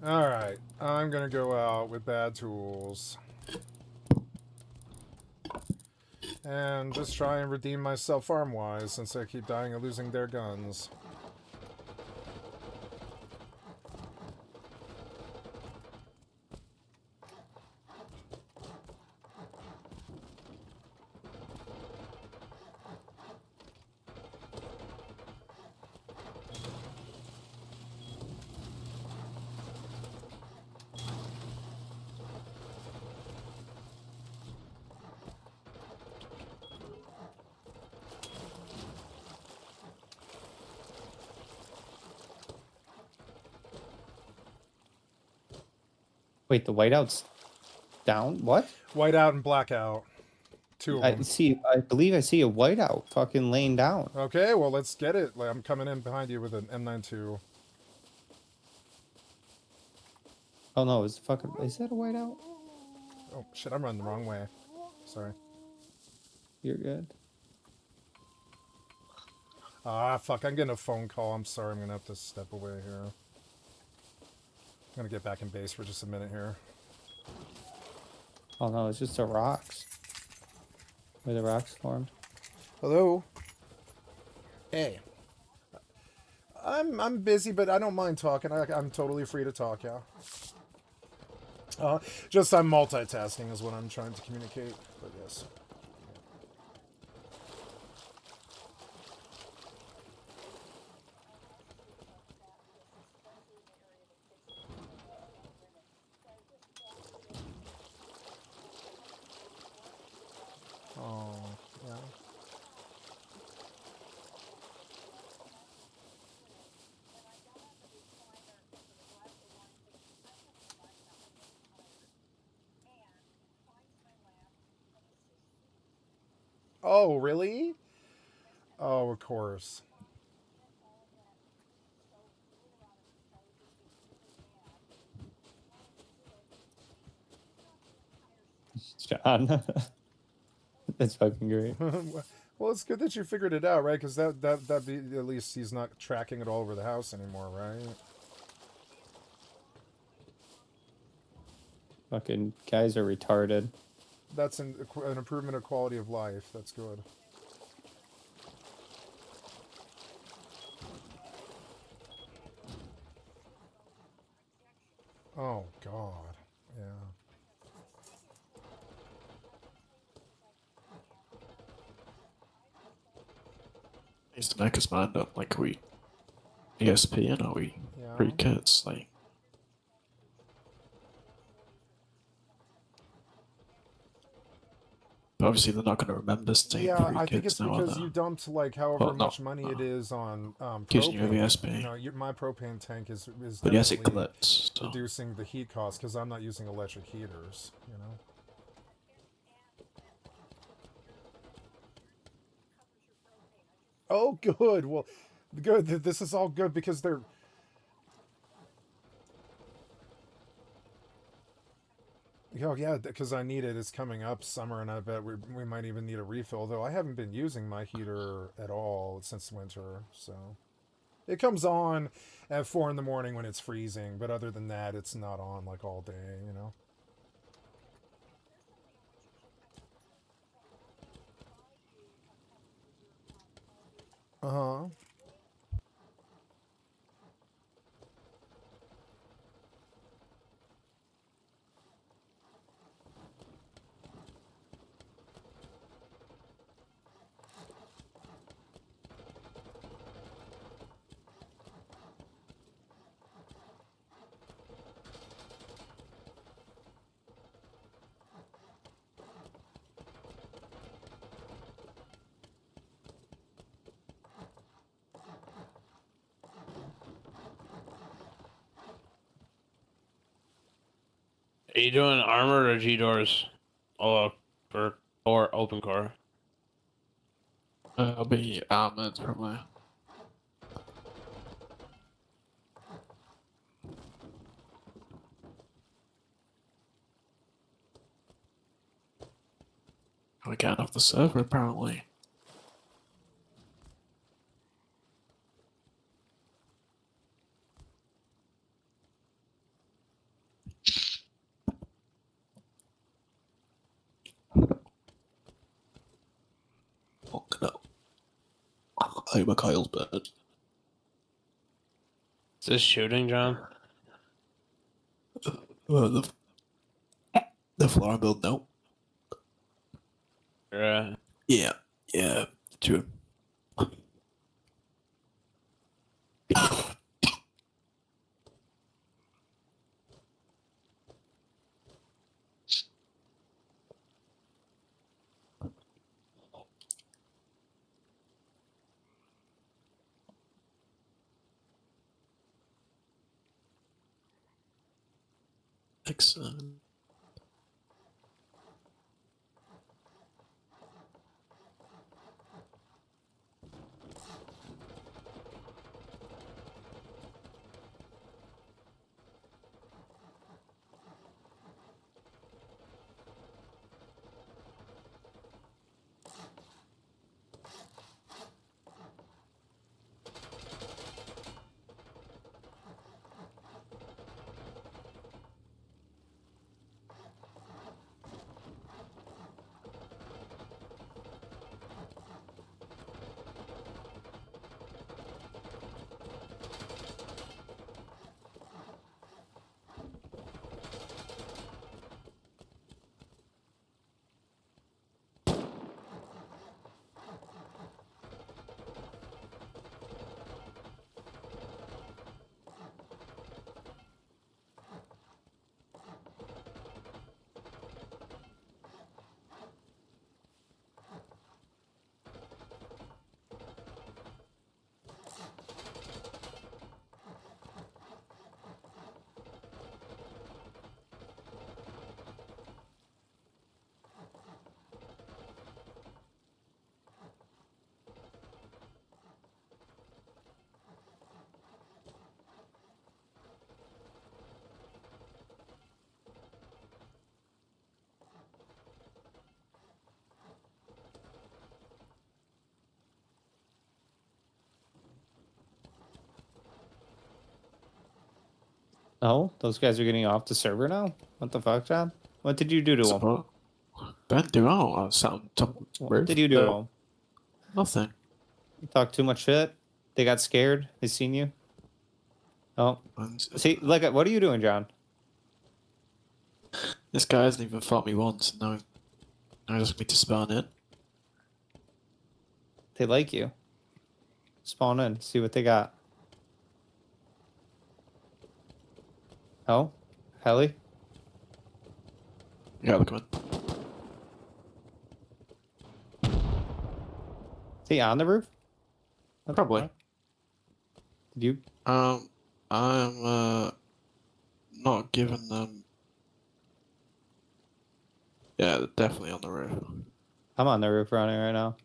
Alright, I'm gonna go out with bad tools. And just try and redeem myself farm-wise, since I keep dying and losing their guns. Wait, the whiteout's down? What? Whiteout and blackout. Two of them. I believe I see a whiteout fucking laying down. Okay, well, let's get it. I'm coming in behind you with an M92. Oh no, is that a whiteout? Oh, shit, I'm running the wrong way. Sorry. You're good. Ah, fuck, I'm getting a phone call. I'm sorry, I'm gonna have to step away here. I'm gonna get back in base for just a minute here. Oh no, it's just the rocks. Where the rocks formed. Hello? Hey. I'm busy, but I don't mind talking. I'm totally free to talk, yeah. Just I'm multitasking is what I'm trying to communicate, but yes. Oh, yeah. Oh, really? Oh, of course. John. That's fucking great. Well, it's good that you figured it out, right? Because that'd be at least he's not tracking it all over the house anymore, right? Fucking guys are retarded. That's an improvement of quality of life. That's good. Oh God, yeah. Needs to make his mind up. Like, are we ESPN? Are we Yeah. free kids? Like, but obviously they're not going to remember staying Yeah, free I think kids it's now, are because they? you dumped like however Well, much not money it is on using your propane. ESP. You know, my propane tank is But yes, it definitely glitches. So. reducing the heat cost because I'm not using electric heaters. You know. Oh, good. Well, good. This is all good because they're. Oh yeah, because I need it. It's coming up summer, and I bet we might even need a refill. Though I haven't been using my heater at all since winter, so it comes on at 4 in the morning when it's freezing. But other than that, it's not on like all day. You know. Uh huh. Are you doing armored or G doors? Oh, or open core? I'll be armored probably. We're getting off the server apparently. over Kyle's bed. Is this shooting, John? The flower build, no. Yeah. Yeah, true. Excellent. Oh, those guys are getting off the server now? What the fuck, John? What did you do to them? Support. Don't do all. I sat on top of the What roof. did you do to them? Nothing. You talked too much shit? They got scared? They seen you? Oh. And See, look at what are you doing, John? this guy hasn't even fought me once. Now he's asking me to spawn in. They like you. Spawn in, see what they got. Oh? Heli? Yeah, look at Is he on the roof? What the Probably. fuck? Did you? I'm not giving them. Yeah, they're definitely on the roof. I'm on the roof running right now.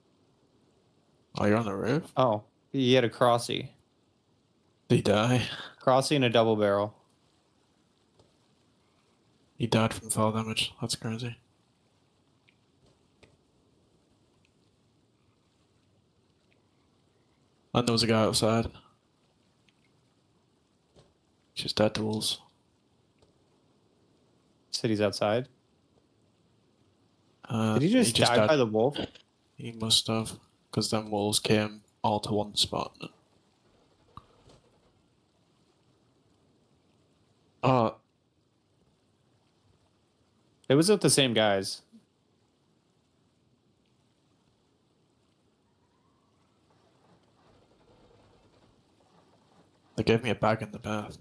Oh, you're on the roof? Oh, he had a crossy. Did he die? Crossy and a double barrel. He died from fall damage. That's crazy. And there was a guy outside. She's dead to wolves. City's outside. Did he just die died. by the wolf? He must have, because then wolves came all to one spot. Oh, It was with the same guys. they gave me a bag in the bath.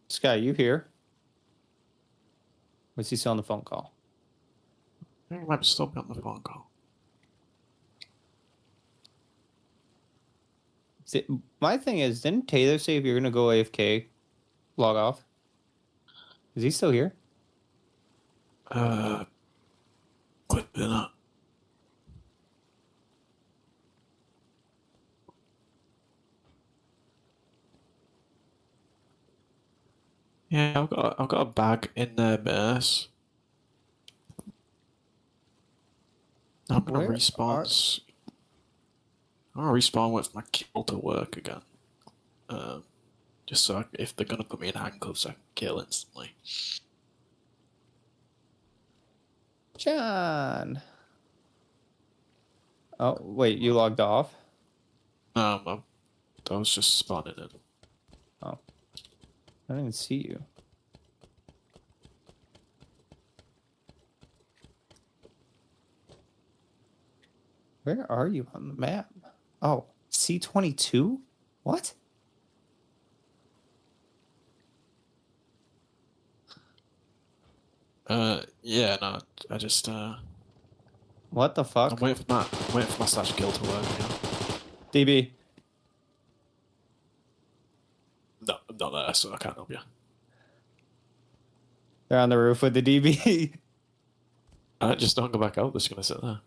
Sky, you here? Was he still on the phone call? I think he might still be on the phone call. See, my thing is, didn't Taylor say if you're gonna go AFK, log off? Is he still here? Quit doing that. Yeah, I've got a bag in their base. I'm gonna Where respawn. I'm gonna respawn with my kill to work again. Just so if they're gonna put me in handcuffs, I can kill instantly. John. Oh, wait, you logged off? I was just spawning in. Oh. I didn't even see you. Where are you on the map? Oh, C22? What? Yeah, no, I just What the fuck? I'm waiting for my slash kill to work. You know? DB. No, I'm not there, so I can't help you. They're on the roof with the DB. Just don't go back out. They're just gonna sit there.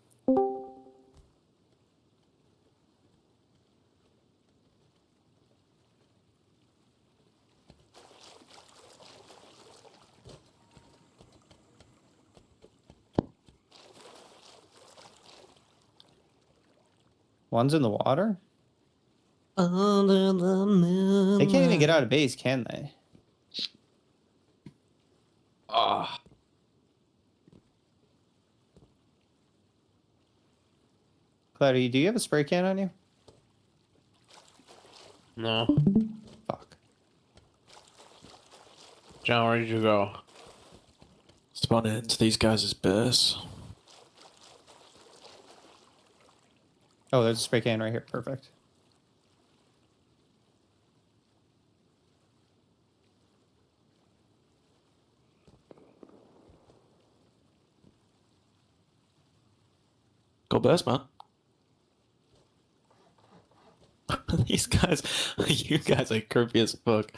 One's in the water? Under the moon. They can't even get out of base, can they? Ah. Cloudy, do you have a spray can on you? No. Fuck. John, where did you go? Spawning into these guys' base. Oh, there's a spray can right here. Perfect. Go best, man. These guys, you guys are creepy as fuck.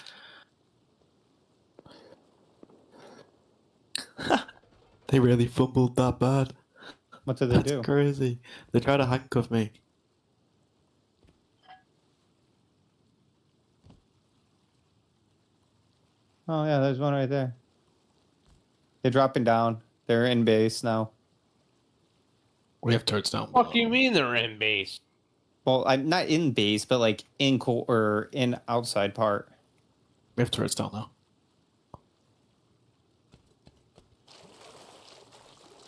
They really fumbled that bad. What did they That's do? crazy. They tried to handcuff me. Oh, yeah, there's one right there. They're dropping down. They're in base now. We have turrets down. What do you mean they're in base? Well, I'm not in base, but like in or in outside part. We have turrets down now.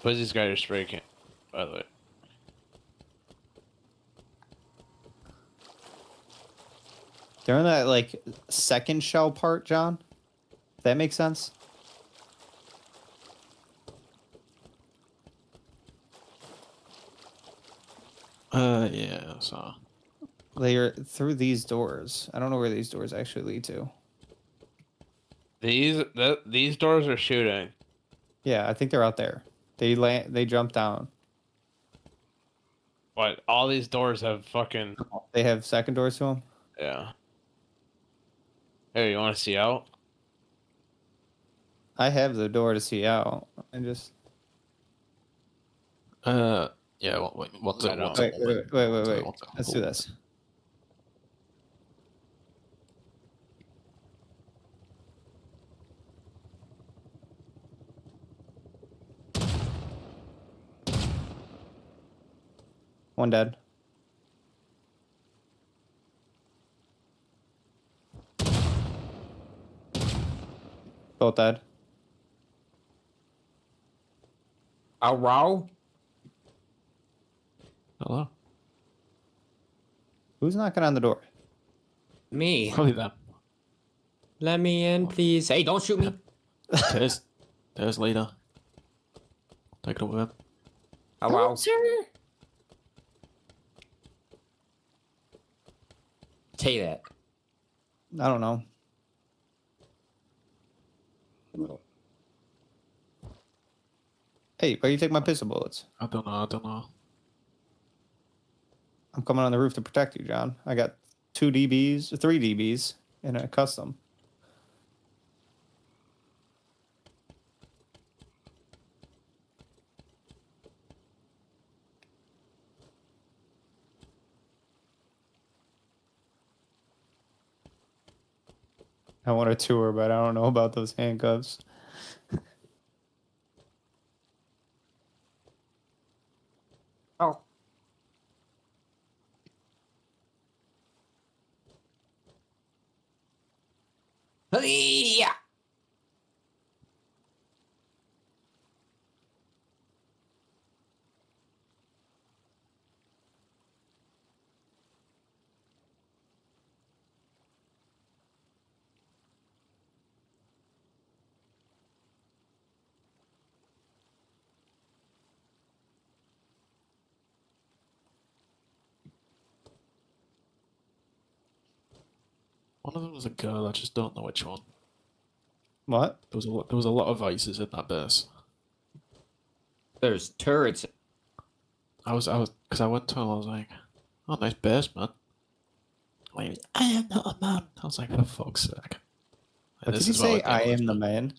What's these guys are spraking? By the way. They're in that like second shell part, John. Does that make sense? Yeah, so. They're through these doors. I don't know where these doors actually lead to. These doors are shooting. Yeah, I think they're out there. They jump down. But all these doors have fucking They have second doors to them. yeah. Hey, you want to see out? I have the door to see out. I just Yeah, one second, I one don't. second. wait. Let's do this. One dead. Both dead. Oh, wow. Hello? Who's knocking on the door? Me. Probably them. Let me in, please. Hey, don't shoot me. There's leader. Take it away. Oh, wow. Tell you that. I don't know. Hey, why you take my pistol bullets? I don't know. I'm coming on the roof to protect you, John. I got 3 DBs, and a custom. I want a tour, but I don't know about those handcuffs. Oh. Hey-ya! One of them was a girl. I just don't know which one. What? There was a lot. There was a lot of vices in that base. There's turrets. Because I went to her and I was like, "Oh, nice base, man." Like, I am not a man. I was like, for fuck's sake. And What this did you is what say? we're I dealing am with, the man. man.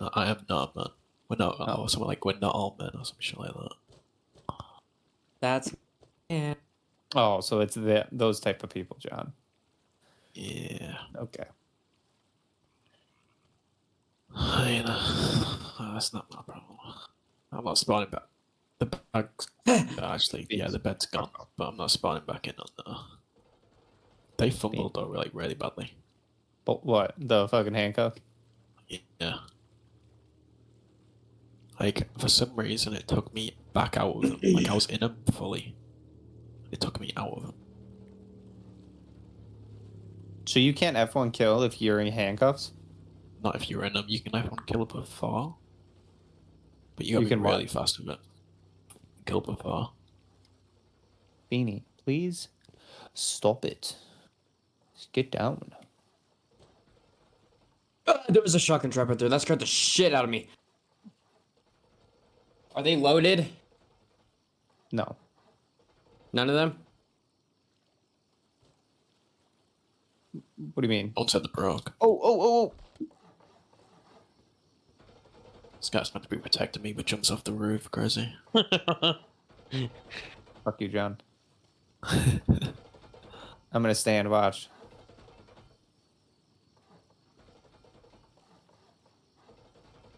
No, I am not a man. We're not. Oh. Or something like we're not all men or some shit like that. That's yeah. Oh, so it's those type of people, John. Yeah. Okay. I mean, that's not my problem. I'm not spawning back. The bag's actually, yeah, the bed's gone, but I'm not spawning back in on that. They fumbled though, like really badly. But what? The fucking handcuff? Yeah. Like for some reason, it took me back out of them. Like I was in them fully. It took me out of them. So you can't F1 kill if you're in handcuffs? Not if you're in them. You can F1 kill before, but you gotta You be can really what? fast with it. Kill before. Beanie, please stop it. Just get down. There was a shotgun trap out there. That scared the shit out of me. Are they loaded? No. None of them? What do you mean? Don't set the broke. Oh. This guy's meant to be protecting me, but jumps off the roof. Crazy. Fuck you, John. I'm gonna stay and watch.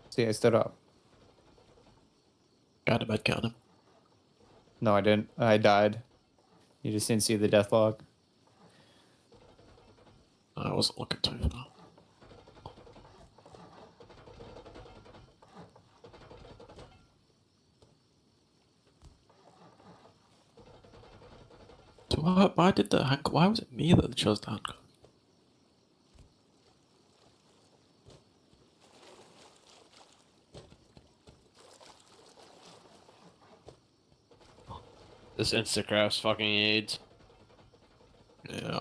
See, I stood up. Got him, I'd count him. No, I didn't. I died. You just didn't see the death log. I wasn't looking too far. So why did the handcuff? Why was it me that chose the handcuff? This Instacraft's fucking AIDS. Yeah.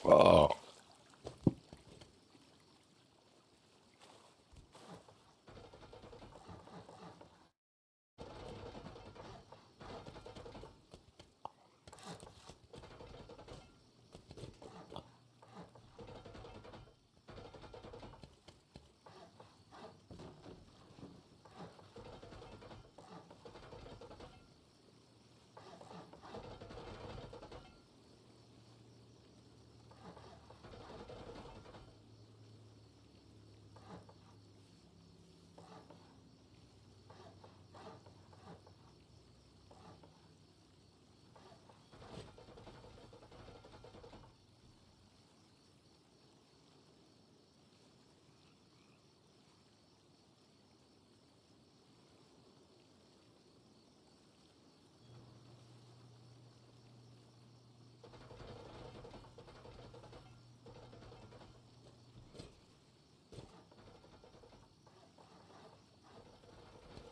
Oh.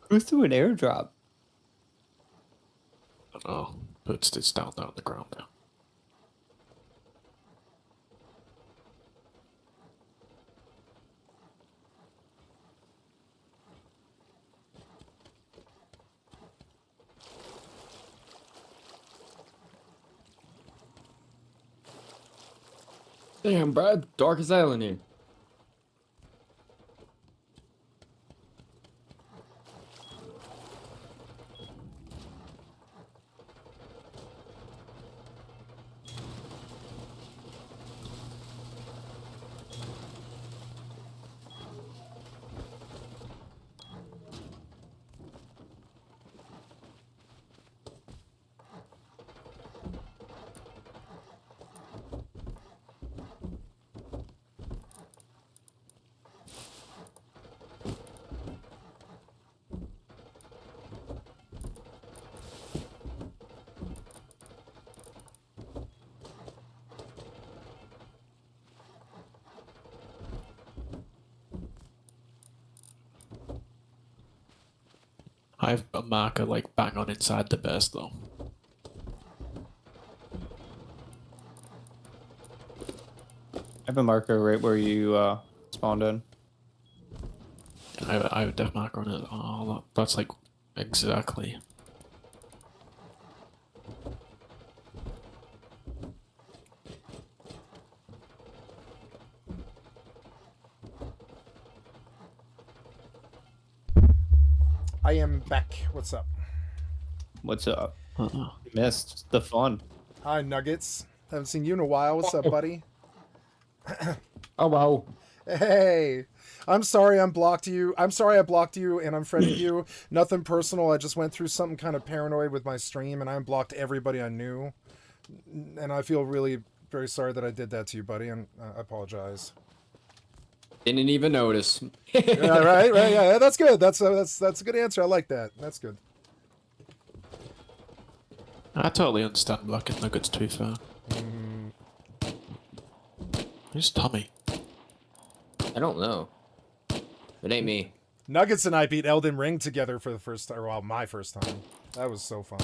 Who's doing airdrop? I don't know. But it's down there on the ground now. Damn, Brad. Darkest island here. I have a marker like bang on inside the base though. I have a marker right where you spawned in. I have a def marker on it. Oh, that's like exactly. I am back. What's up? What's up? Uh-uh. You missed the fun. Hi, Nuggets. Haven't seen you in a while. What's up, buddy? Oh wow. Hey, I'm sorry I blocked you. I'm sorry I blocked you and unfriended you. Nothing personal. I just went through something kind of paranoid with my stream and I unblocked everybody I knew. And I feel really very sorry that I did that to you, buddy, and I apologize. Didn't even notice. Yeah, right, yeah, that's good. That's a good answer. I like that. That's good. I totally understand blocking Nuggets to be fair. Who's Tommy? I don't know. It ain't me. Nuggets and I beat Elden Ring together for the first time. Well, my first time. That was so fun.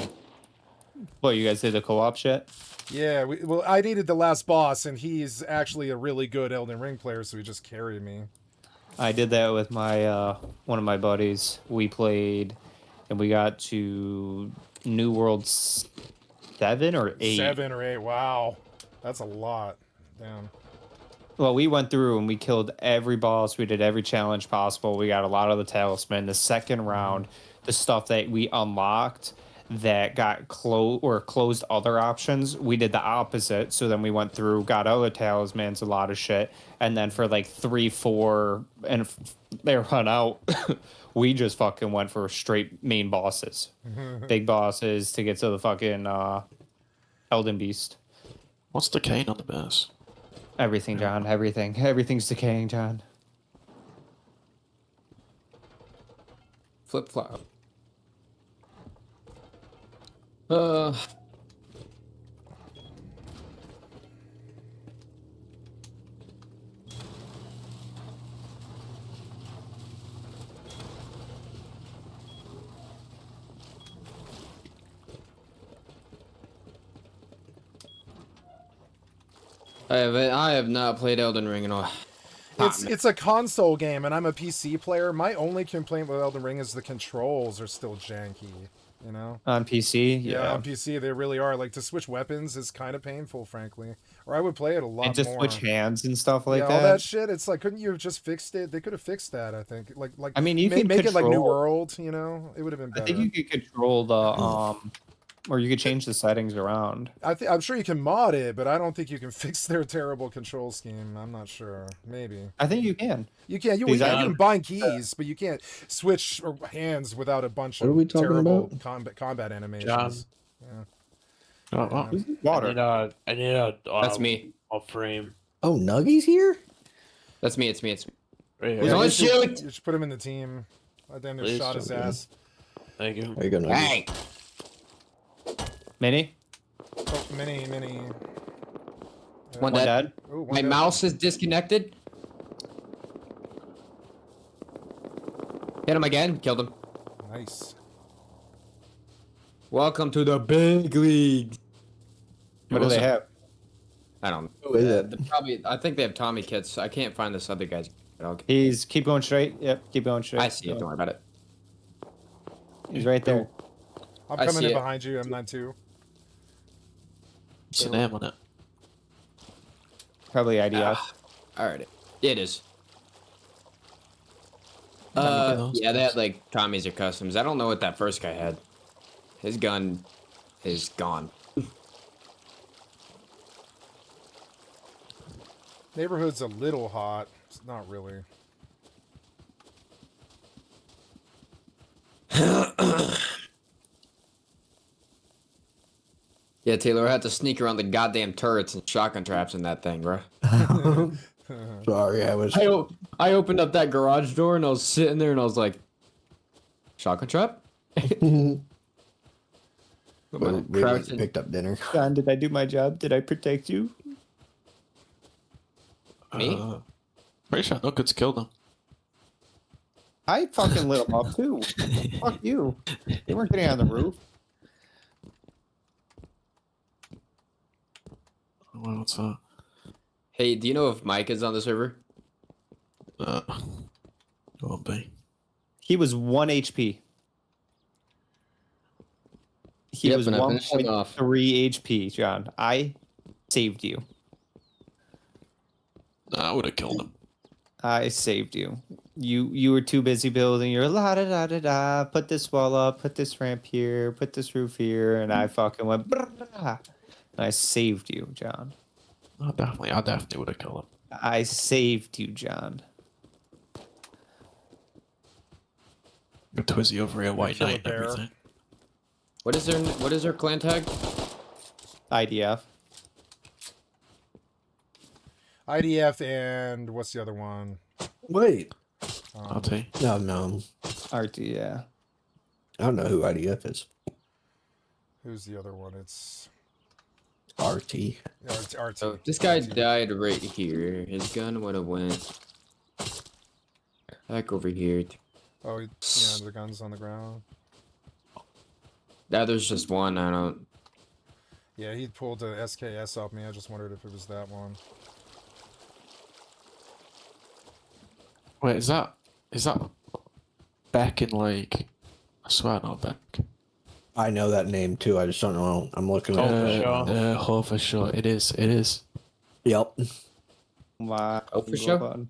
What, you guys did the co-op shit? Yeah, well, I needed the last boss, and he's actually a really good Elden Ring player, so he just carried me. I did that with my one of my buddies. We played, and we got to New World 7 or 8. 7 or 8, wow. That's a lot. Damn. Well, we went through and we killed every boss. We did every challenge possible. We got a lot of the talisman. The second round, the stuff that we unlocked that got closed other options, we did the opposite. So then we went through, got other talismans, a lot of shit, and then for like 3, 4, and they run out. We just fucking went for straight main bosses, big bosses to get to the fucking Elden Beast. What's decaying on the base? Everything, John. Everything's decaying, John. Flip flop. I have not played Elden Ring in a while. It's a console game, and I'm a PC player. My only complaint with Elden Ring is the controls are still janky, you know? On PC, Yeah, on PC they really are. Like, to switch weapons is kind of painful, frankly. Or I would play it a lot and to more. switch hands and stuff like yeah, that. all that shit. It's like, couldn't you have just fixed it? They could have fixed that, I think. Like, I mean, you can make it like New control- World, you know? It would have been I better. think you could control the or you could change the settings around. I'm sure you can mod it, but I don't think you can fix their terrible control scheme. I'm not sure. Maybe. I think you can. You can. You can bind keys, but you can't switch hands without a bunch What are of we talking terrible about? combat animations. John. Yeah. Oh, wow. Water. I need a That's me. a frame. Oh, Nuggy's here? That's me. It's me. Right Don't here. you shoot! should put him in the team. I damn near Please shot his don't do ass. Thank you. There you go, Nuggy. Hey! Mini? Oh, mini. One One dead. dead? Ooh, one My dead. mouse is disconnected. Hit him again. Killed him. Nice. Welcome to the big league. What do they have? I don't know. Who is it? Probably. I think they have Tommy kits. I can't find this other guy's dog. He's keep going straight. Yep, keep going straight. I see it. Don't worry about it. He's right there. I'm I coming see in it. behind you, M92. What's the name on it? Probably IDF. All right. It is. those Yeah, they guys. had like Tommy's or customs. I don't know what that first guy had. His gun is gone. Neighborhood's a little hot. It's not really. Yeah, Taylor, I had to sneak around the goddamn turrets and shotgun traps in that thing, bro. Sorry, I was. I opened up that garage door and I was sitting there and I was like, shotgun trap? we Crouching. picked up dinner. John, did I do my job? Did I protect you? Me? Pretty sure Nuggets killed him. I fucking lit them up too. Fuck you. They weren't getting on the roof. Well, what's that? Hey, do you know if Mike is on the server? Won't be. He was 1 HP. He Yep, was and I finished him off. 1.3 HP, John. I saved you. Nah, I would have killed him. I saved you. You were too busy building your la da da da da. Put this wall up. Put this ramp here. Put this roof here. And I fucking went. And I saved you, John. I definitely would have killed him. I saved you, John. Got Twizzy over here, White Kill a Knight and bear. everything. What is their clan tag? IDF. IDF and what's the other one? Wait. I'll tell you. No. RT, yeah. I don't know who IDF is. Who's the other one? It's RT. yeah, it's RT. So this guy died right here. His gun would have went back over here. Oh, yeah, the gun's on the ground. Now there's just one. I don't. Yeah, he pulled the SKS off me. I just wondered if it was that one. Wait, is that back in like? I swear not back. I know that name too. I just don't know. I'm looking Oh, at for it. sure. Oh, for sure. It is. Yep. Wow. Oh, for sure?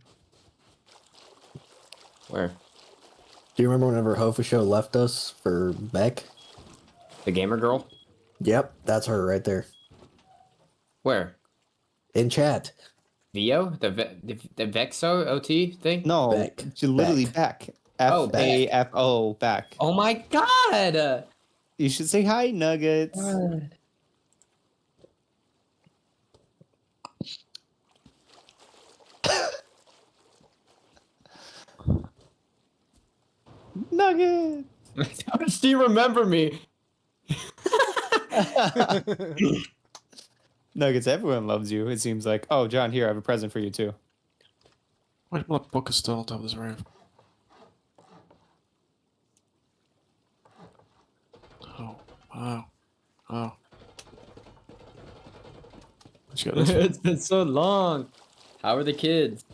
Where? Do you remember whenever Hofusho left us for Beck? The gamer girl? Yep, that's her right there. Where? In chat. Vio? The Vexo OT thing? No, Beck. literally Beck. Oh, Beck. F-A-F-O, Beck. Oh my god! You should say hi, Nuggets. Nuggets. How does she remember me? Nuggets, everyone loves you. It seems like. Oh, John, here, I have a present for you, too. Wait, what book is still on top of this roof? Oh, wow. Oh. Let's go this way. It's been so long. How are the kids?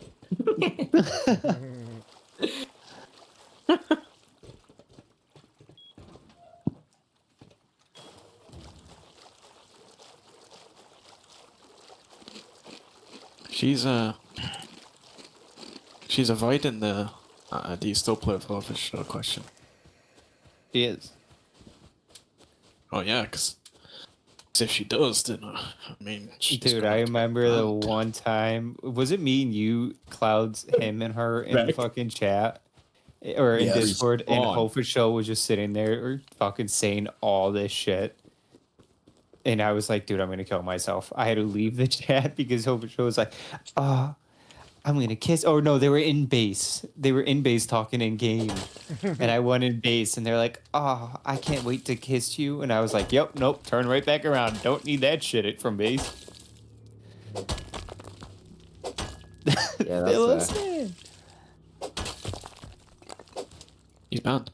She's avoiding the. Do you still play with her for sure? Question. He is. Oh yeah, because if she does, then I mean, she's Dude, gonna I have to remember get the out. one time. Was it me and you, Clouds, him and her in the Right. fucking chat? Or in Yes. Discord, and On. Hofer Show was just sitting there or fucking saying all this shit. And I was like, dude, I'm gonna kill myself. I had to leave the chat because Hofer Show was like, I'm gonna kiss. Oh no, they were in base. They were in base talking in game. And I went in base and they're like, I can't wait to kiss you. And I was like, yep, nope, turn right back around. Don't need that shit from base. Yeah, They that's listen. He's banned.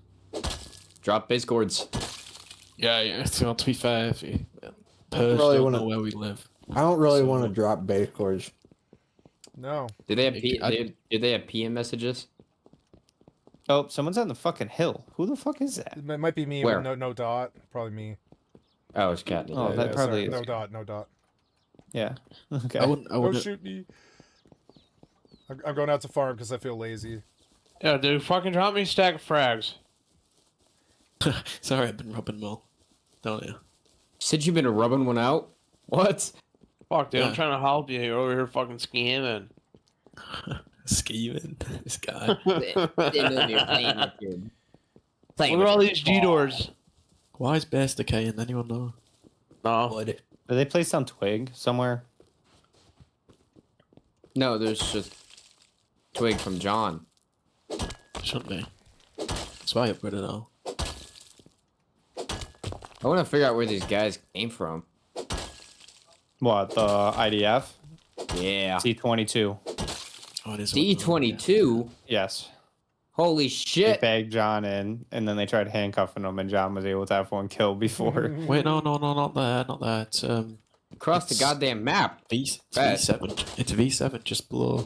drop base chords. Yeah. So to be fair, if you Perth really don't wanna- know where we live. I don't really So- want to drop base cores. No. Did they have I- did they have PM messages? Oh, someone's on the fucking hill. Who the fuck is that? It might be me. Where? With no dot. Probably me. Oh, it's Cat. Oh, that probably sorry. is. No dot. Yeah. Okay. I wouldn't. Don't shoot me. I'm going out to farm because I feel lazy. Yeah, dude, fucking drop me a stack of frags. Sorry, I've been rubbing them all. Don't you? Said you've been rubbing one out? What? Fuck, dude, I'm Yeah. trying to help you. You're over here fucking scamming. Scheming. This guy. Look at all these G doors. Why is Bears decaying? Anyone know? No. Wood. Are they placed on Twig somewhere? No, there's just Twig from John. Shouldn't be. That's why I upgraded it all. I want to figure out where these guys came from. What, the IDF? Yeah. T-22. Oh, it is. D22. Yes. Holy They shit! bagged John in, and then they tried handcuffing him, and John was able to have one kill before. Wait, no, not there, not there. It's Across the it's goddamn map. it's Fast. V7. It's V7, just below.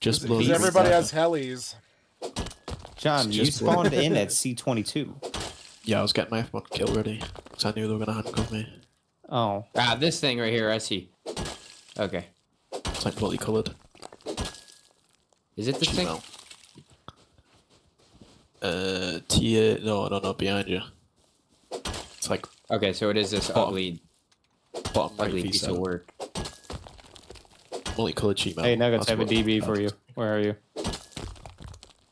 Just below. Because the everybody V7. has helis. John, It's you just- spawned in at C22. Yeah, I was getting my F1 kill ready because I knew they were gonna handcuff me. Oh, Ah, this thing right here. I see. Okay. It's like multicolored. Is it this thing? No. Tier. No, behind you. It's like Okay, so it is this Bottom. ugly bottom right ugly piece of V7. work. Multicolored sheet metal. hey, Nuggets, I That's have a what- DB for you. Where are you?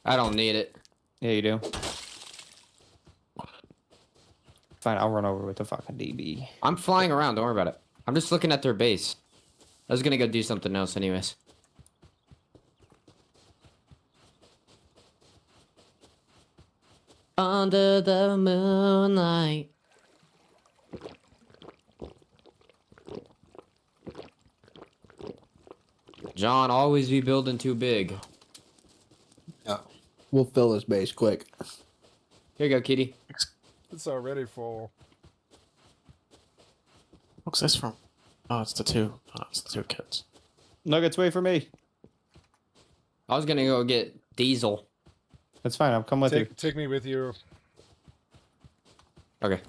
I don't need it. Yeah, you do. Fine, I'll run over with the fucking DB. I'm flying around. Don't worry about it. I'm just looking at their base. I was gonna go do something else, anyways. Under the moonlight. John, always be building too big. We'll fill this base quick. Here you go, kitty. It's already full. What's this from? Oh, it's the two. Oh, it's the two kids. Nuggets, wait for me. I was gonna go get Diesel. That's fine. I'll come with you. Take me with you. Okay.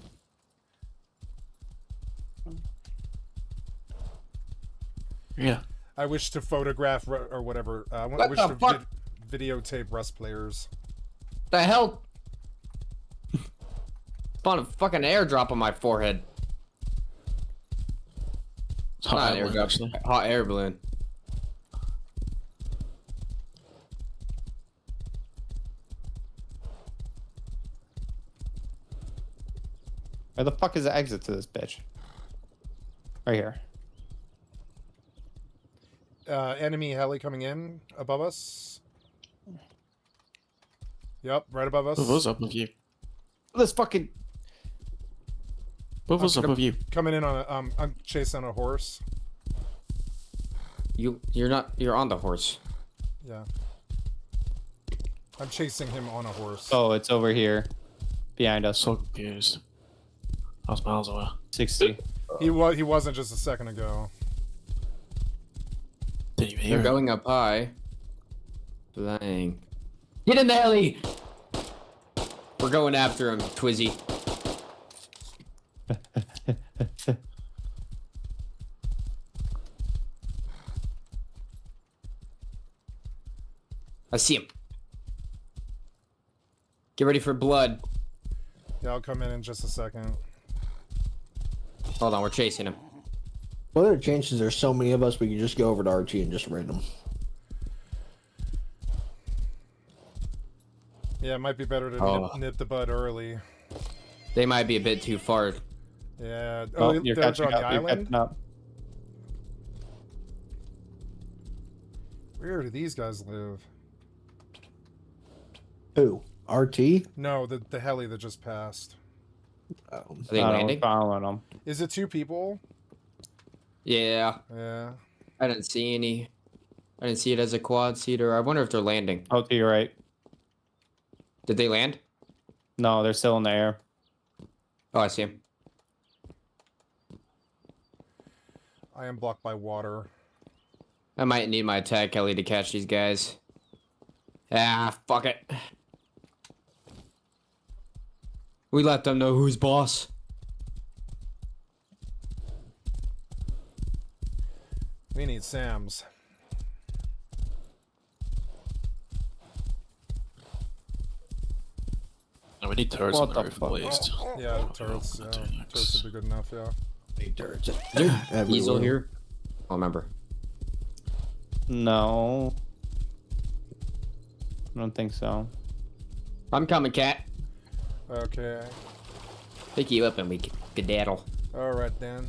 Yeah. I wish to photograph or whatever. I What wish the to fuck? videotape Rust players. The hell? Spawned a fucking airdrop on my forehead. It's hot Not air an balloon, airdrop. actually. Hot air balloon. Where the fuck is the exit to this bitch? Right here. Enemy heli coming in above us. Yep, right above us. Both of us up with you. Let's fucking. Both of us up with you. Coming in on a I'm chasing a horse. You're on the horse. Yeah. I'm chasing him on a horse. Oh, it's over here. Behind us. So confused. I was miles away. 60. He wasn't just a second ago. Didn't even hear They're it. going up high. Flying. Get in the heli! We're going after him, Twizzy. I see him. Get ready for blood. Yeah, I'll come in just a second. Hold on, we're chasing him. What are the chances there's so many of us we can just go over to Archie and just raid them? Yeah, it might be better to Oh. nip the bud early. They might be a bit too far. Yeah. Oh, Oh, you're they're catching on the up. You're island? catching up. Where do these guys live? Who? RT? No, the heli that just passed. Are they I don't know, landing? following them. Is it 2 people? Yeah. Yeah. I didn't see any. I didn't see it as a quad seater. I wonder if they're landing. Oh, to your right. Did they land? No, they're still in the air. Oh, I see him. I am blocked by water. I might need my attack heli to catch these guys. Ah, fuck it. We let them know who's boss. We need Sam's. No, we need turrets What on the the roof at fuck? least. Yeah, turrets. Yeah, turrets would be good enough. Yeah. Big turrets. Diesel Everywhere. here? I'll remember. No. I don't think so. I'm coming, cat. Okay. Pick you up and we skedaddle. All right then.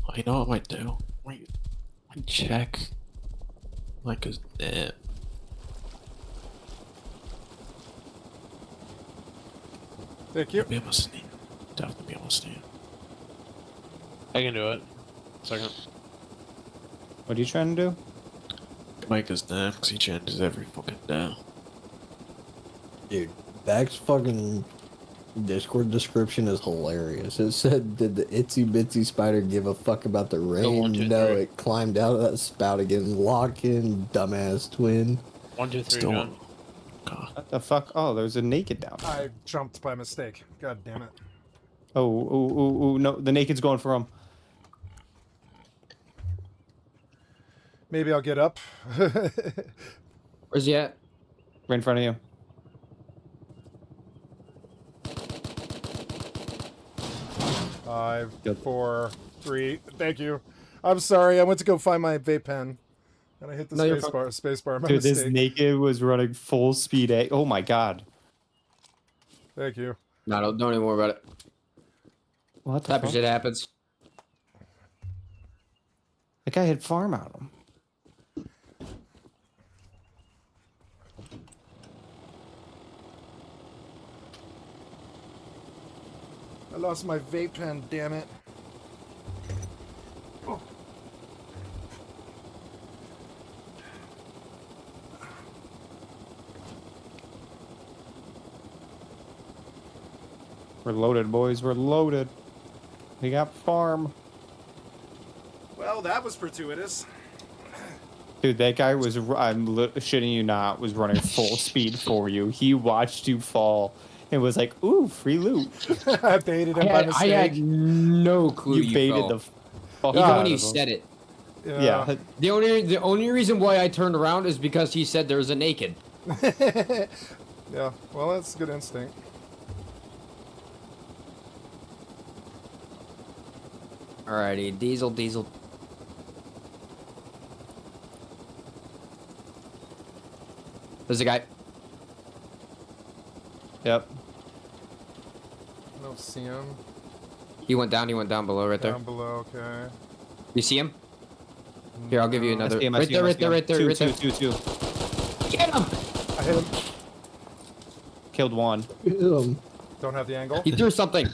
Oh, you know what I might do? Might check. Like, Thank you. Be able to sneak. Definitely be able to sneak. I can do it. Second. What are you trying to do? Mike is down because he changes every fucking day. Dude, Back's fucking Discord description is hilarious. It said, "Did the itsy bitsy spider give a fuck about the rain?" 1, 2, No, 3. it climbed out of that spout again. Lock in, dumbass twin. 1, 2, 3, Still. John. God. What the fuck? Oh, there's a naked down. I jumped by mistake. God damn it. Oh, no, the naked's going for him. Maybe I'll get up. Where's he at? Right in front of you. Five, Yep. 4, 3. Thank you. I'm sorry. I went to go find my vape pen, and I hit the No, you're space bar by Dude, this mistake. naked was running full speed. Oh my god. Thank you. No, don't even worry about it. What the Type of fuck? shit happens. That guy had farm out him. I lost my vape pen. Damn it. Oh. We're loaded, boys. We're loaded. We got farm. Well, that was fortuitous. Dude, that guy was, shitting you not, was running full speed for you. He watched you fall and was like, ooh, free loot. I baited him by I mistake. had no clue You baited fell. the fuck Even out when of you him. said it. Yeah. The only reason why I turned around is because he said there was a naked. Yeah, well, that's good instinct. Alrighty, diesel. There's a guy. Yep. I don't see him. He went down below right there. Down below, okay. You see him? Here, I'll give you No. another. I see him, I Right see him, there, I right see there, him. right there, Two, right there. two. Get him! I hit him. Killed one. Don't have the angle. He threw something.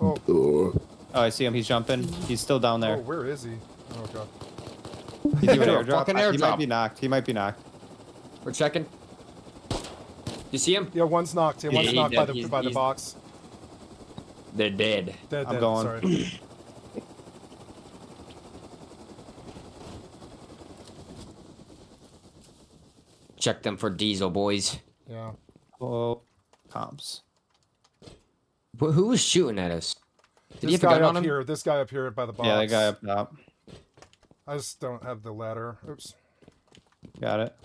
Oh, Oh, I see him. He's jumping. He's still down oh, there. where is he? Oh, God. He's doing an Threw a airdrop. fucking He might airdrop. be knocked. He might be knocked. We're checking. You see him? Yeah, one's knocked. Yeah, one's he's knocked by dead. the He's- box. They're dead. Dead, I'm dead. going. Sorry. Check them for diesel, boys. Yeah. Oh, comps. Who was shooting at us? Did he This have a guy gun on up him? here. This guy up here by the box. Yeah, that guy up top. I just don't have the ladder. Oops. Got it.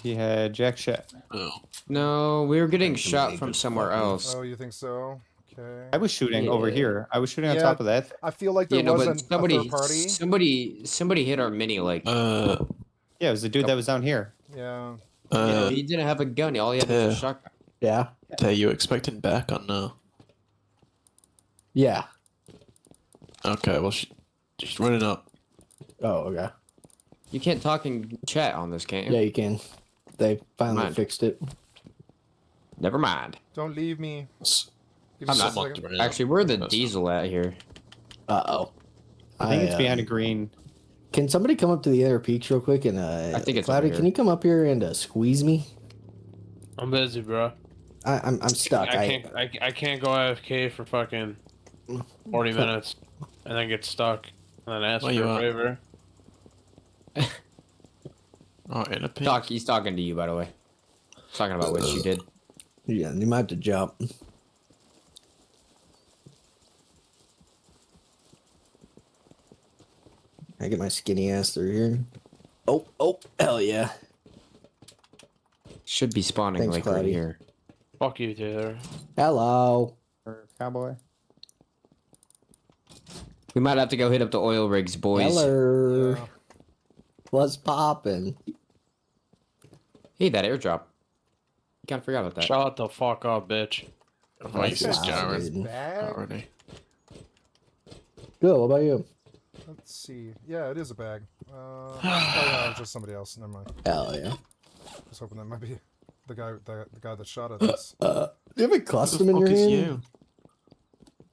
He had jack shit. Oh. No, we were getting shot from somewhere else. Oh, you think so? Okay. I was shooting over Yeah. here. I was shooting on Yeah. top of that thing. I feel like there Yeah, no, wasn't but a third party. somebody hit our mini like. Yeah, it was the dude that was down here. Yeah. He didn't have a gun. All he had was a shotgun. Yeah. Tay, you expecting back or no? Yeah. Okay, well, she's running up. Oh, okay. You can't talk in chat on this, can't you? Yeah, you can. They finally Mind. fixed it. Never mind. Don't leave me. Give me I'm just a not. second. running up. Actually, where the That's diesel at here? Uh-oh. I think it's behind a green. Can somebody come up to the inner peaks real quick and I think it's Cloudy, over can here. you come up here and squeeze me? I'm busy, bro. I'm stuck. I can't go AFK for fucking 40 minutes and then get stuck and then ask Where for you a at? favor. Oh, in a pink. He's talking to you, by the way. He's talking about what you did. Yeah, you might have to jump. I get my skinny ass through here. Oh, hell yeah. Should be spawning Thanks, like right Cloudy. here. Fuck you, Taylor. Hello. Or cowboy. We might have to go hit up the oil rigs, boys. Hello. Yeah. What's poppin'? Hey, that airdrop. You can't forget about that. Shut the fuck up, bitch. Oh, you That's scaring loud. Bag? already. Good, what about you? Let's see. Yeah, it is a bag. Oh, no, it's just somebody else. Never mind. Hell yeah. I was hoping that might be the guy that shot at us. Do you have a custom in Who your the fuck is hand?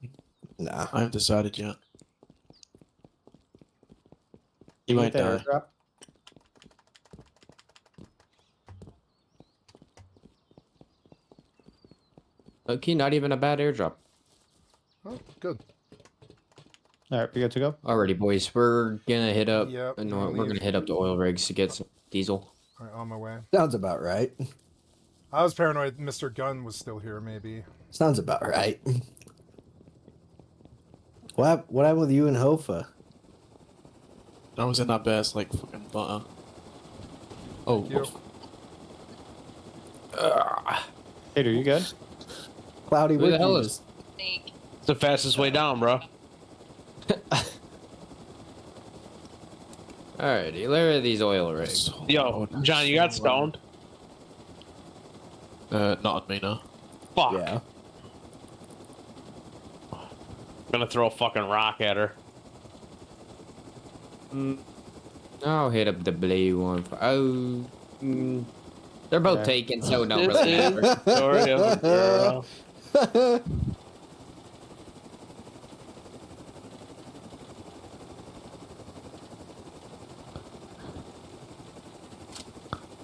you? Nah. I haven't decided yet. You You get might the die. airdrop? Okay, not even a bad airdrop. Oh, good. All right, we good to go. Alrighty, boys, we're gonna hit up. Yep, and I'm gonna we're leave. gonna hit up the oil rigs to get some diesel. All right, on my way. Sounds about right. I was paranoid Mr. Gunn was still here, maybe. Sounds about right. What happened with you and Hofa? I was in that bear's like fucking butter. Oh, Thank you. Hater, you good? Cloudy, Who where the hell you is- just... It's the fastest way down, bro. Alrighty, where are these oil rigs? Yo, John, you got stoned? Not on me, no. Fuck. Yeah. I'm gonna throw a fucking rock at her. I'll hit up the blue one. They're both Yeah. taken, so no This really is matter. the story of a girl.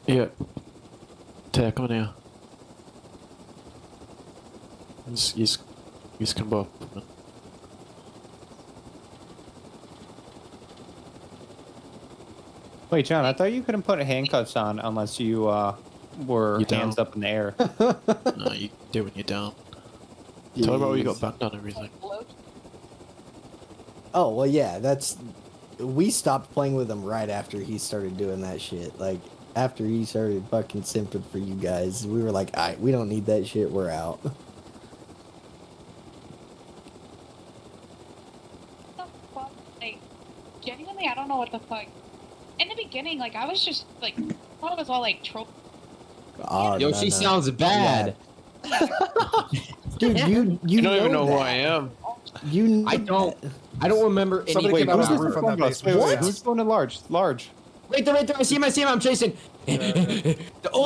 Yeah. Tech, come on here. He's come up. Wait, John, I thought you couldn't put handcuffs on unless you were You hands don't. up in the air. No, you do when you're down. Tell me about what you got back on everything. Oh, well, yeah, that's... We stopped playing with him right after he started doing that shit. Like, after he started fucking simping for you guys, we were like, alright, we don't need that shit, we're out. The fuck? Like, genuinely, I don't know what the fuck. In the beginning, like, I was just, like, thought it was all, like, trope. Oh, Yo, no, she no. sounds bad. Dude, you You don't even know who that. I am. You know I don't. that. I don't remember any. Somebody Wait, came out who's on this the roof on from that us? basement. Wait, Yeah. who's going to large? Large. Right there, I see him, I'm chasing. The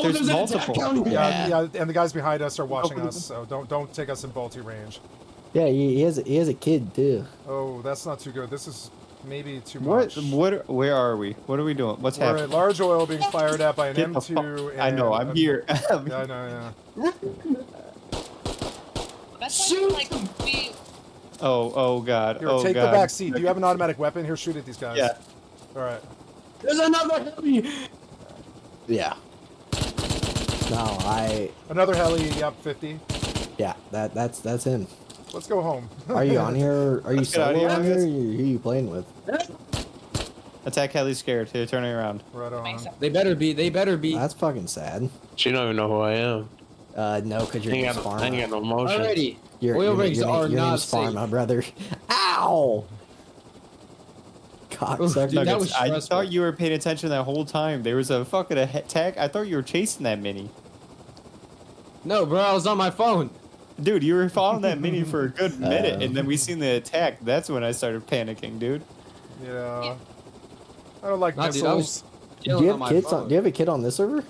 There's multiple. Yeah, and the guys behind us are watching us, so don't take us in bolty range. Yeah, he has a kid, too. Oh, that's not too good. This is maybe too What? much. Where are we? What are we doing? What's We're happening? at large oil being fired at by an Get the M2. fuck- I know. I'm here. Yeah, I know. Yeah. That's why, like, we. Oh God. Here, Oh take God. the back seat. Do you have an automatic weapon? Here, shoot at these guys. Yeah. All right. There's another heli. Yeah. No, Another heli. Yep, 50. yeah, that's him. Let's go home. Are you on here? Are you Let's get out of solo here, on I here? guess. Or who are you playing with? Attack heli's scared. Here, turning around. Right on. They better be. That's fucking sad. She don't even know who I am. No, because I you're ain't just got, I ain't got pharma. no emotion. Alrighty. Your Oil rigs your are not name's safe. Pharma, brother. Ow! Cocksucker. Dude, that Nuggets, was I stressful. thought you were paying attention that whole time. There was a fucking attack. I thought you were chasing that mini. No, bro, I was on my phone. Dude, you were following that mini for a good minute, and then we seen the attack. That's when I started panicking, dude. Yeah. I don't like Nah, dude, I was- missiles. Do Chilling you on have my kids phone. on? Do you have a kid on this server?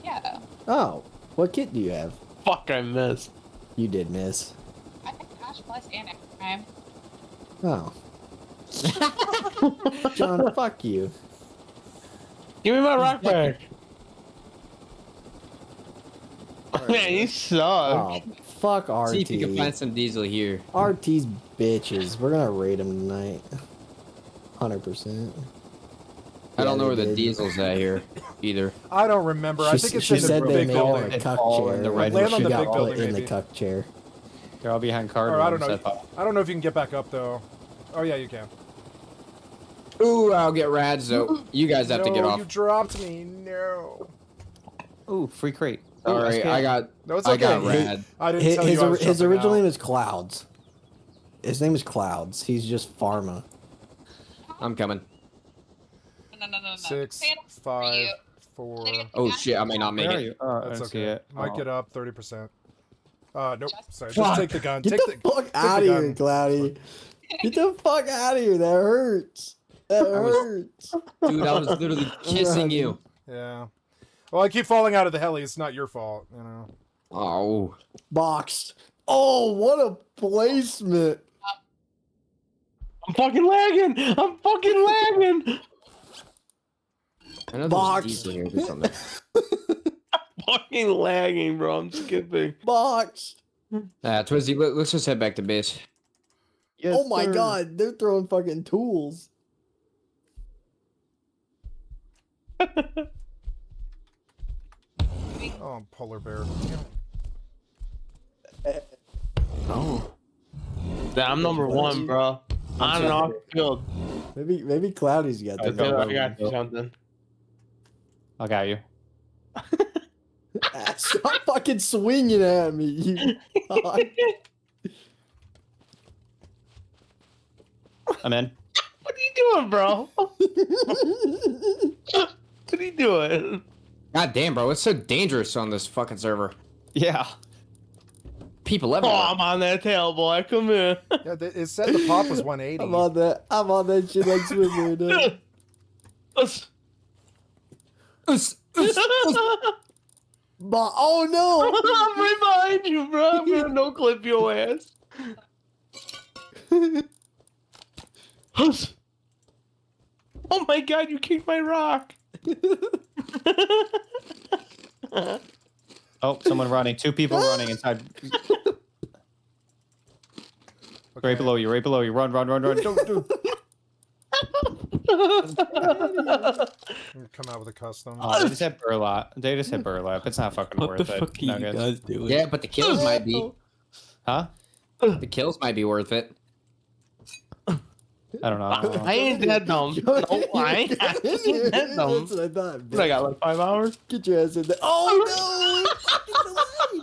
Yeah. Oh, what kid do you have? Fuck, I missed. You did miss. I think Ash Plus and X Prime. Oh. John, fuck you. Give me my rock back. Man, you suck. Oh, fuck RT. See if you can find some diesel here. RT's bitches. We're gonna raid him tonight. 100%. I don't Yeah, know where they the did. diesel's at here, either. I don't remember. I think it's she in the said they big made her building. a It's cuck all chair. in the and red Land on she the got big put building, in the maybe. cuck chair. They're all behind card Or I don't rooms, know. I thought. I don't know if you can get back up though. Oh yeah, you can. Ooh, I'll get rads though. You guys have to get No, off. you dropped me. No. Ooh, free crate. Sorry, I got. No, it's I okay. got rad. I didn't tell you I was His jumping original out. name is Clouds. His name is Clouds. He's just Pharma. I'm coming. No. 6, Say it for 5, you. 4. Oh shit, I may not make Where are it. you? Oh, I That's didn't see okay. it. Might Oh. get up 30%. Nope. Sorry. Fuck. Just take the gun. Get Take the fuck out of the here, gun. Cloudy. Get the fuck out of here. That hurts. That hurts. Dude, I was literally kissing you. Yeah. Well, I keep falling out of the heli. It's not your fault, you know. Oh. Boxed. Oh, what a placement. I'm fucking lagging. I'm fucking lagging. I know Box. there's diesel here or something. Fucking lagging, bro. I'm skipping. Boxed. Twizzy, let's just head back to base. Yes, Oh my sir. god, they're throwing fucking tools. Oh, polar bear. Oh. I'm number one, bro. On and off the field. Maybe Cloudy's got I that. don't I got you something. I got you. Stop fucking swinging at me, you god. I'm in. What are you doing, bro? What are you doing? God damn, bro. It's so dangerous on this fucking server. Yeah. People Oh, everywhere. I'm on that tail, boy. Come here. Yeah, it said the pop was 180. I'm on that shit like Swimmer. dude. Us. Oh no! I'm right behind you, bro. I'm gonna no clip your ass. Us. Oh my god, you kicked my rock. Oh, someone running. 2 people running inside. Okay. Right below you. Right below you. Run, run, run, run. Don't do. Come out with a custom. Oh, they just hit burlap. They just hit burlap. It's not fucking What the worth it. fuck are you Nuggets. guys doing? Yeah, but the kills might be. Huh? The kills might be worth it. I don't know. I ain't that dumb. No, I ain't that That's dumb. what I thought. What, I got like 5 hours? Get your ass in there. Oh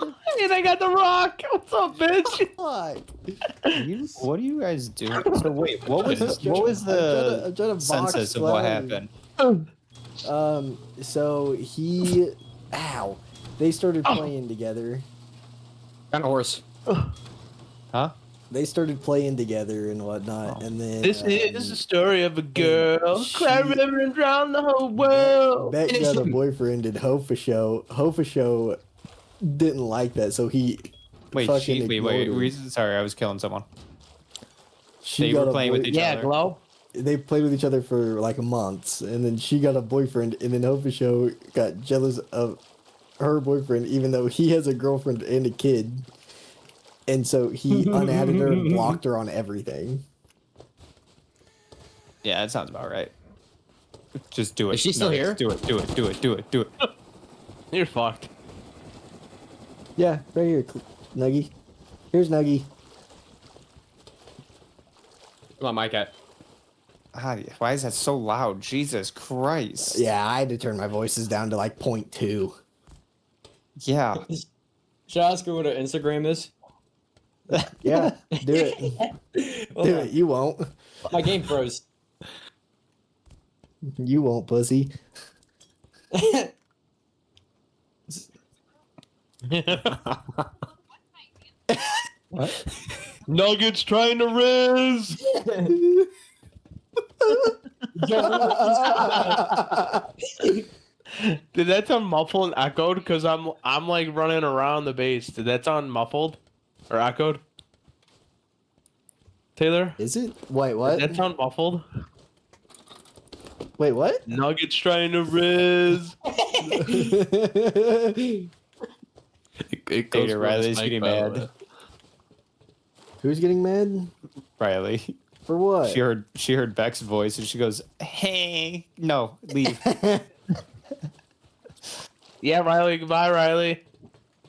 no! And I got the rock. What's up, bitch? Fuck. What are you guys doing? So wait, what was I'm the trying to box census of what Cloudy. happened? So he, ow, they started playing together. Got a horse. Huh? They started playing together and whatnot, Oh. and then This is the story of a girl. she- Cry river and drown the whole world. Beck got a boyfriend in Hofashow. Hofashow didn't like that, so he Wait, fucking ignored her. sorry, I was killing someone. She They got were a playing with each Yeah, other. glow. They played with each other for like months, and then she got a boyfriend, and then Hofashow got jealous of her boyfriend, even though he has a girlfriend and a kid. And so he unadded her and blocked her on everything. Yeah, that sounds about right. Just do it. Is she still Nuggets, here? Do it. Do it. Do it. Do it. Do it. You're fucked. Yeah, right here, Nuggy. Here's Nuggy. Come on, my cat. Ah, why is that so loud? Jesus Christ. Yeah, I had to turn my voices down to like 0.2. Yeah. Should I ask her what her Instagram is? Yeah, do it. Hold Do on. it. You won't. My game froze. You won't, pussy. What? Nuggets trying to riz. Did that sound muffled and echoed? Because I'm like running around the base. Did that sound muffled or echoed? Taylor? Is it? Wait, Did what? that sound muffled? Wait, what? Nuggets trying to riz. It goes Data, from Riley's Spike, getting by the mad. way. Who's getting mad? Riley. For what? She heard Beck's voice and she goes, "Hey, no, leave." Yeah, Riley. Goodbye, Riley.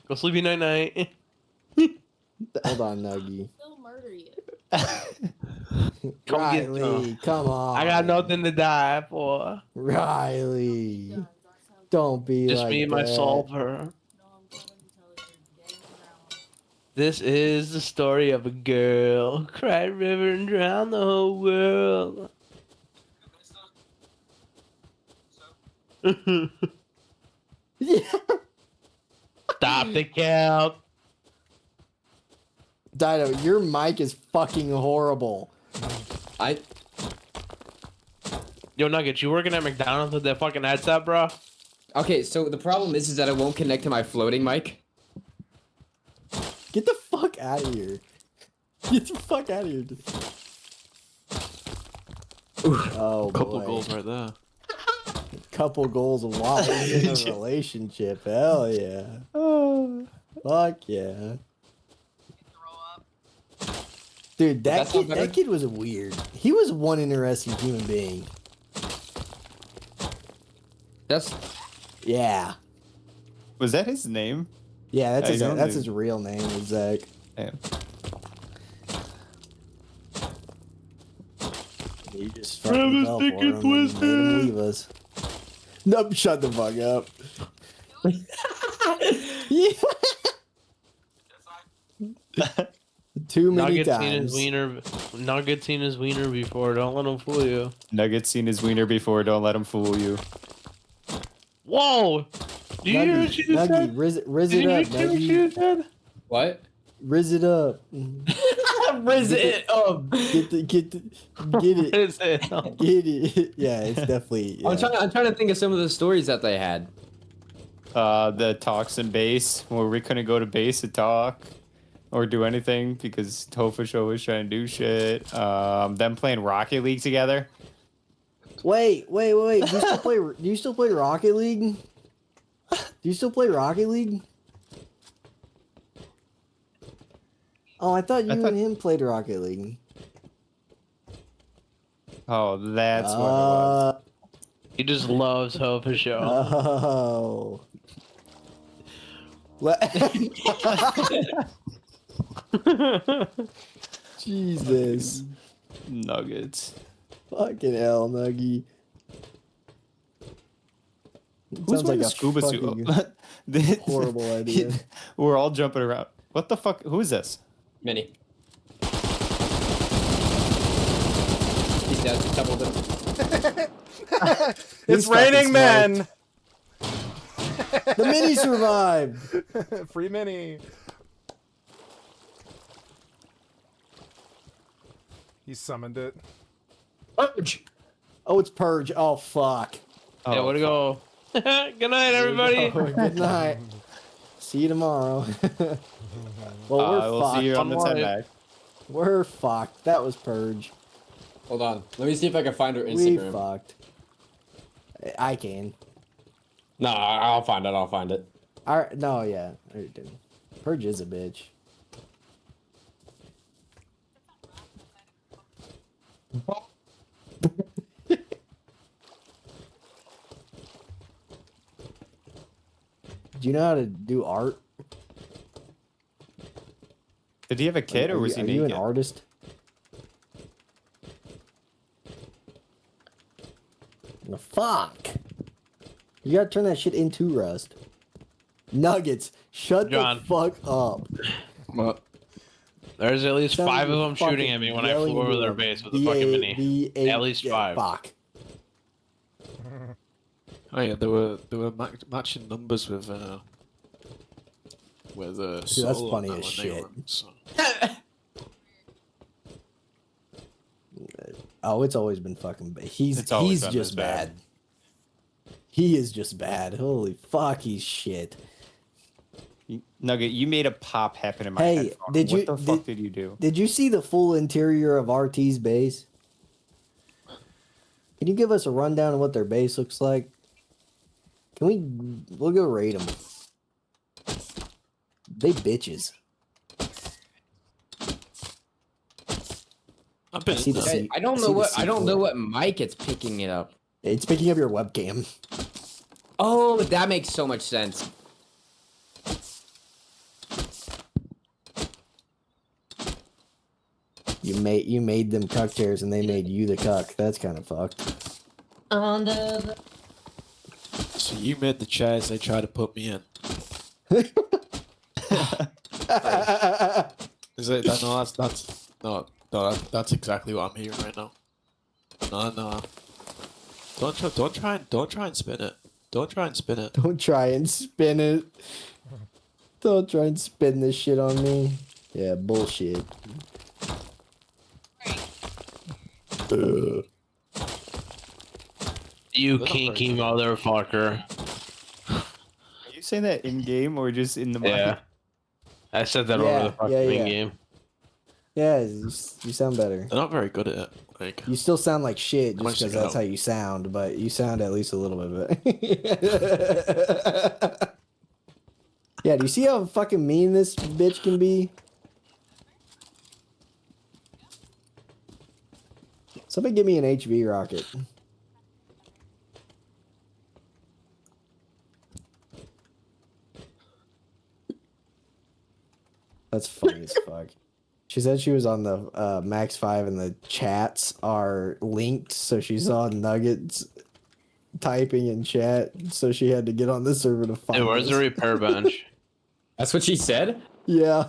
Go sleepy night night. Hold on, Nuggy. Still murder you. Come get Riley, come on. I got nothing to die for. Riley, don't be Just like me and my that. solver. This is the story of a girl. Cried river and drowned the whole world. Yeah. Stop the count. Dido, your mic is fucking horrible. Yo, Nuggets, you working at McDonald's with that fucking headset, bro? Okay, so the problem is that it won't connect to my floating mic. Get the fuck out of here. Get the fuck out of here. Oh, Couple boy. goals right there. Couple goals a lot in a relationship. Hell yeah. Fuck yeah. Dude, That's not better? that kid was weird. He was one interesting human being. That's Yeah. Was that his name? Yeah, I don't that's know. his real name, is Zach. Damn. He just fucking fell for him and made him leave us. Nope, shut the fuck up. Too many Nuggets seen his times. wiener. Nuggets seen his wiener before. Don't let him fool you. Nuggets seen his wiener before. Don't let him fool you. Whoa! Do you hear what she just Nuggy, said? riz Did it you up, hear what she Nuggy. just said? what? Riz it up. Riz it up. Get it. Is it? Get it. Yeah, it's definitely. Yeah. I'm trying to think of some of the stories that they had. The talks in base where we couldn't go to base to talk or do anything because Tofa Show was trying to do shit. Them playing Rocket League together. Wait. Do you still play? Do you still play Rocket League? Do you still play Rocket League? Oh, I thought you and him played Rocket League. Oh, that's what it was. He just loves Hope Show. Oh. Jesus. Nuggets. Fucking hell, Nuggy. Who's Sounds wearing like a scuba fucking suit? horrible idea. We're all jumping around. What the fuck? Who is this? Mini. He's dead. Doubled him. It's He's raining fucking men. The mini survived. Free mini. He summoned it. Purge. Oh, it's Purge. Oh, fuck. Yeah, way to go. Good night, everybody. Oh, good night. See you tomorrow. Well, we're we'll fucked. see you on the One 10 more. back. We're fucked. That was Purge. Hold on. Let me see if I can find her We Instagram. fucked. I can. No, I'll find it. I'll find it. No, yeah. I do. Purge is a bitch. Do you know how to do art? Did he have a kid or was he Are you naked? an artist? The fuck! You gotta turn that shit into Rust. Nuggets, shut John. the fuck up. What? There's at least Sounds 5 of like them shooting fucking at me when I yelling flew over into their a base with a fucking mini. VA At least 5. Fuck. Oh yeah, there were matching numbers with See, that's Soul funny on that as one, they shit. were, so. Oh, it's always been fucking bad. It's always He's been just this bad. bad. He is just bad. Holy fuck, he's shit. Nugget, you made a pop happen in my Hey, headphone. did you- What the fuck did you do? Did you see the full interior of RT's base? Can you give us a rundown of what their base looks like? We'll go raid them. They bitches. I've been I see in the there. seat. I don't I know see the what. I don't know C4. what mic it's picking it up. It's picking up your webcam. Oh, that makes so much sense. You made them cuck chairs and they made you the cuck. That's kind of fucked. So you made the chairs they tried to put me in. Is it? No, that's exactly what I'm hearing right now. No. Don't try and spin it. Don't try and spin it. Don't try and spin it. Don't try and spin this shit on me. Yeah, bullshit. You kinky motherfucker. saying that in game or just in the mic? Yeah. I said that Yeah, over the fucking yeah. game. Yeah, you sound better. They're not very good at it. Like, You still sound like shit Come on, just because check it that's out. how you sound, but you sound at least a little bit better. Yeah, do you see how fucking mean this bitch can be? Somebody give me an HV rocket. That's funny as fuck. She said she was on the Max 5 and the chats are linked, so she saw Nuggets typing in chat, so she had to get on the server to find Hey, where's us. the repair bench? That's what she said. Yeah.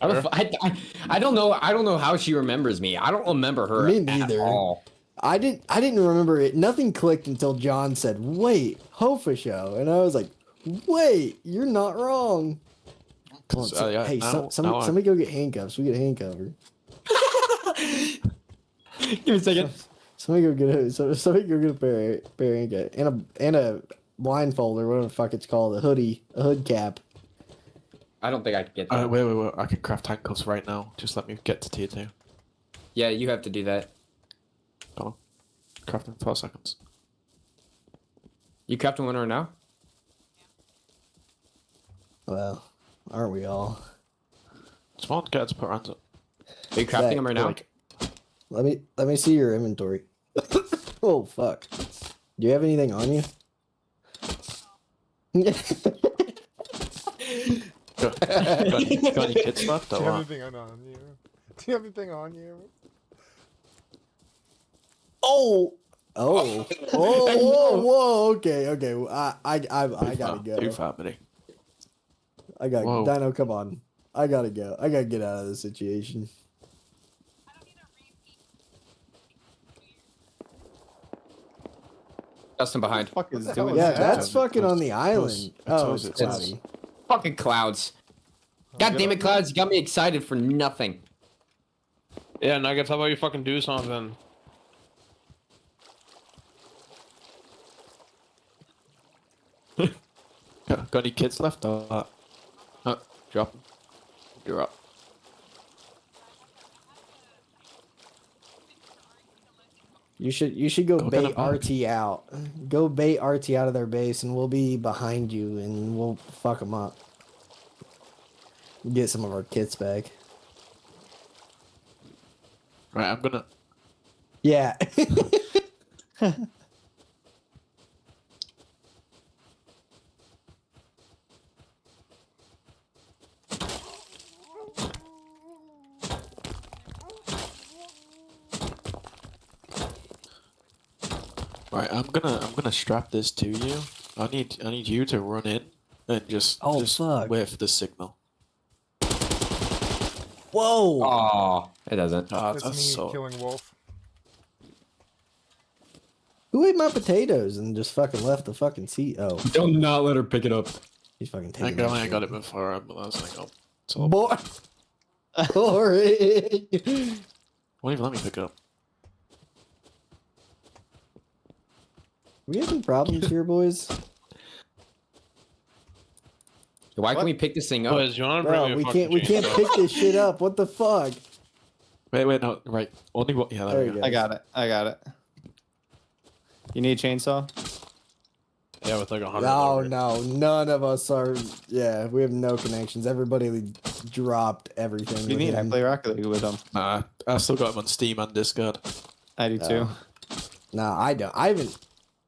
I don't know. I don't know how she remembers me. I don't remember her Me at neither. all. I didn't remember it. Nothing clicked until John said, "Wait, Hofa show," and I was like, "Wait, you're not wrong." Come on, yeah, hey, now- somebody, now I- somebody go get handcuffs. We get handcuffed. Give me a second. Somebody go get somebody go get a pair of handcuffs and a blindfold or whatever the fuck it's called, a hood cap. I don't think I can get that. wait. I can craft handcuffs right now. Just let me get to tier 2. Yeah, you have to do that. Go on. Craft in 12 seconds. You crafting one right now? Well, aren't we all? Come on, get us to put hands up. Are you crafting them right now? Let me see your inventory. Oh fuck! Do you have anything on you? Got any kids left Do or you have what? anything on you? Do you have anything on you? Oh, whoa, okay. I gotta go. Too fat, buddy. I got Whoa. Dino. Come on, I gotta go. I gotta get out of this situation. Justin behind. Fuck is the doing hell Yeah, is that? that's fucking on the island. Oh, it's- it's it's- cloudy. Fucking clouds. God damn it, clouds! You got me excited for nothing. Yeah, Nuggets, how about you fucking do something? Got any kids left or what? Drop 'em. You're up. You should go Go get bait him back. RT out. Go bait RT out of their base, and we'll be behind you, and we'll fuck them up. Get some of our kits back. Right, I'm gonna. Yeah. Right, I'm gonna strap this to you. I need you to run in and just fuck. whiff the signal. Whoa. Oh, it doesn't. That's That's me so. killing Wolf. Who ate my potatoes and just fucking left the fucking seat? Oh, Do not let her pick it up. he's fucking I taking got, that I shit. got it before, but I was like, oh, it's all. Boy. Boring. Won't even let me pick it up. We having problems here, boys? Why can't we pick this thing up? Boys, you want to bring Bro, me a we fucking can't chainsaw? pick this shit up. What the fuck? Wait, no, right. Only what? Yeah, there There we you go. go. I got it. You need a chainsaw? Yeah, with like 100. No, levers. no, none of us are. Yeah, we have no connections. Everybody dropped everything. What do you with need? I him. play Rocket League with them. Nah, I still got him on Steam and Discord. I do too. No, I don't.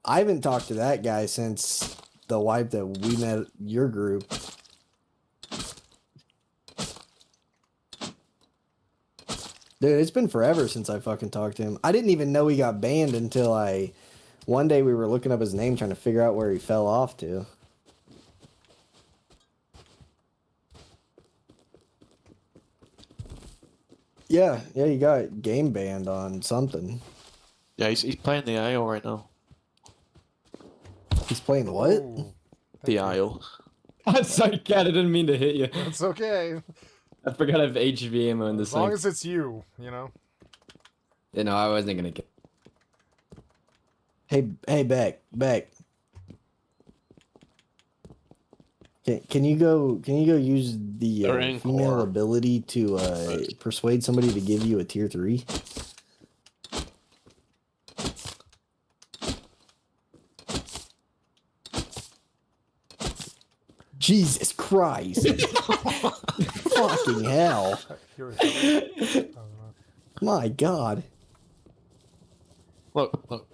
I haven't talked to that guy since the wipe that we met at your group. Dude, it's been forever since I fucking talked to him. I didn't even know he got banned until one day we were looking up his name trying to figure out where he fell off to. Yeah, he got game banned on something. Yeah, he's playing the Isle right now. He's playing what? Ooh, The Isle. I'm sorry, cat. I didn't mean to hit you. it's okay. I forgot I have HV ammo in this As long thing. as it's you, you know. You know, I wasn't gonna get. Hey, Beck. Can you go use the They're in female core. ability to persuade somebody to give you a tier 3? Jesus Christ. Fucking hell. Here we go. My God. Look.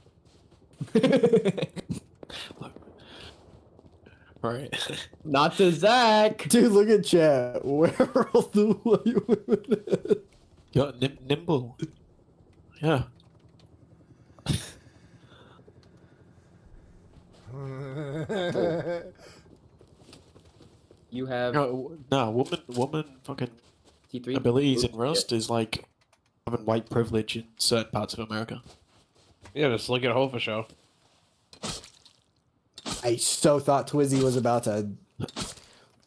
Right. Not to Zach. Dude, look at chat. Where are all the white women at? You're nimble. Yeah. You have No, woman fucking T3 abilities in Oops, Rust is like having white privilege in certain parts of America. Yeah, just look at Hofa show. I so thought Twizzy was about to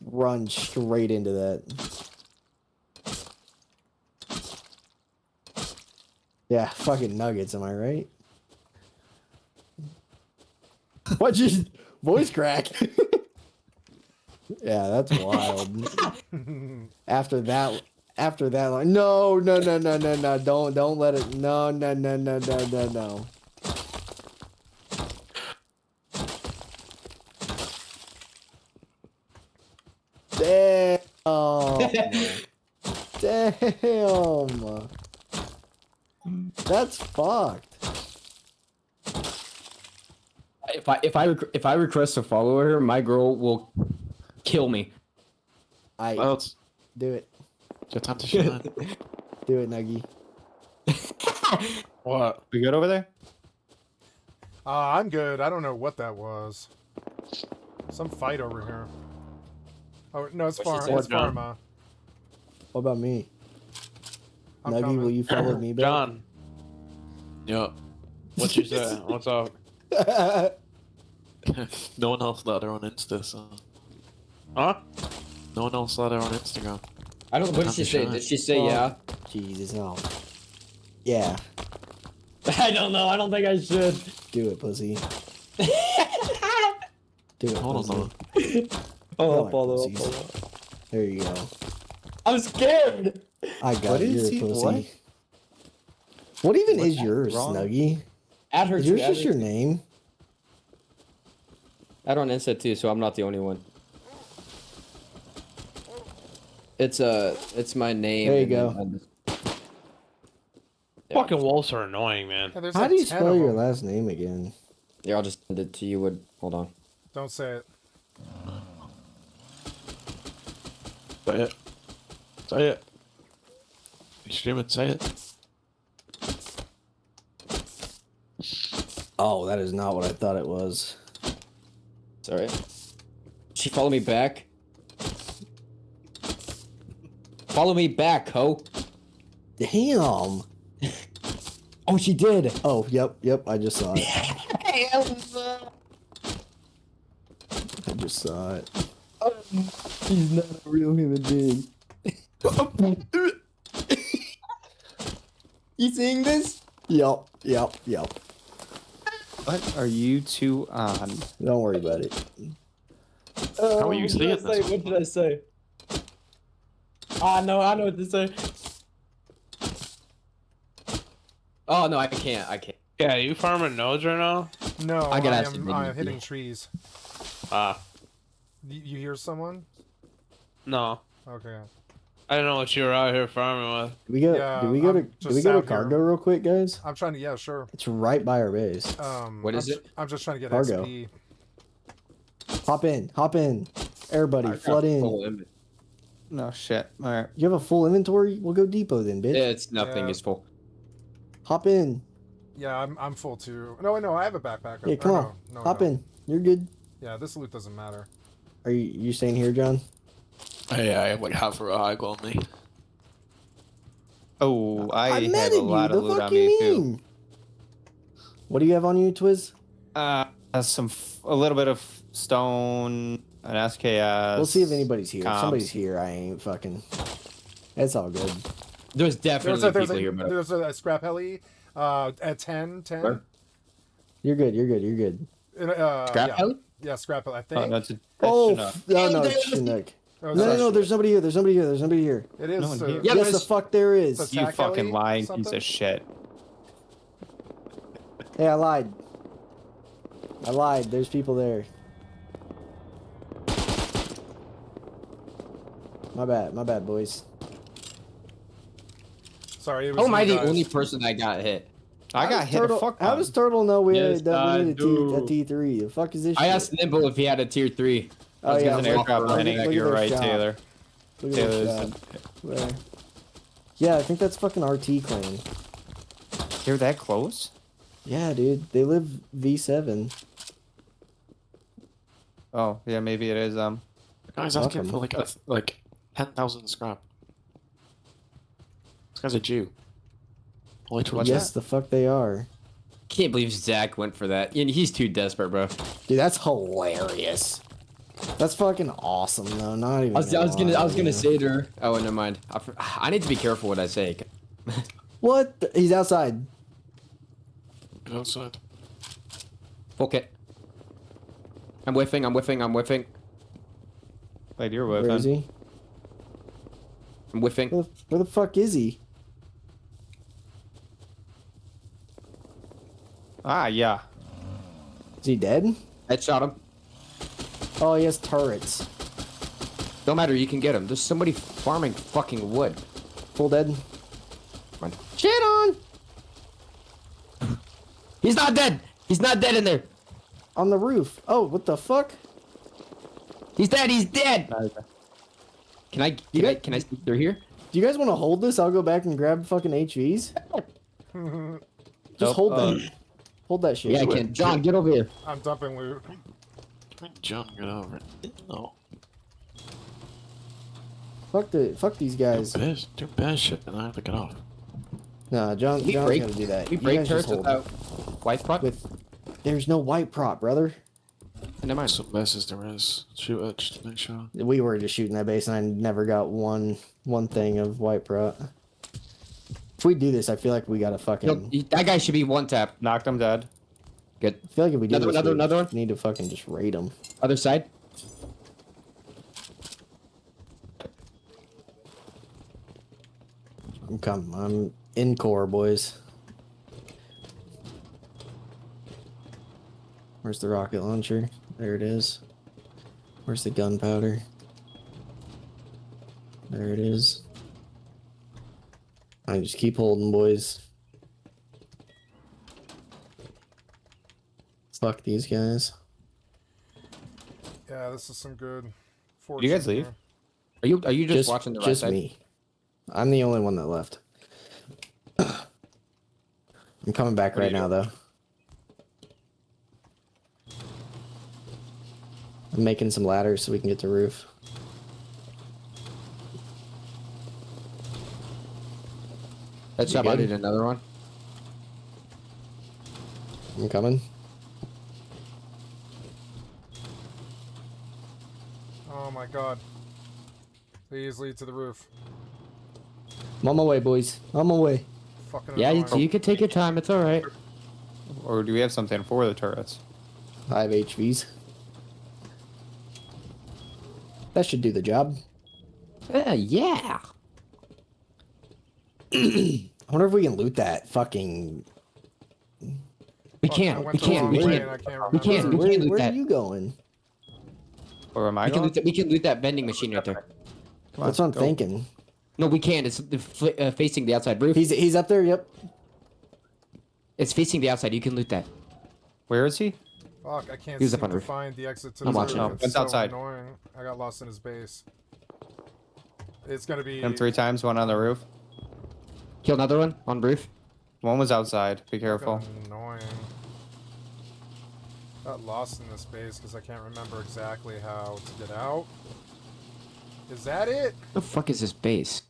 run straight into that. Yeah, fucking nuggets, am I right? What you voice crack? Yeah, that's wild. After that line, no, don't let it. No. Damn. Damn. That's fucked. If I request to follow her, my girl will kill me. Well, it's Do it. your time to shine. Do it, Nuggy. What? We good over there? I'm good. I don't know what that was. Some fight over here. Oh no, it's What'd she Pharma. say? It's Pharma. What about me? I'm Nuggy, coming. will you follow me back? John, Yeah. what you say? What's up? No one else let her on Insta, so Huh? no one else let her on Instagram. I don't. What did she say? Did she say yeah? Jesus, no. Yeah, I don't know. I don't think I should. do it, pussy. Do it, Hold pussy. on. Oh, Come follow on, up, pussies. follow up. There you go. I'm scared. I got What it. is You're a he- pussy. what? What even What's is yours, wrong? Snuggy? Add her Is too. yours Add just her your too. name? Add on Insta too, so I'm not the only one. It's my name. There you and go. then- Yeah, Fucking wolves are annoying, man. Yeah, there's How like do you 10 spell of your them. last name again? Yeah, I'll just send it to you. Hold on. Don't say it. Say it. Say it. You streaming? Say it. Oh, that is not what I thought it was. It's alright. She follow me back. Follow me back, ho. Damn. Oh, she did. Oh, yep. I just saw it. I just saw it. She's not a real human being. You seeing this? Yep. What are you two on? Don't worry about it. How are you seeing this? What did I say? Ah, no, I know what to say. Oh no, I can't. Yeah, you farming nodes right now? No, I got I acid am minion. hitting trees. Ah, You hear someone? no. Okay. I didn't know what you were out here farming with. Do we go? Yeah, do we go I'm to? Do just we go to out here. cargo real quick, guys? I'm trying to. Yeah, sure. It's right by our base. What is it? I'm just trying to get Cargo. XP. Hop in. Everybody, flood in. No shit. All right. You have a full inventory? We'll go depot then, bitch. It's nothing. Yeah. It's full. Hop in. Yeah, I'm full too. No, I have a backpack. Yeah, come on. No, Hop no. in. You're good. Yeah, this loot doesn't matter. Are you staying here, John? Hey, I have like half a high on me. Oh, I I'm have mad a at you. lot The of loot fuck on you me too. mean? What do you have on you, Twiz? A little bit of stone, an SKS. We'll see if anybody's here. If comps. somebody's here, I ain't fucking. It's all good. There's definitely people here, but there's a scrap heli at 10. Where? You're good. Yeah. Scrap heli? Yeah, scrap it. I Oh, think. that's a Oh, Chinook. no, it's Chinook. Oh, No, there's somebody here. There's somebody here. There's somebody here. It is. No one here. Yeah, Yes, the there's- fuck there is. It's a You Tack fucking Alley lying piece something? of shit. Hey, I lied. I lied. There's people there. My bad, boys. Sorry, it was How am I you the guys. only person that got hit? I got hit a fuck How ton. does Turtle know we Yes, that we I need a do. T3? The fuck is this I shit? asked Nimble if he had a tier 3. Oh, was yeah, gonna There's an walk airdrop around. landing. Look at You're their right, shop. Taylor. Look at this Taylor's. shop. Where? Yeah, I think that's fucking RT clan. You're that close? Yeah, dude. They live V7. Oh, yeah, maybe it is. Guys, asking Fuck for 'em. like 10,000 scrap. This guy's a Jew. Only to Yes, the fuck they are. Can't believe Zach went for that. And he's too desperate, bro. Dude, that's hilarious. That's fucking awesome, though. Not even. I was gonna lie. say to her. Oh, never mind. I need to be careful what I say. What? He's outside. Get outside. Full kit. I'm whiffing. Wait, you're Where is whiffing. he? I'm whiffing. Where the fuck is he? Ah, yeah. Is he dead? Headshot him. Oh, he has turrets. Don't matter, you can get him. There's somebody farming fucking wood. Full dead. Come on. Shit on! He's not dead! He's not dead in there! On the roof. Oh, what the fuck? He's dead! He's dead! Can I sneak through here? Do you guys want to hold this? I'll go back and grab fucking HVs. Just hold that. Hold that shit. Yeah, I can. John, get over here. I'm dumping loot. John, get over it. No. Fuck these guys. Do bad shit and I have to get off. Nah, John's We gonna break- do that. We You break guys just turrets hold without white prop? with. There's no white prop, brother. Never mind. Some messes there is. Shoot it, just make sure. We were just shooting that base, and I never got one thing of white prop. If we do this, I feel like we gotta fucking. That guy should be one tap. Knocked him dead. Good. I feel like if we do Another- this, we another one? need to fucking just raid them. Other side. I'm coming. I'm in core, boys. Where's the rocket launcher? There it is. Where's the gunpowder? There it is. I just keep holding, boys. Fuck these guys. Yeah, this is some good. Did you guys fortune leave? here. Are you just watching the right just side? me. I'm the only one that left. I'm coming back What are right you now, though. I'm making some ladders so we can get to the roof. That's You up. I good? need another one. I'm coming. Oh my god. Please lead to the roof. I'm on my way, boys. On my way. Fucking Yeah, annoying. you can take your time. It's all right. Or do we have something for the turrets? I have HVs. That should do the job. Yeah. I wonder if we can loot that fucking. We Fuck, I can't. went We the can't. wrong We way can't. and I can't We can't. remember. We can't loot Where that. are you going? Or am I We can going? loot that. We can loot that vending machine right there. Come on, That's what I'm go. thinking. No, we can't. It's facing the outside roof. He's up there. Yep. It's facing the outside. You can loot that. Where is he? Fuck, I can't He was seem up on to roof. find the exit to I'm the watching. roof. No, It's one's so outside. annoying. I got lost in his base. It's gonna be. Hit him 3 times, one on the roof. Kill another one on roof. One was outside. Be careful. fucking annoying. Got lost in this base because I can't remember exactly how to get out. Is that it? The fuck is this base?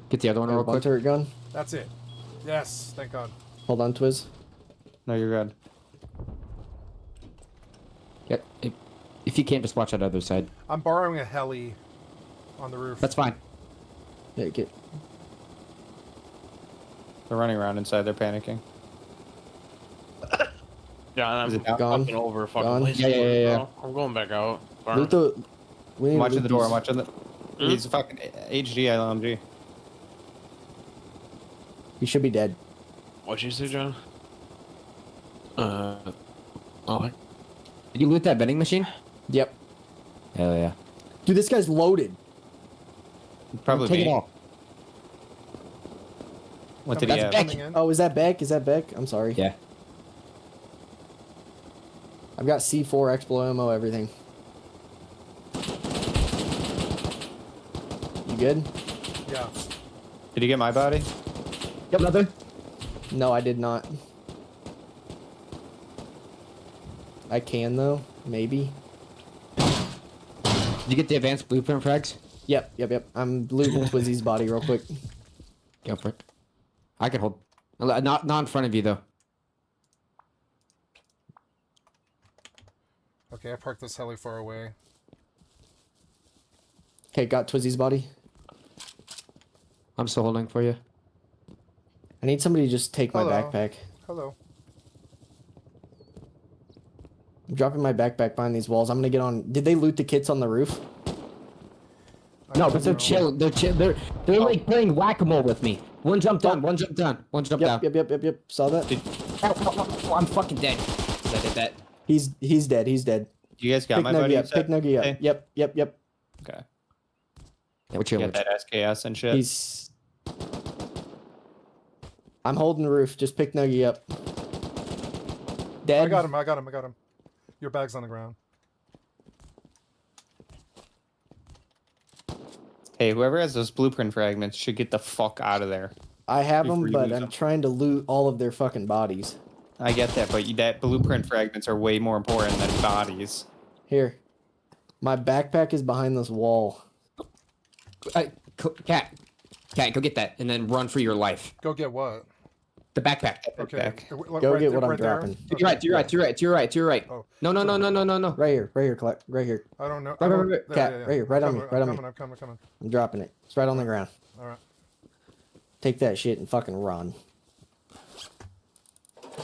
Get the other one real One quick. turret gun. That's it. Yes, thank God. Hold on, Twiz. No, you're good. Get if you can't, just watch that other side. I'm borrowing a heli on the roof. That's fine. Yeah, get. They're running around inside. They're panicking. John, Is I'm it down? Gone. fucking over fucking Gone. waste Yeah, yeah, yeah, yeah. bro. I'm going back out. Burn. Loot the. We need I'm to watching loot the door. I'm these- watching the. Hmm? He's a fucking HD LMG. He should be dead. What'd you say, John? Oh, Did you loot that vending machine? Yep. Hell yeah. Dude, this guy's loaded. Probably Take me. it all. What did he That's have? Beck. Coming in. Oh, is that Beck? Is that Beck? I'm sorry. Yeah. I've got C4, Explo ammo, everything. You good? Yeah. Did you get my body? Yep, nothing. No, I did not. I can though, maybe. Did you get the advanced blueprint frags? Yep. I'm looting Twizzy's body real quick. Go for it. I can hold. Not in front of you though. Okay, I parked this heli far away. Okay, got Twizzy's body. I'm still holding for you. I need somebody to just take my Hello. backpack. Hello. I'm dropping my backpack behind these walls. I'm gonna get on. Did they loot the kits on the roof? I No, don't but they're know. chill. They're chill. They're like playing whack-a-mole with me. One jumped down. One jumped down. One jumped down. Yep. Saw that. Ow, I'm fucking dead. 'Cause I did that. He's dead. He's dead. You guys got Pick my body? Nuggy up. Pick Nuggy up. Okay. Yep. Okay. Yeah, we're chilling. Get that SKS and shit. He's. I'm holding the roof. Just pick Nuggy up. Dead. I got him. Your bag's on the ground. Hey, whoever has those blueprint fragments should get the fuck out of there. I have Before them, you but lose I'm them. trying to loot all of their fucking bodies. I get that, but that blueprint fragments are way more important than bodies. Here. My backpack is behind this wall. Cat, go get that, and then run for your life. Go get what? The backpack. Okay. Back. Go get what I'm dropping. To your right. Oh. No. Right here, Clark. Right here. I don't know. Right, Cat, right here, right on me, right on me. I'm coming. I'm dropping it. It's right on the ground. Alright. Take that shit and fucking run.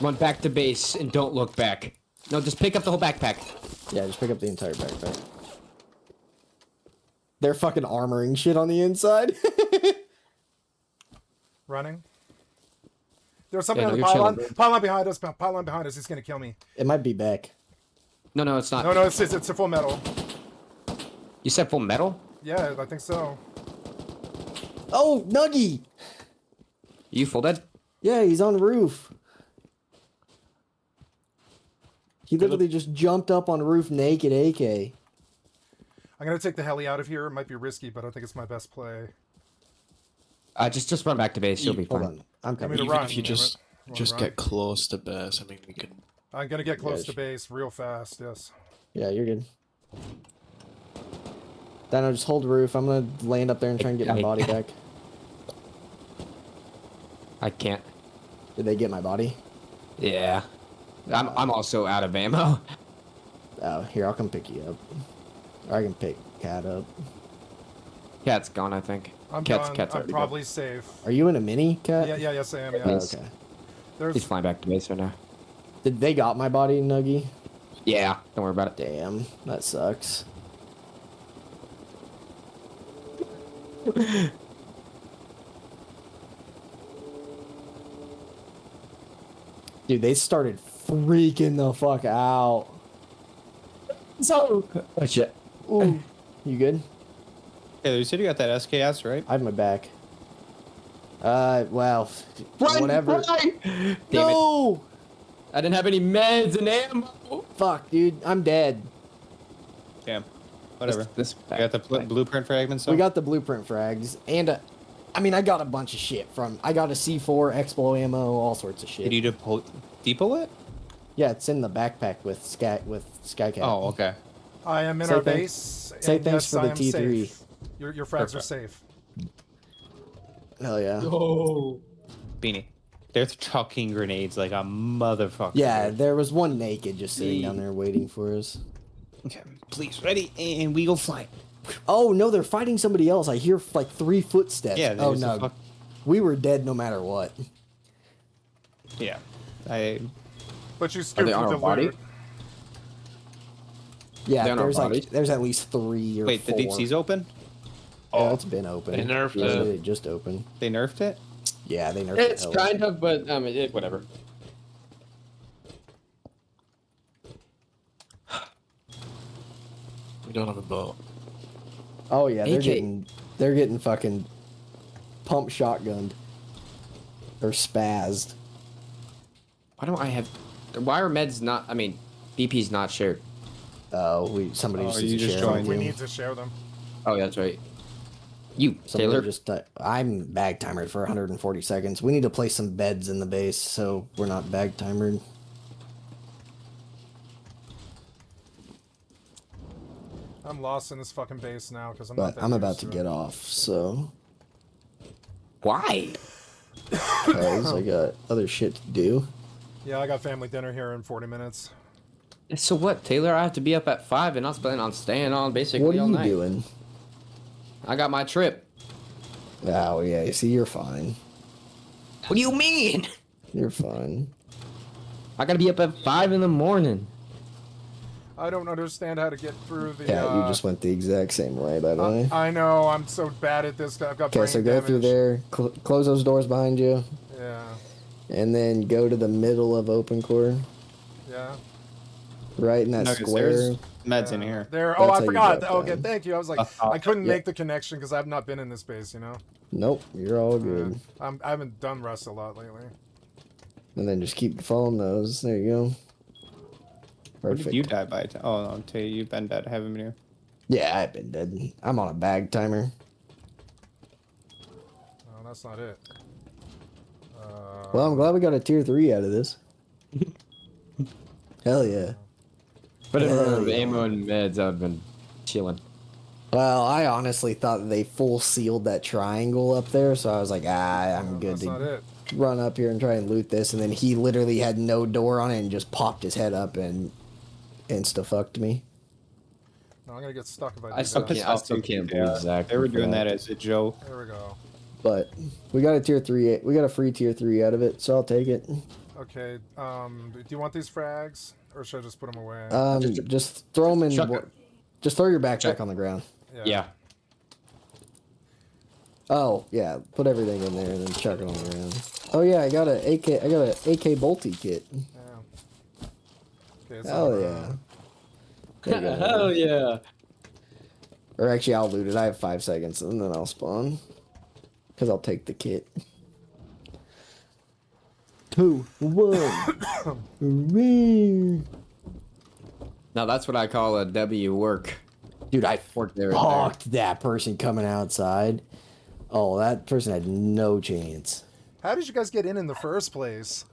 Run back to base and don't look back. No, just pick up the whole backpack. Yeah, just pick up the entire backpack. They're fucking armoring shit on the inside. Running. There's something Yeah, on no, the you're pylon. chilling, Pylon behind us. Pylon behind us. He's gonna kill me. It might be back. No, it's not. No, it's a full metal. You said full metal? Yeah, I think so. Oh, Nuggy! You full dead? Yeah, he's on the roof. He literally just jumped up on roof naked AK. I'm gonna take the heli out of here. It might be risky, but I think it's my best play. Just run back to base. You'll be Hold fine. on. I'm Give me coming. to even run. if you just run. get close to base, I mean, we can. I'm gonna get close Yeah, to base real fast. Yes. Yeah, you're good. Dino, just hold the roof. I'm gonna land up there and try and get my body back. I can't. Did they get my body? Yeah. I'm also out of ammo. Oh, here, I'll come pick you up. Or I can pick Cat up. Cat's gone, I think. I'm Cat's done. I'm already probably safe. Are you in a mini, Cat? Yeah, yes I am. Oh, Yeah. Yes. okay. He's There's flying back to base right now. Did they got my body, Nuggy? Yeah. Don't worry about it. Damn, that sucks. Dude, they started freaking the fuck out. So. Oh shit. Ooh. You good? Hey, you said you got that SKS, right? I have my back. Well, whatever. Damn it. No! I didn't have any meds and ammo. Fuck, dude, I'm dead. Damn. Whatever. This I got the blueprint fragments. We though? got the blueprint frags, and I mean, I got a bunch of shit from. I got a C4, Explo ammo, all sorts of shit. Did you depot it? Yeah, it's in the backpack with Skycat. Oh, okay. I am in Say our thanks- base. say and thanks yes, for the I am T3. safe. Your frags are Perfect. safe. Hell yeah. Oh. Beanie. They're chucking grenades like a motherfucker. Yeah, dude. there was one naked just sitting down there waiting for us. Okay, please, ready, and we go fly. Oh no, they're fighting somebody else. I hear like 3 footsteps. Yeah. Oh there's a no, we were dead no matter what. Yeah. I But you Are scooped they on with our the body? loot. Yeah, They on our there's like bodies? there's at least 3 or Wait, 4. the deep sea's open? Yeah, it's been open. They nerfed Yeah, it. it just opened. They nerfed it? Yeah, they nerfed It's it. kind of, but I mean, whatever. We don't have a boat. Oh yeah, AK. they're getting fucking pump shotgunned or spazzed. Why don't I have? Why are meds not? I mean, BP's not shared. Oh, somebody Oh, just you needs to just share them joined. We too. need to share them. Oh, yeah, that's right. You, Somebody Taylor. just I'm bag timered for 140 seconds. We need to place some beds in the base so we're not bag timered. I'm lost in this fucking base now because I'm But not that I'm about used to it. get off, so Why? because I got other shit to do. Yeah, I got family dinner here in 40 minutes. So what, Taylor? I have to be up at 5 and not planning on staying on basically What are all you night. doing? I got my trip. Oh yeah, you see, you're fine. What do you mean? You're fine. I gotta be up at 5 in the morning. I don't understand how to get through the. Yeah, you just went the exact same way, by the way. I know. I'm so bad at this. I've got Okay, brain so go through damage. there, close those doors behind you, Yeah. and then go to the middle of open core, Yeah. right in that No, 'cause square. there's meds in here. There. That's Oh, how I you forgot. drop Okay, down. thank you. I was like, I couldn't make the connection because I've not been in this base. You know. Nope, you're all good. I haven't done Rust a lot lately. And then just keep following those. There you go. What Perfect. did you die by? Oh, no, Tay, you've been dead. I haven't been here. Yeah, I've been dead. I'm on a bag timer. Oh, that's not it. Well, I'm glad we got a tier 3 out of this. Hell yeah. But if I Hell have yeah. ammo and meds, I've been chilling. Well, I honestly thought that they full sealed that triangle up there, so I was like, I'm good That's not to it. run up here and try and loot this. And then he literally had no door on it and just popped his head up and insta-fucked me. No, I'm gonna get stuck if I do I still that. can't, I still can't believe Zach. They were doing that. that as a joke. There we go. But we got a tier 3. We got a free tier 3 out of it, so I'll take it. Okay. Do you want these frags, or should I just put them away? Just throw them in. Chuck it. Just throw your backpack Chuck- on the ground. Yeah. Oh yeah, put everything in there and then chuck it on the ground. Oh yeah, I got a AK. I got an AK bolty kit. Yeah. Okay, it's Hell on, yeah. There you go. Hell yeah. Or actually, I'll loot it. I have 5 seconds and then I'll spawn. Because I'll take the kit. 2, 1. Hooray. Now that's what I call a W work. Dude, I Work there. fucked that person coming outside. Oh, that person had no chance. How did you guys get in the first place?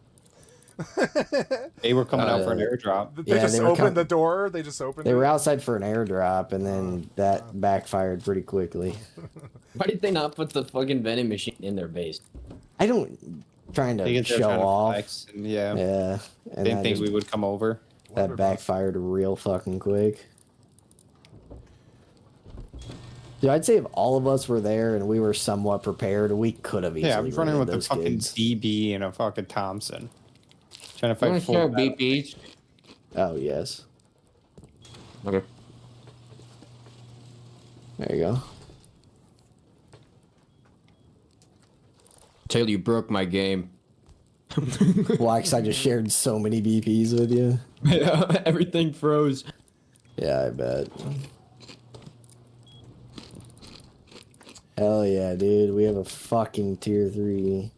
They were coming out for an airdrop. They Yeah, just they were opened the door. They just opened. They it? were outside for an airdrop, and then that backfired pretty quickly. Why did they not put the fucking vending machine in their base? I don't trying They to get there show trying to off. flex, and yeah. Yeah, and Didn't that, think just, we would come over. that backfired real fucking quick. Dude, I'd say if all of us were there and we were somewhat prepared, we could have easily Yeah, I'm running with raided the those fucking kids. DB and a fucking Thompson. Trying to You fight want to full share battle. BPs? Oh yes, Okay. there you go. Taylor, you broke my game. Why? 'Cause I just shared so many BPs with you. Yeah, everything froze. Yeah, I bet. Hell yeah, dude. We have a fucking tier 3.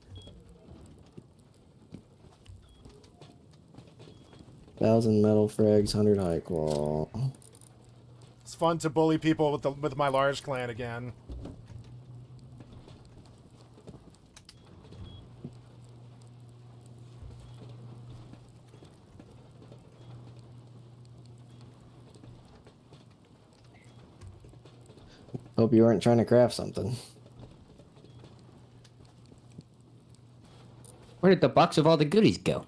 1,000 metal frags, 100 high qual. It's fun to bully people with my large clan again. Hope you weren't trying to craft something. Where did the box of all the goodies go?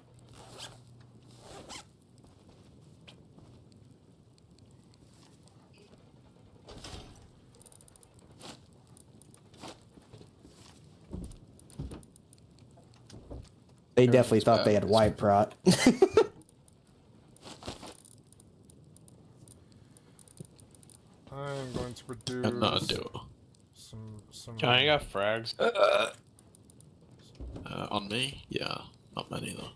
They definitely thought they had white prot. am going to produce And not do it. some. I ain't got frags. On me? Yeah, not many though.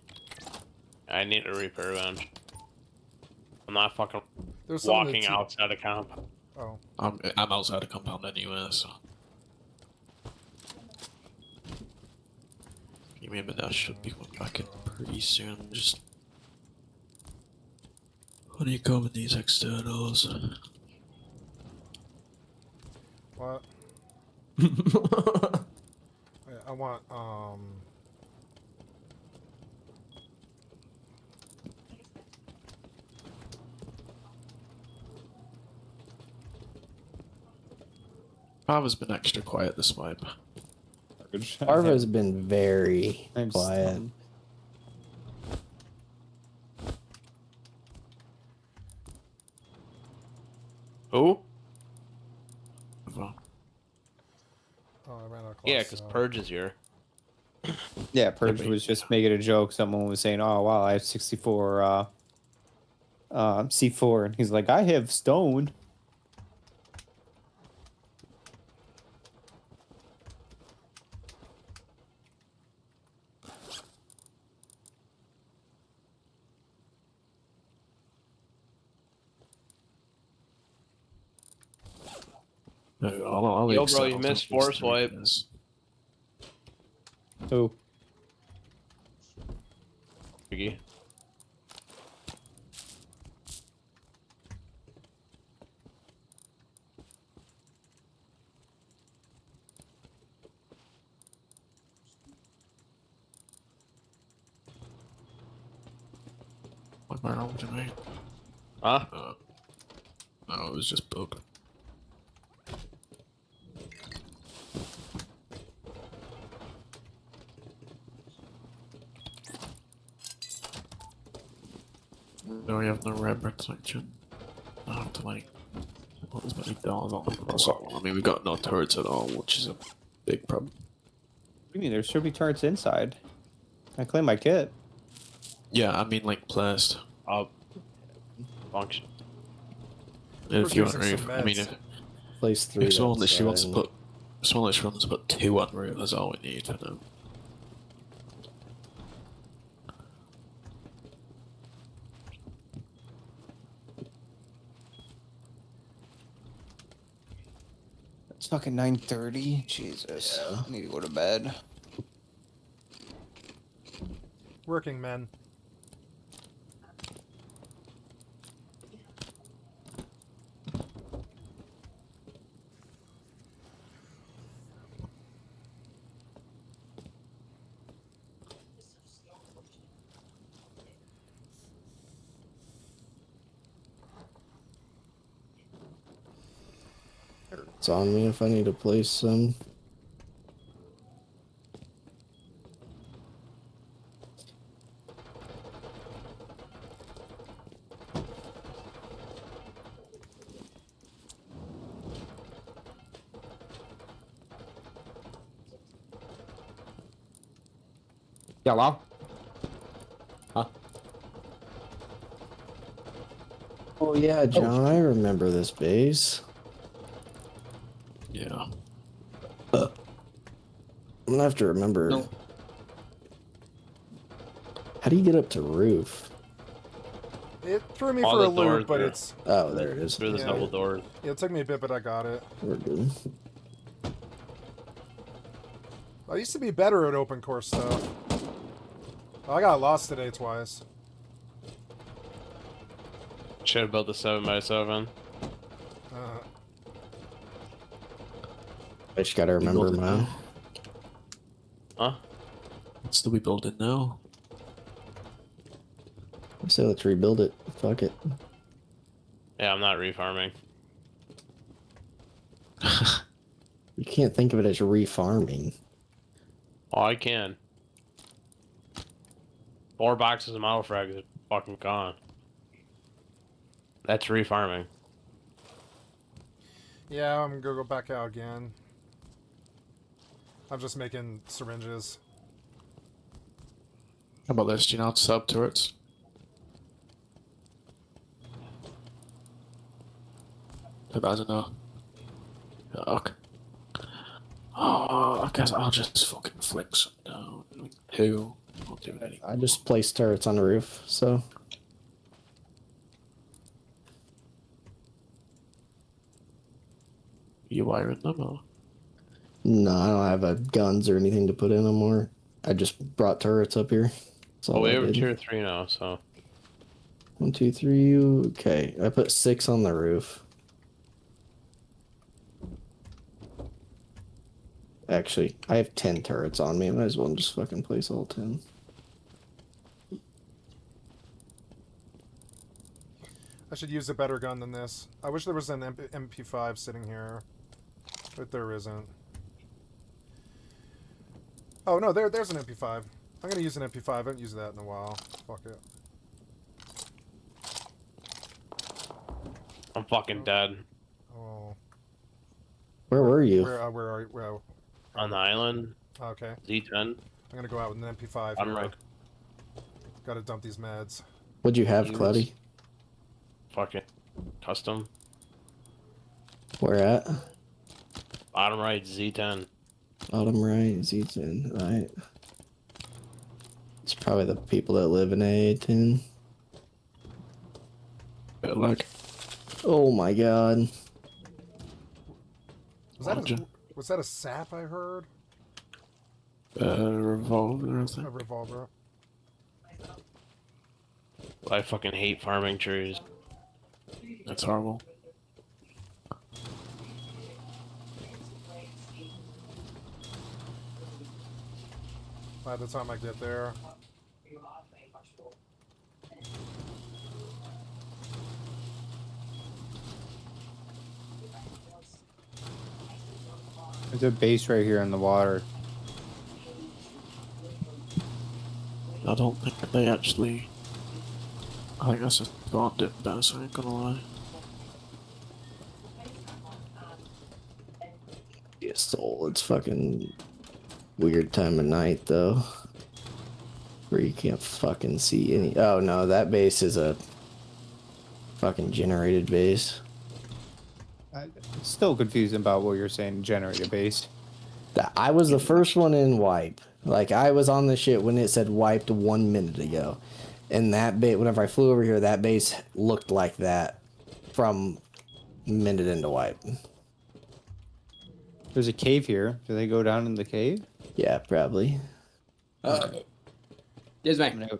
I need a repair bench. I'm not fucking There's some in the walking outside of camp. Oh, I'm outside the compound anyway, so. Give me a minute, I should be going back in pretty soon. Just honeycombing these externals. what? I want Father's been extra quiet this wipe. Arva's been very I'm quiet. stunned. Who? Well, Oh, I ran out of Yeah, cloth, because so- Purge is here. Yeah, Purge was just making a joke. Someone was saying, "Oh wow, I have 64 C4," and he's like, "I have stone." no, all the Yo, bro, you externals missed don't use force the wipe. regulars. Oh, Piggy. What am I wrong tonight? Huh? No, it was just bugged. No, we have no red brick section. I have to like put as many doors on the crosshair. I mean, we got no turrets at all, which is a big problem. what do you mean? There should be turrets inside. I claim my kit. Yeah, I mean like placed. I'll function. And if you want Producing roof, some I mean, meds. Place 3 if someone literally wants to outside. put, someone literally wants to put 2 on roof, that's all we need for now. It's fucking 9:30. Jesus, I need to go to bed. working men. It's on me if I need to place some. Hello? Oh yeah, John, I remember this base. Yeah. I'm gonna have to remember. No. How do you get up to roof? It threw me All for a the doors loop, but are- it's Oh, there it is. Through the Yeah. double doors. it took me a bit, but I got it. We're good. I used to be better at open course stuff. I got lost today twice. Should have built the 7x7. Uh, I just gotta remember built it my. now. Huh? What's the we building now? So let's rebuild it. Fuck it. Yeah, I'm not refarming. You can't think of it as refarming. Oh, I can. 4 boxes of model frags are fucking gone. That's refarming. yeah, I'm gonna go back out again. I'm just making syringes. How about this? Do you know how to set up turrets? I don't know. Okay. Oh, I guess I'll just fucking flick some down. Who? I'll do it. I just placed turrets on the roof, so. You wiring them or? No, I don't have guns or anything to put in them, or I just brought turrets up here. That's all Oh, we I have did. tier 3 now, so. 1, 2, 3. Okay, I put 6 on the roof. Actually, I have 10 turrets on me. I might as well just fucking place all 10. I should use a better gun than this. I wish there was an MP5 sitting here, but there isn't. Oh no, there's an MP5. I'm gonna use an MP5. I haven't used that in a while. Fuck it. I'm fucking dead. Oh. Where were you? Where are you? Where? On the island, Okay. Z10. I'm gonna go out with an MP5 I'm here. right. Gotta dump these meds. What'd you have, Use- Cloudy? Fucking custom. Where at? Bottom right, Z10. Bottom right, Z10. Right. It's probably the people that live in A10. Bit like. Oh my god. Was that a sap I heard? Revolver, I A think. revolver. I fucking hate farming trees. That's horrible. By the time I get there. There's a base right here in the water. I don't think they actually. I think that's a spawned it best, I ain't gonna lie. Yeah, soul. It's fucking weird time of night though. Where you can't fucking see any. Oh no, that base is a fucking generated base. It's still confusing about what you're saying, generator base. I was the first one in wipe. Like I was on the shit when it said wiped 1 minute ago. And that base, whenever I flew over here, that base looked like that from minute into wipe. There's a cave here. Do they go down in the cave? Yeah, probably. Yes, I'm mate.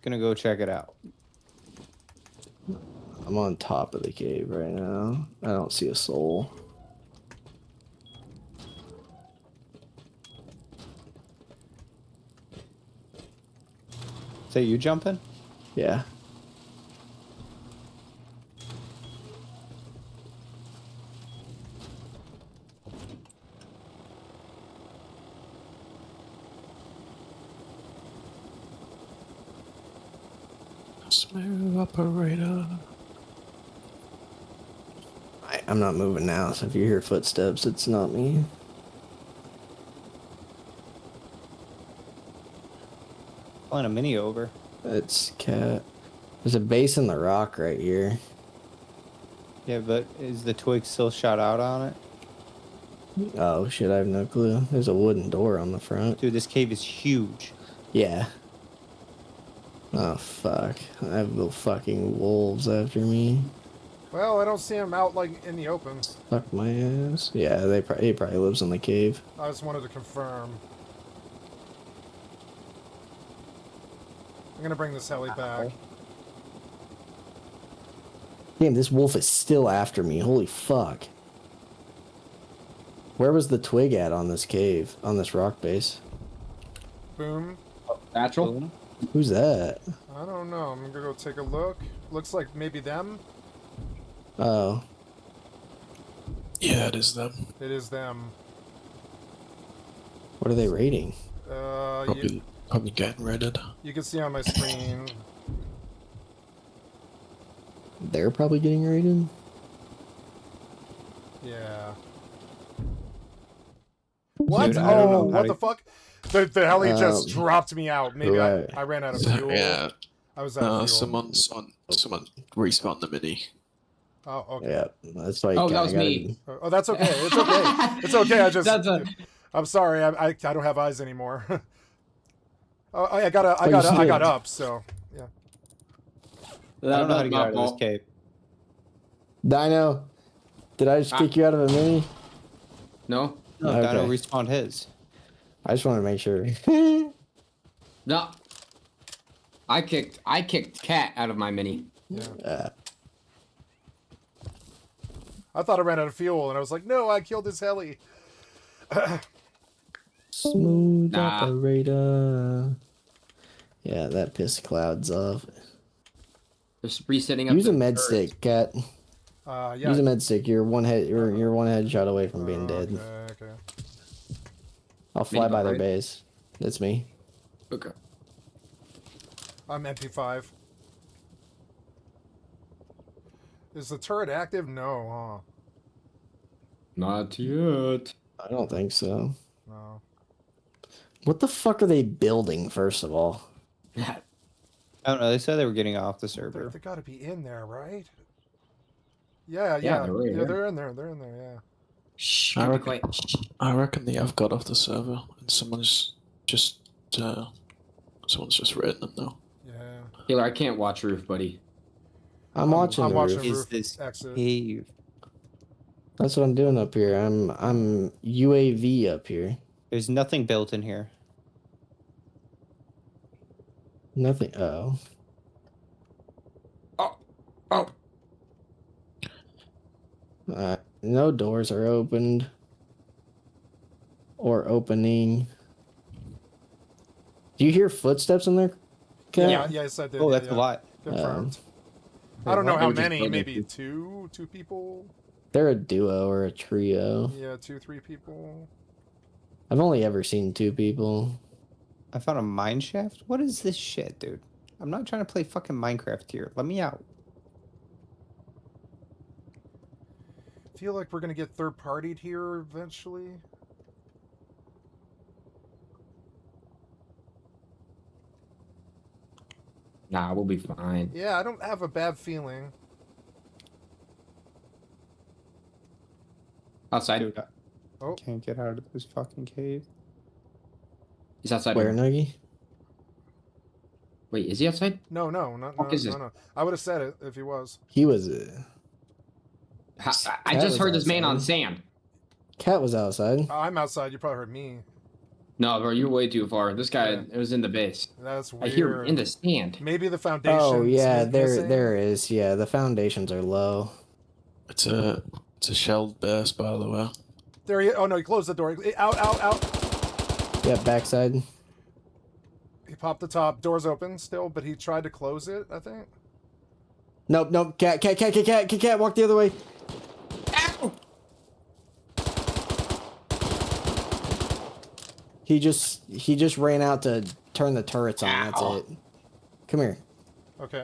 gonna go check it out. I'm on top of the cave right now. I don't see a soul. Is that you jumping? Yeah. Smooth operator. I'm not moving now, so if you hear footsteps, it's not me. Flying a mini over. It's cat. There's a base in the rock right here. Yeah, but is the twig still shot out on it? Oh shit, I have no clue. There's a wooden door on the front. Dude, this cave is huge. Yeah. Oh fuck. I have little fucking wolves after me. Well, I don't see him out like in the open. Fuck my ass. Yeah, he probably lives in the cave. I just wanted to confirm. I'm gonna bring this heli back. Damn, this wolf is still after me. Holy fuck. Where was the twig at on this cave? On this rock base? Boom. Natural. Who's that? I don't know. I'm gonna go take a look. Looks like maybe them. Oh. Yeah, it is them. It is them. What are they raiding? Probably getting raided. You can see on my screen. They're probably getting raided? Yeah. What? Dude, I don't know Oh, how what to- the fuck? The heli just dropped me out. Maybe right. I ran out of fuel. Yeah. I was out of fuel. Someone respawned the mini. Oh, okay. Yeah, that's why. Oh, that was me. Oh, that's okay. It's okay. It's okay. I just. That's a- I'm sorry. I don't have eyes anymore. Oh, I got you up. So yeah. I don't know how to get out of this fault. cave. Dino, did I just kick you out of a mini? No, No, Okay. Dino respawned his. I just want to make sure. no. I kicked Cat out of my mini. Yeah. I thought I ran out of fuel, and I was like, no, I killed his heli. Smooth Nah. operator. Yeah, that pissed clouds off. Just resetting up. Use a the med turrets. stick, Cat. Yeah. Use a med stick. You're one headshot away from being dead. Okay. I'll fly Mini by their right? base. That's me. Okay. I'm MP5. Is the turret active? No, Not yet. I don't think so. No. What the fuck are they building, first of all? I don't know. They said they were getting off the server. They got to be in there, right? Yeah. they're right here. They're in there. They're in there. Yeah. Shh. I Be reckon, quiet. Shh. I reckon they have got off the server and someone's just written them now. Yeah. Taylor, I can't watch roof, buddy. I'm watching I'm the watching roof. Is roof this exit. cave? That's what I'm doing up here. I'm UAV up here. There's nothing built in here. Nothing. Oh. Oh. No doors are opened or opening. Do you hear footsteps in there? Kat? Yeah. Yes, I did. Oh, yeah, that's yeah. a lot. Confirmed. I don't know They how were just many. building Maybe food. two people. They're a duo or a trio. Yeah, 2-3 people. I've only ever seen 2 people. I found a mine shaft. What is this shit, dude? I'm not trying to play fucking Minecraft here. Let me out. Feel like we're gonna get third-partied here eventually. Nah, we'll be fine. Yeah, I don't have a bad feeling. Outside. Dude, I Oh. can't get out of this fucking cave. He's outside. Where, Nuggy? Wait, is he outside? No, Fuck is this? no. I would have said it if he was. He was. I Cat just was heard this man on outside. sand. Cat was outside. I'm outside. You probably heard me. No, bro, you're way too far. This guy, Yeah. it was in the base. That's I weird. hear him in the stand. Maybe the foundation. Oh yeah, there is. Yeah, the foundations are low. It's a shelled base, by the way. There he. Oh no, he closed the door. Out. Yeah, backside. He popped the top. Door's open still, but he tried to close it. I think. Nope. Cat, walk the other way. Ow! He just ran out to turn the turrets on. That's Ow. it. Come here. Okay.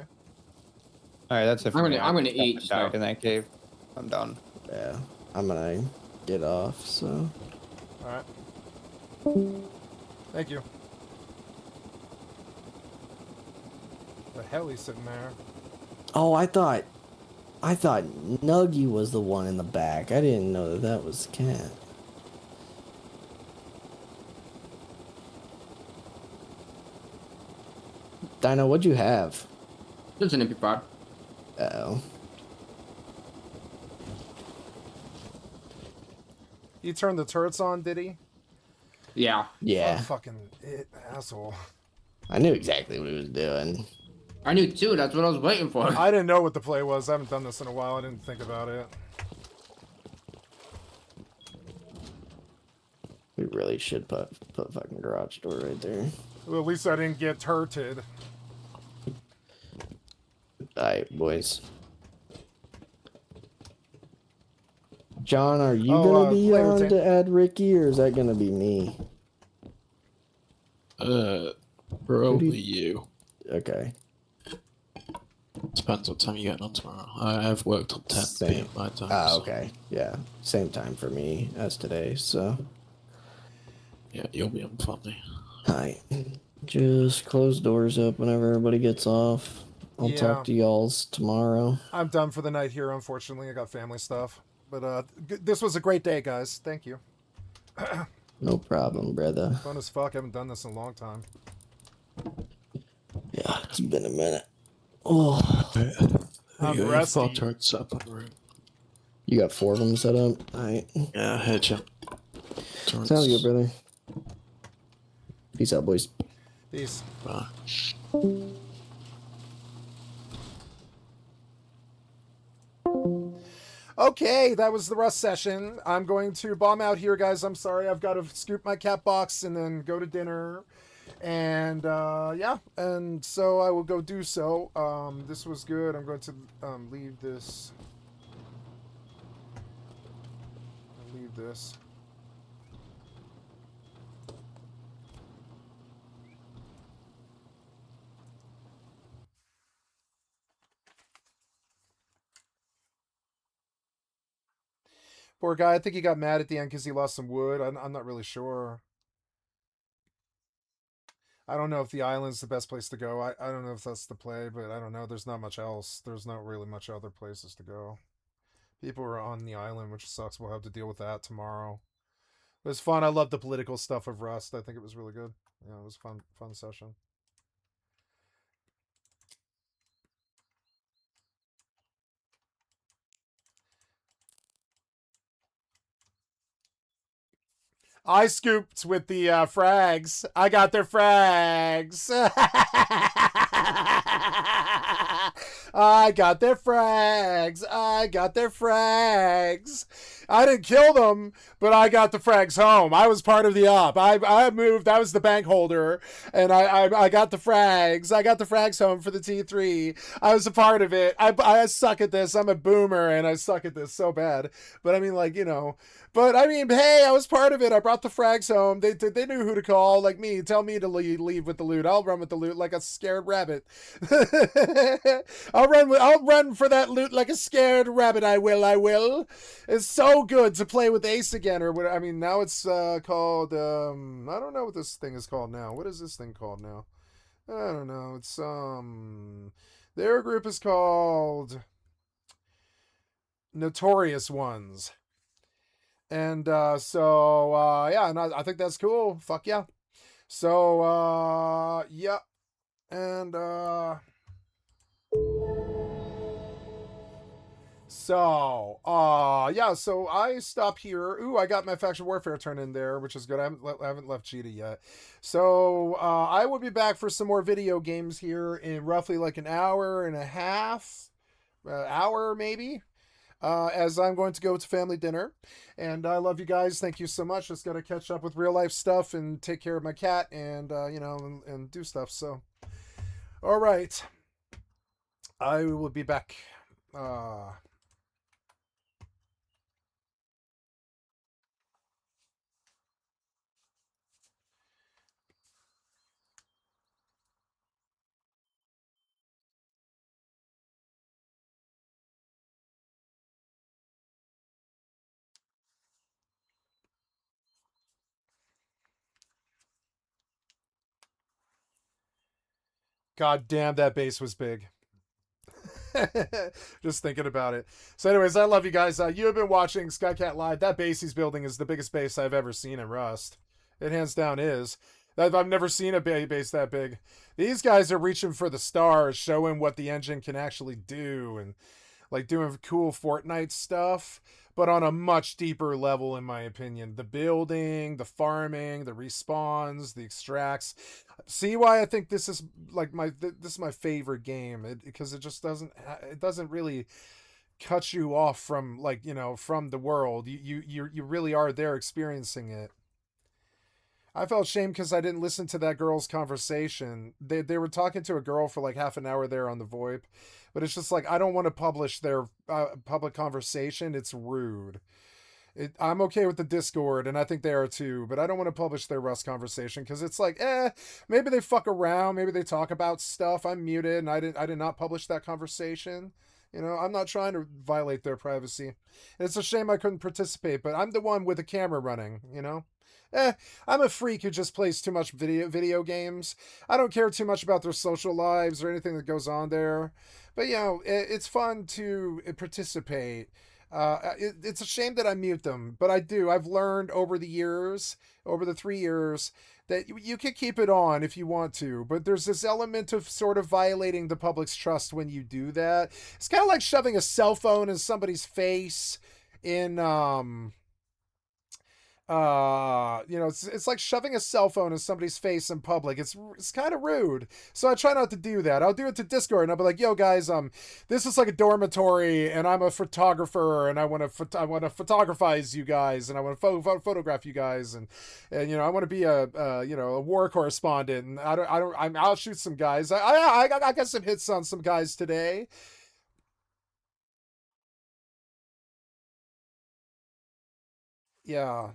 All right, that's it. for me. I'm gonna eat died stuff. in that cave. I'm done. Yeah, I'm gonna get off. So All right. Thank you. The hell he's sitting there. oh, I thought Nuggy was the one in the back. I didn't know that was Cat. Dino, what'd you have? There's an MP5. Oh, He turned the turrets on, did he? Yeah. yeah. Oh, fucking asshole. I knew exactly what he was doing. I knew too. That's what I was waiting for. I didn't know what the play was. I haven't done this in a while. I didn't think about it. We really should put fucking garage door right there. Well, at least I didn't get turreted. Alright, boys. John, are you Oh, gonna be player on tank. to add Ricky, or is that gonna be me? Probably you. Okay. Depends what time you're getting on tomorrow. I have worked on 10 Same. p.m. my time. Ah, so, okay. Yeah. Same time for me as today, so. yeah, you'll be on for me. Alright. Just close doors up whenever everybody gets off. I'll Yeah. talk to y'all's tomorrow. I'm done for the night here, unfortunately. I got family stuff. But this was a great day, guys. Thank you. No problem, brother. Fun as fuck. I haven't done this in a long time. Yeah, it's been a minute. Oh, I'm You rusty. fought turrets up on the roof. you got 4 of them set up? Alright. Yeah, headshot. Turrets. Sounds good, brother. Peace out, boys. Peace. Bye. Okay, that was the Rust session. I'm going to bomb out here, guys. I'm sorry. I've got to scoop my cat box and then go to dinner. And yeah, and so I will go do so. This was good. I'm going to leave this. Leave this. Poor guy. I think he got mad at the end because he lost some wood. I'm not really sure. I don't know if the island's the best place to go. I don't know if that's the play, but I don't know. There's not much else. There's not really much other places to go. People are on the island, which sucks. We'll have to deal with that tomorrow. It was fun. I love the political stuff of Rust. I think it was really good. Yeah, it was fun session. I scooped with the frags. I got their frags. I got their frags. I got their frags. I didn't kill them, but I got the frags home. I was part of the op. I moved. I was the bank holder, and I got the frags. I got the frags home for the T3. I was a part of it. I suck at this. I'm a boomer, and I suck at this so bad. But I mean, like, you know. But I mean, hey, I was part of it. I brought the frags home. They knew who to call, like me. Tell me to leave with the loot. I'll run with the loot like a scared rabbit. I'll run for that loot like a scared rabbit. I will. It's so good to play with Ace again, or what? I mean, now it's called. I don't know what this thing is called now. What is this thing called now? I don't know. It's their group is called Notorious Ones. And so yeah, and I think that's cool. Fuck yeah. So yeah. And so yeah, so I stop here. Ooh, I got my faction warfare turn in there, which is good. I haven't left Cheetah yet. So I will be back for some more video games here in roughly like an hour and a half, hour maybe. As I'm going to go to family dinner. And I love you guys. Thank you so much. Just got to catch up with real life stuff and take care of my cat and, you know, and do stuff. So, all right. I will be back. God damn, that base was big. Just thinking about it. So anyways, I love you guys. You have been watching Skycatlive. That base he's building is the biggest base I've ever seen in Rust. It hands down is. I've never seen a base that big. These guys are reaching for the stars, showing what the engine can actually do, and like doing cool Fortnite stuff, but on a much deeper level, in my opinion. The building, the farming, the respawns, the extracts. See why I think this is like this is my favorite game, because it just doesn't really cut you off from, like, you know, from the world. You really are there experiencing it. I felt shame because I didn't listen to that girl's conversation. They were talking to a girl for like half an hour there on the VoIP, but it's just like, I don't want to publish their public conversation. It's rude. I'm okay with the Discord, and I think they are too, but I don't want to publish their Rust conversation because it's like, maybe they fuck around, maybe they talk about stuff. I'm muted, and I did not publish that conversation. You know, I'm not trying to violate their privacy. It's a shame I couldn't participate, but I'm the one with the camera running, you know? I'm a freak who just plays too much video games. I don't care too much about their social lives or anything that goes on there. But, you know, it's fun to participate. It's a shame that I mute them, but I do. I've learned over the years, over the 3 years, that you can keep it on if you want to, but there's this element of sort of violating the public's trust when you do that. It's kind of like shoving a cell phone in somebody's face in you know, it's like shoving a cell phone in somebody's face in public. It's kind of rude. So I try not to do that. I'll do it to Discord, and I'll be like, "Yo, guys, this is like a dormitory, and I'm a photographer, and I want to photographize you guys, and I want to photograph you guys, and you know, I want to be a you know, a war correspondent, and I'll shoot some guys. I got some hits on some guys today." Yeah.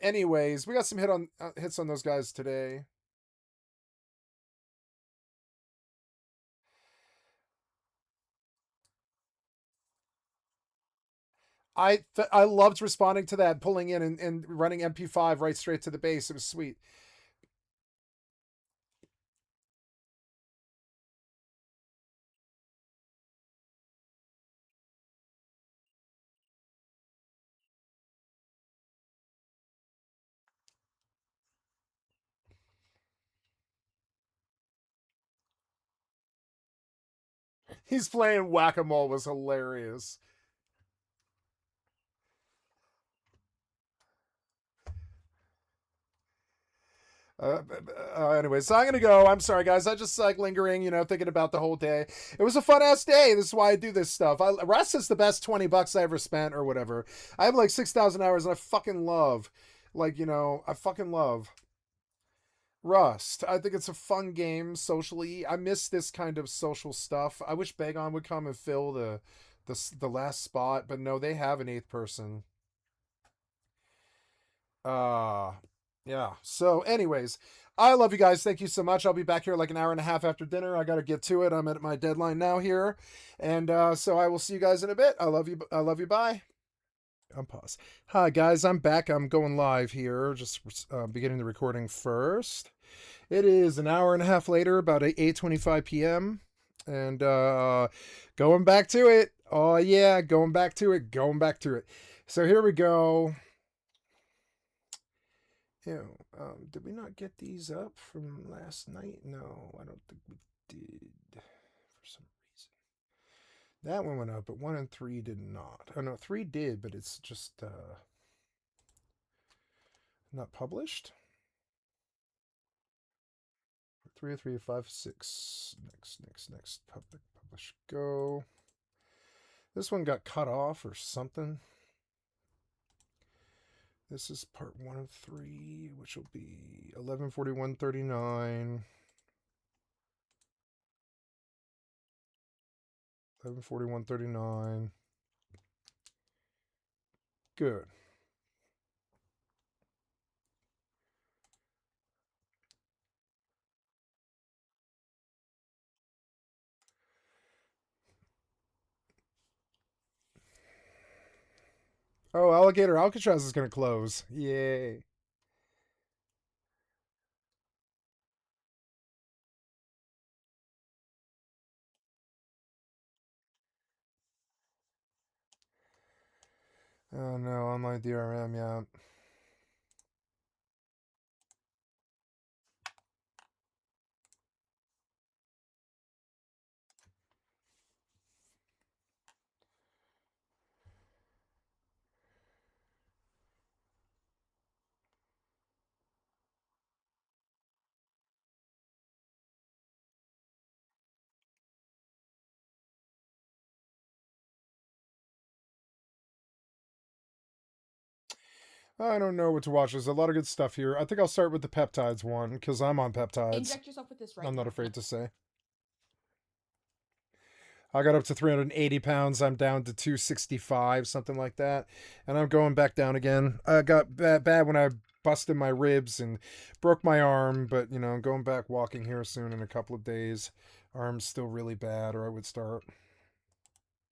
Anyways, we got some hits on those guys today. I loved responding to that, pulling in and running MP5 right straight to the base. It was sweet. He's playing whack-a-mole was hilarious. Anyway, so I'm gonna go. I'm sorry, guys. I just like lingering, you know, thinking about the whole day. It was a fun ass day. This is why I do this stuff. Rust is the best $20 I ever spent, or whatever. I have like 6,000 hours, and I fucking love, like, you know, I fucking love Rust. I think it's a fun game socially. I miss this kind of social stuff. I wish Bagon would come and fill the last spot, but no, they have an 8th person. Uh yeah. So anyways, I love you guys. Thank you so much. I'll be back here like an hour and a half after dinner. I got to get to it. I'm at my deadline now here. And so I will see you guys in a bit. I love you. I love you. Bye. Unpause. Hi guys, I'm back. I'm going live here. Just beginning the recording first. It is an hour and a half later, about 8:25 p.m. and going back to it. Oh yeah, going back to it. Going back to it. So here we go. You know, did we not get these up from last night? No, I don't think we did for some reason. That one went up, but 1 and 3 did not. Oh no, 3 did, but it's just not published. 3, 3, 5, 6. Next. Publish, go. This one got cut off or something. This is part 1 of 3, which will be 11:41:39. 11:41:39. Good. Oh, Alligator Alcatraz is going to close. Yay. Oh no, online DRM, yeah. I don't know what to watch. There's a lot of good stuff here. I think I'll start with the peptides one, because I'm on peptides. Inject yourself with this right I'm not now. afraid to say. I got up to 380 pounds. I'm down to 265, something like that. And I'm going back down again. I got bad when I busted my ribs and broke my arm, but, you know, I'm going back walking here soon in a couple of days. Arm's still really bad, or I would start.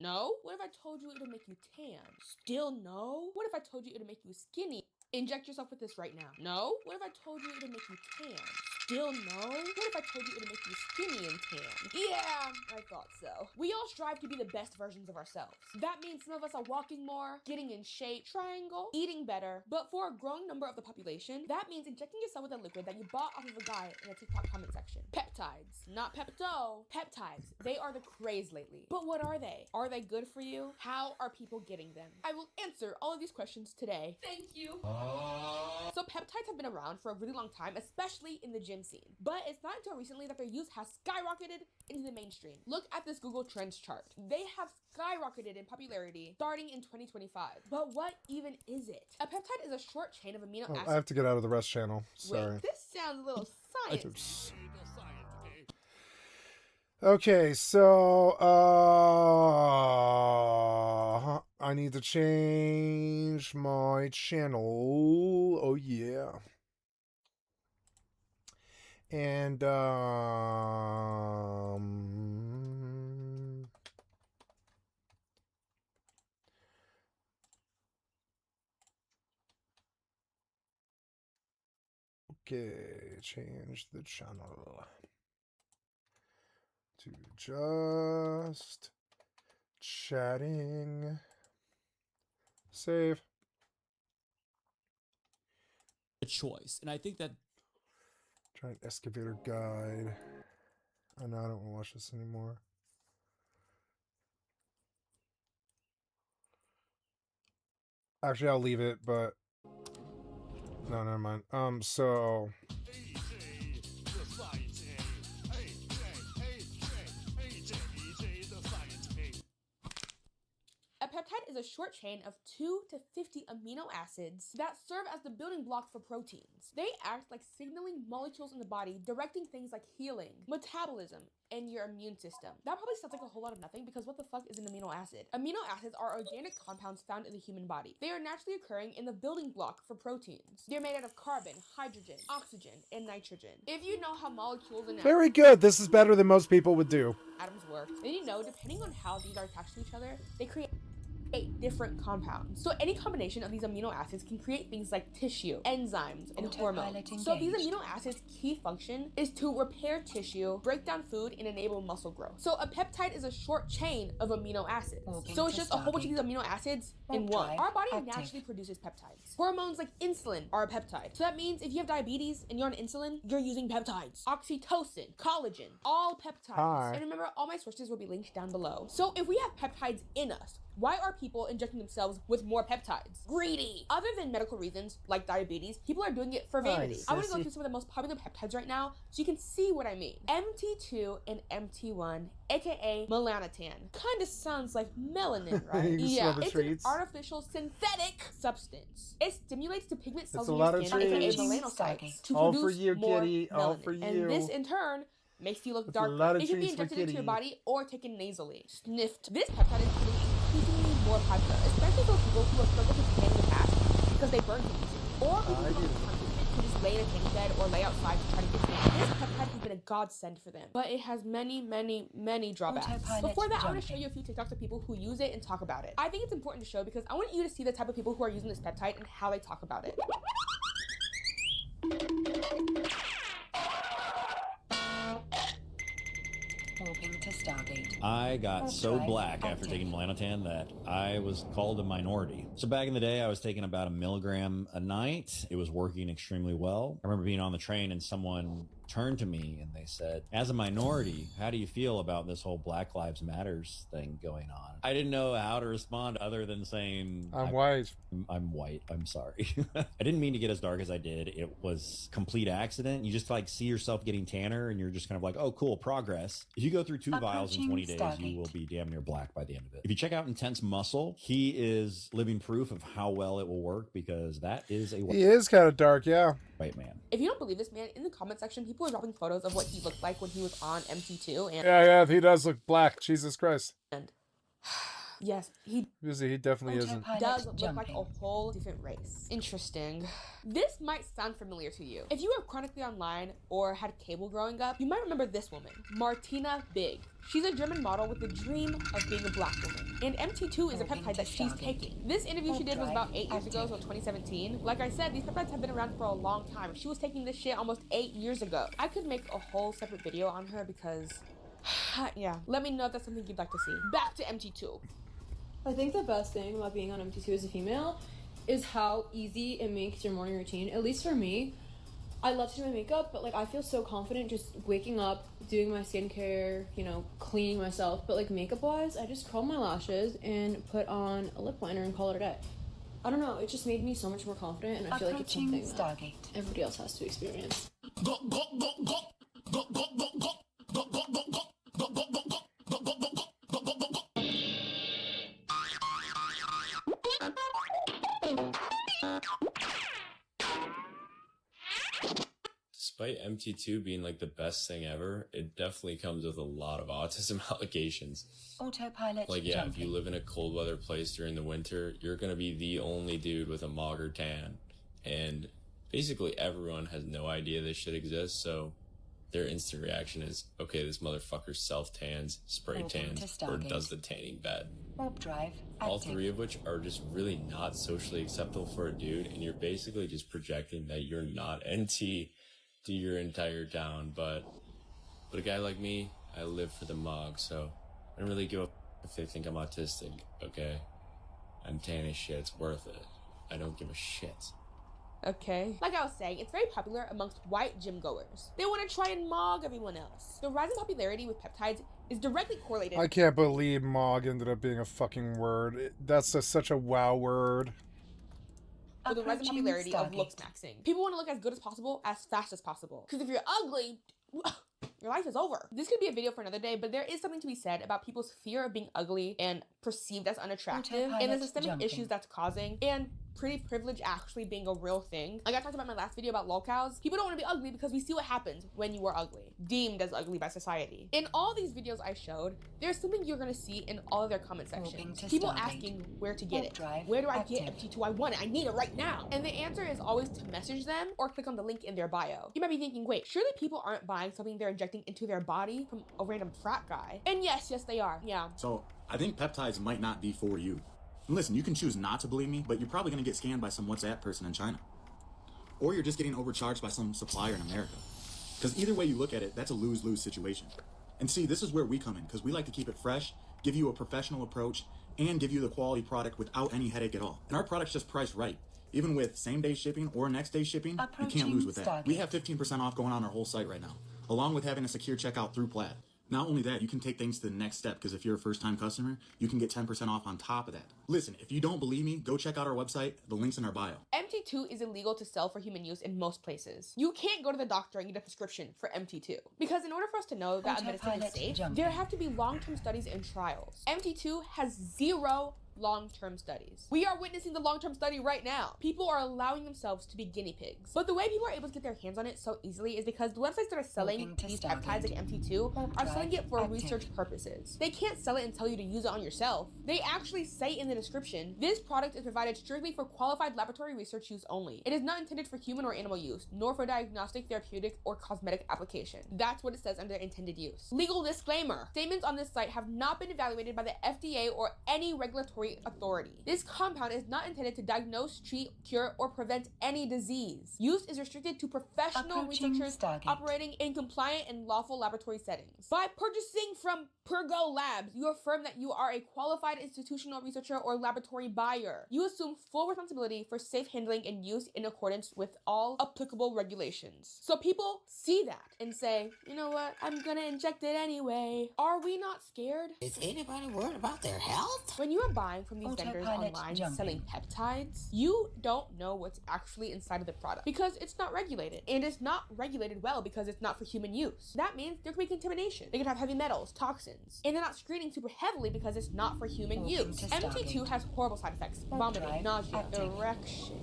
No? What if I told you it'll make you tan? Still no? What if I told you it'll make you skinny? Inject yourself with this right now. No? What if I told you it'll make you tan? Still no? What if I told you it'll make you skinny and tan? Yeah, I thought so. We all strive to be the best versions of ourselves. That means some of us are walking more, getting in shape, triangle, eating better. But for a growing number of the population, that means injecting yourself with a liquid that you bought off of a guy in a TikTok comment section. Peptides, not Pepto. Peptides. They are the craze lately. But what are they? Are they good for you? How are people getting them? I will answer all of these questions today. Thank you. So peptides have been around for a really long time, especially in the gym scene. But it's not until recently that their use has skyrocketed into the mainstream. Look at this Google Trends chart. They have skyrocketed in popularity starting in 2025. But what even is it? A peptide is a short chain of amino acids. I have to get out of the rest channel. Sorry. Wait, this sounds a little science. Okay, so I need to change my channel. Oh yeah. And okay, change the channel to just chatting. Save. A choice, and I think that Giant excavator guide. Oh no, I don't want to watch this anymore. Actually, I'll leave it, but no, never mind. So A peptide is a short chain of 2 to 50 amino acids that serve as the building block for proteins. They act like signaling molecules in the body, directing things like healing, metabolism, and your immune system. That probably sounds like a whole lot of nothing because what the fuck is an amino acid? Amino acids are organic compounds found in the human body. They are naturally occurring in the building block for proteins. They're made out of carbon, hydrogen, oxygen, and nitrogen. If you know how molecules and very good. This is better than most people would do. atoms work, then you know depending on how these are attached to each other, they create different compounds. So any combination of these amino acids can create things like tissue, enzymes, and hormones. So these amino acids' key function is to repair tissue, break down food, and enable muscle growth. So a peptide is a short chain of amino acids. So it's just a whole bunch of these amino acids in one. Our body naturally produces peptides. Hormones like insulin are a peptide. So that means if you have diabetes and you're on insulin, you're using peptides. Oxytocin, collagen, all peptides. Hi. And remember, all my sources will be linked down below. So if we have peptides in us, why are people injecting themselves with more peptides? Greedy! Other than medical reasons, like diabetes, people are doing it for vanity. I want to go through some of the most popular peptides right now so you can see what I mean. MT2 and MT1, aka melanotan. Kinda sounds like melanin, right? Yeah, it's an artificial synthetic substance. It stimulates the pigment cells in your skin, aka melanocytes, to All produce for you, more kitty. All melanin. for you. And this, in turn, makes you look That's a lot darker. of It can be treats for injected into your kitty. body or taken nasally. Sniffed. This peptide is becoming increasingly more popular, especially for people who have struggled to tan in the past because they burn too easily. Or people who don't have time to just lay in a tanning bed or lay outside to try to get tan. This peptide has been a godsend for them, but it has many, many, many drawbacks. Before that, I want to show you a few TikToks of people who use it and talk about it. I think it's important to show because I want you to see the type of people who are using this peptide and how they talk about it. I got so black after taking melanotan that I was called a minority. So back in the day, I was taking about 1 milligram a night. It was working extremely well. I remember being on the train and someone turned to me and they said, as a minority, how do you feel about this whole Black Lives Matters thing going on? I didn't know how to respond other than saying, I'm white. I'm white. I'm sorry. I didn't mean to get as dark as I did. It was complete accident. You just like see yourself getting tanner and you're just kind of like, oh, cool, progress. If you go through 2 vials in 20 days, you will be damn near black by the end of it. If you check out Intense Muscle, he is living proof of how well it will work because that is a He is kind of dark, yeah. white man. If you don't believe this, man, in the comment section, people are dropping photos of what he looked like when he was on MT2 and Yeah, he does look black. Jesus Christ. And Yes, he He definitely isn't. does look like a whole different race. Interesting. This might sound familiar to you. If you were chronically online or had cable growing up, you might remember this woman, Martina Big. She's a German model with the dream of being a black woman. And MT2 is a peptide that she's taking. This interview she did was about 8 years ago, so 2017. Like I said, these peptides have been around for a long time. She was taking this shit almost 8 years ago. I could make a whole separate video on her because, yeah. Let me know if that's something you'd like to see. Back to MT2. I think the best thing about being on MT2 as a female is how easy it makes your morning routine. At least for me, I love to do my makeup, but like I feel so confident just waking up, doing my skincare, you know, cleaning myself. But like makeup wise, I just curl my lashes and put on a lip liner and call it a day. I don't know, it just made me so much more confident, and I feel like it's something that everybody else has to experience. Despite MT2 being like the best thing ever, it definitely comes with a lot of autism allegations. Autopilot. Like, yeah, jumping. if you live in a cold weather place during the winter, you're gonna be the only dude with a mager tan. And basically everyone has no idea this shit exists, so their instant reaction is, okay, this motherfucker self-tans, spray tans, or does the tanning bad. Warp drive. All active. three of which are just really not socially acceptable for a dude, and you're basically just projecting that you're not NT to your entire town. But a guy like me, I live for the mog, so I don't really give a if they think I'm autistic, okay? I'm tan as shit, it's worth it. I don't give a shit. Okay. Like I was saying, it's very popular amongst white gym goers. They want to try and mog everyone else. The rise in popularity with peptides is directly correlated. I can't believe Mog ended up being a fucking word. That's such a wow word. With the rise in popularity of looks maxing. People want to look as good as possible, as fast as possible. Because if you're ugly, your life is over. This could be a video for another day, but there is something to be said about people's fear of being ugly and perceived as unattractive, and the systemic issues that's causing, and pretty privilege actually being a real thing. Like I talked about in my last video about lolcows, people don't want to be ugly because we see what happens when you are ugly, deemed as ugly by society. In all these videos I showed, there's something you're gonna see in all of their comment sections. People asking where to get it. Where do I get MT2? I want it. I need it right now. And the answer is always to message them or click on the link in their bio. You might be thinking, wait, surely people aren't buying something they're injecting into their body from a random frat guy. And yes, they are. Yeah. So I think peptides might not be for you. And listen, you can choose not to believe me, but you're probably going to get scammed by some WhatsApp person in China. Or you're just getting overcharged by some supplier in America. Because either way you look at it, that's a lose-lose situation. And see, this is where we come in, because we like to keep it fresh, give you a professional approach, and give you the quality product without any headache at all. And our product's just priced right. Even with same-day shipping or next-day shipping, you can't lose with that. We have 15% off going on our whole site right now, along with having a secure checkout through Plaid. Not only that, you can take things to the next step, because if you're a first-time customer, you can get 10% off on top of that. Listen, if you don't believe me, go check out our website. The link's in our bio. MT2 is illegal to sell for human use in most places. You can't go to the doctor and get a prescription for MT2. Because in order for us to know that a medicine is safe, there have to be long-term studies and trials. MT2 has 0 long-term studies. We are witnessing the long-term study right now. People are allowing themselves to be guinea pigs. But the way people are able to get their hands on it so easily is because the websites that are selling these peptides like MT2 are selling it for research purposes. They can't sell it and tell you to use it on yourself. They actually say in the description, this product is provided strictly for qualified laboratory research use only. It is not intended for human or animal use, nor for diagnostic, therapeutic, or cosmetic application. That's what it says under intended use. Legal disclaimer. Statements on this site have not been evaluated by the FDA or any regulatory authority. This compound is not intended to diagnose, treat, cure, or prevent any disease. Use is restricted to professional researchers operating in compliant and lawful laboratory settings. By purchasing from Pergo Labs, you affirm that you are a qualified institutional researcher or laboratory buyer. You assume full responsibility for safe handling and use in accordance with all applicable regulations. So people see that and say, you know what, I'm gonna inject it anyway. Are we not scared? Is anybody worried about their health? When you are buying from these vendors online selling peptides, you don't know what's actually inside of the product because it's not regulated. And it's not regulated well because it's not for human use. That means there could be contamination. They could have heavy metals, toxins, and they're not screening super heavily because it's not for human use. MT2 has horrible side effects: vomiting, nausea, erection.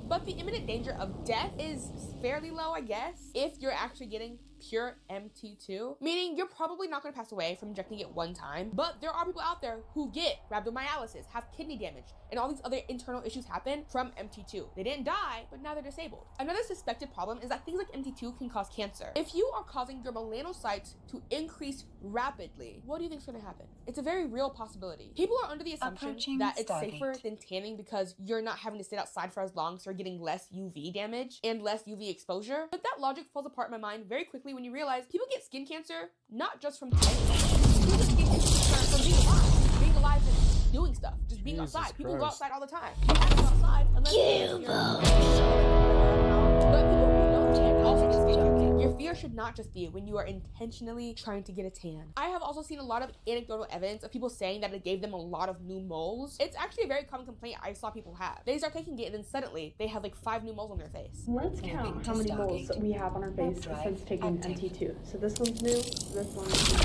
But the imminent danger of death is fairly low, I guess, if you're actually getting pure MT2, meaning you're probably not going to pass away from injecting it one time, but there are people out there who get rhabdomyolysis, have kidney damage, and all these other internal issues happen from MT2. They didn't die, but now they're disabled. Another suspected problem is that things like MT2 can cause cancer. If you are causing your melanocytes to increase rapidly, what do you think is going to happen? It's a very real possibility. People are under the assumption that it's safer than tanning because you're not having to sit outside for as long, so you're getting less UV damage and less UV exposure. But that logic falls apart in my mind very quickly when you realize people get skin cancer not just from tanning. People get skin cancer from being alive and doing stuff, just being Jesus outside. People go Christ. outside all the time. You can't go outside unless but people who don't tan also get skin cancer. Your fear should not just be when you are intentionally trying to get a tan. I have also seen a lot of anecdotal evidence of people saying that it gave them a lot of new moles. It's actually a very common complaint I saw people have. They start taking it and then suddenly they have like 5 new moles on their face. Let's count how many moles that we have on our face since taking MT2. So this one's new, this one's new,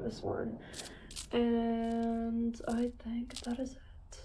this one. And I think that is it.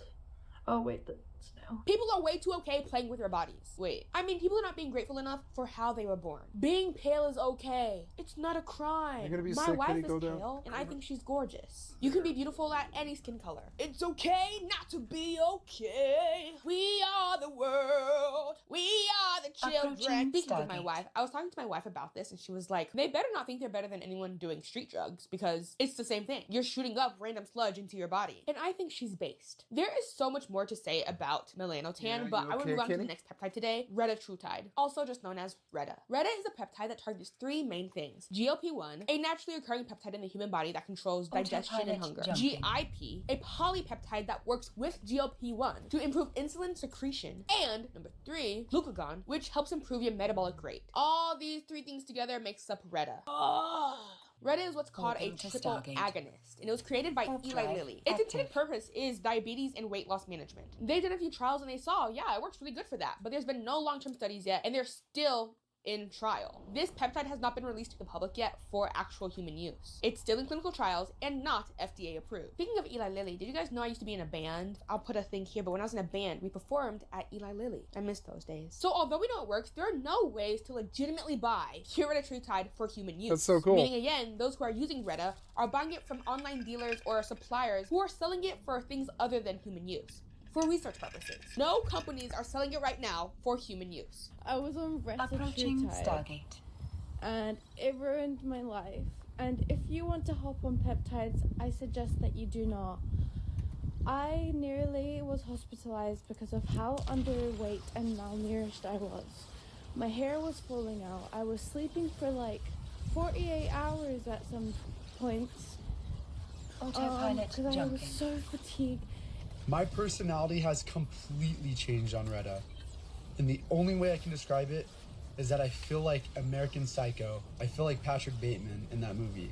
Oh wait, that's new. People are way too okay playing with their bodies. Wait, I mean, people are not being grateful enough for how they were born. Being pale is okay. It's not a crime. You're gonna be My sick, wife Kitty, is go down. pale, and I think she's gorgeous. You can be beautiful at any skin color. It's okay not to be okay. We are the world. We are the children. Speaking of my wife, I was talking to my wife about this, and she was like, they better not think they're better than anyone doing street drugs, because it's the same thing. You're shooting up random sludge into your body. And I think she's based. There is so much more to say about melanotan, Yeah, but you I want to okay, move on to the Kitty? next peptide today, retatrutide, also just known as Reta. Reta is a peptide that targets 3 main things. GLP-1, a naturally occurring peptide in the human body that controls digestion and hunger. GIP, a polypeptide that works with GLP-1 to improve insulin secretion. And number 3, glucagon, which helps improve your metabolic rate. All these 3 things together makes up Reta. Reta is what's called a triple agonist, and it was created by Eli Lilly. Its intended purpose is diabetes and weight loss management. They did a few trials and they saw, yeah, it works really good for that, but there's been no long-term studies yet, and they're still in trial. This peptide has not been released to the public yet for actual human use. It's still in clinical trials and not FDA approved. Speaking of Eli Lilly, did you guys know I used to be in a band? I'll put a thing here, but when I was in a band, we performed at Eli Lilly. I miss those days. So although we know it works, there are no ways to legitimately buy retatrutide for human use. That's so cool. Meaning again, those who are using Reta are buying it from online dealers or suppliers who are selling it for things other than human use, for research purposes. No companies are selling it right now for human use. I was on Approaching retatrutide, Stargate. and it ruined my life. And if you want to hop on peptides, I suggest that you do not. I nearly was hospitalized because of how underweight and malnourished I was. My hair was falling out. I was sleeping for like 48 hours at some points. Autopilot Because I was jumping. so fatigued. My personality has completely changed on Reta. And the only way I can describe it is that I feel like American Psycho. I feel like Patrick Bateman in that movie.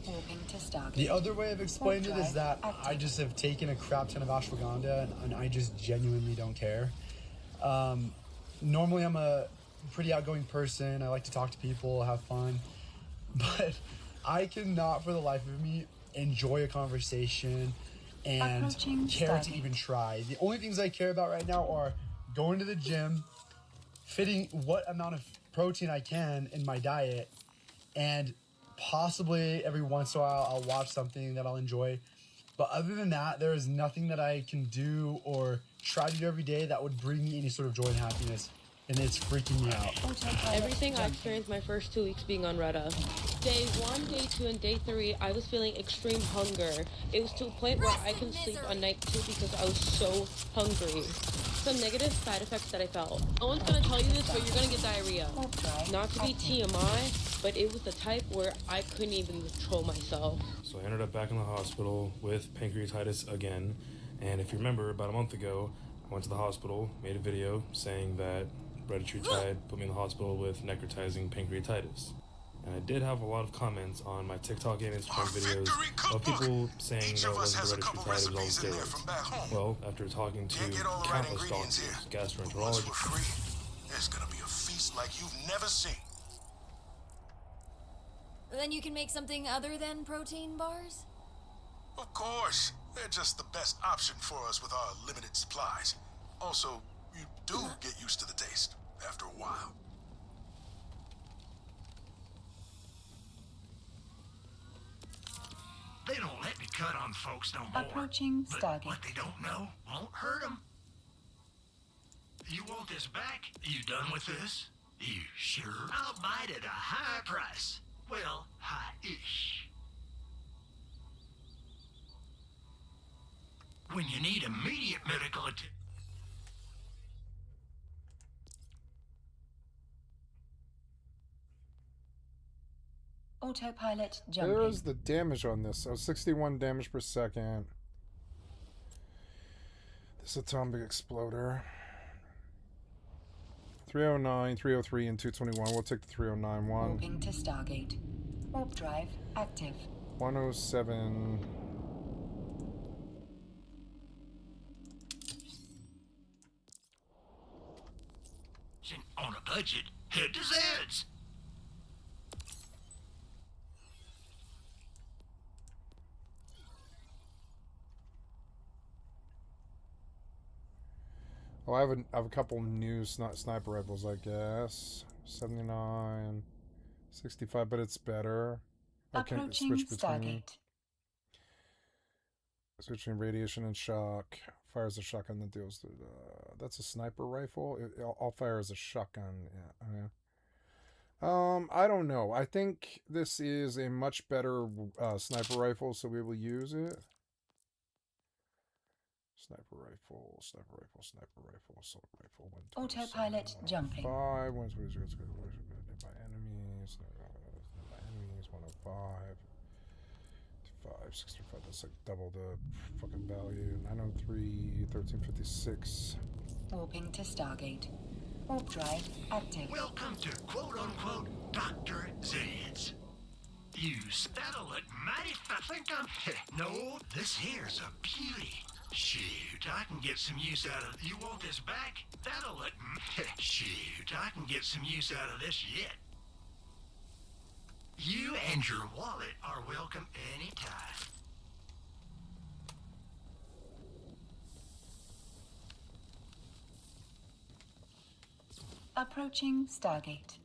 Moving to Stargate. The other way I've explained it is that I just have taken a crap ton of ashwagandha and I just genuinely don't care. Normally I'm a pretty outgoing person. I like to talk to people, have fun. But I cannot for the life of me enjoy a conversation and Approaching care to Stargate. even try. The only things I care about right now are going to the gym, fitting what amount of protein I can in my diet, and possibly every once in a while I'll watch something that I'll enjoy. But other than that, there is nothing that I can do or try to do every day that would bring me any sort of joy and happiness. And it's freaking me out. Everything I experienced my first 2 weeks being on Reta. Day 1, day 2, and day 3, I was feeling extreme hunger. It was to a point where I couldn't sleep on night 2 because I was so hungry. Some negative side effects that I felt. No one's gonna tell you this, but you're gonna get diarrhea. Not to be TMI, but it was the type where I couldn't even control myself. So I ended up back in the hospital with pancreatitis again. And if you remember, about a month ago, I went to the hospital, made a video saying that retatrutide put me in the hospital with necrotizing pancreatitis. And I did have a lot of comments on my TikTok and Instagram videos of people saying that it wasn't the retatrutide, it was all steroids. Well, after talking to countless doctors, gastroenterologists, There's gonna be a feast like you've never seen. Then you can make something other than protein bars? Of course, they're just the best option for us with our limited supplies. Also, You do get used to the taste after a while. They don't let me cut on folks no more. Approaching But Stargate. what they don't know won't hurt them. You want this back? You done with this? You sure? I'll buy it at a high price. Well, high-ish. When you need immediate medical attention. Autopilot jumping. There's the damage on this. So 61 damage per second. This atomic exploder. 309, 303, and 221. We'll take the 309 one. Walking to Stargate. Warp drive active. 107. On a budget, head to Zeds. Oh, I have a couple new sniper rifles, I guess. 79, 65, but it's better. I can Approaching switch between. Stargate. Switching radiation and shock. Fires a shotgun that deals to that's a sniper rifle. I'll fire as a shotgun. Yeah. I don't know. I think this is a much better sniper rifle, so we will use it. Sniper rifle, sniper rifle, sniper rifle, assault rifle. Autopilot jumping. 5, 1, 2, 3, 4, 5 by enemies. By enemies, 105. 5, 65, that's like double the fucking value. 903, 1356. Warping to Stargate. Warp drive active. Welcome to quote-unquote Dr. Zeds. You that'll look mighty I think I'm... No, this here's a beauty. Shoot, I can get some use out of... You want this back? That'll look... Shoot, I can get some use out of this yet. You and your wallet are welcome anytime. Approaching Stargate.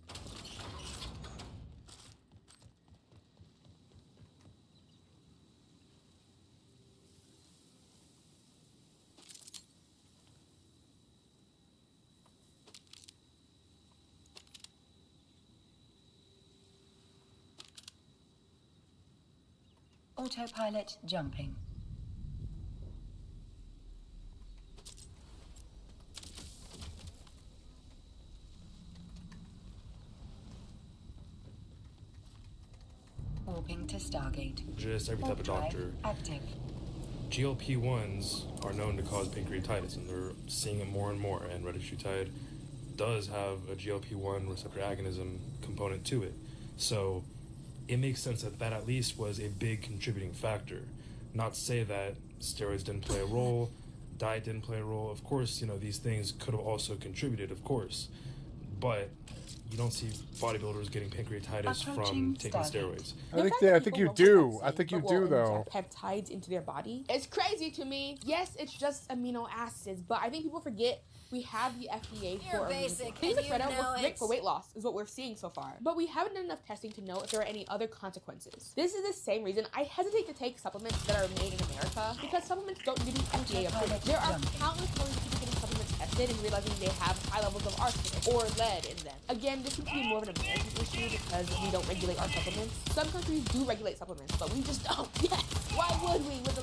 Autopilot jumping. Warping to Stargate. Just every type of doctor. Active. GLP-1s are known to cause pancreatitis, and they're seeing it more and more, and retatrutide does have a GLP-1 receptor agonism component to it. So it makes sense that that at least was a big contributing factor. Not to say that steroids didn't play a role, diet didn't play a role. Of course, these things could have also contributed, of course. But you don't see bodybuilders getting pancreatitis from taking steroids. I think you do. I think you do, though. Peptides into their body. It's crazy to me. Yes, it's just amino acids, but I think people forget we have the FDA You're for basic, things and like Retta you know work great it. for weight loss, is what we're seeing so far. But we haven't done enough testing to know if there are any other consequences. This is the same reason I hesitate to take supplements that are made in America, because supplements don't need to be FDA approved. There are countless millions of people getting supplements tested and realizing they have high levels of arsenic or lead in them. Again, this seems to be more of an American issue because we don't regulate our supplements. Some countries do regulate supplements, but we just don't. Yes! Why would we? With the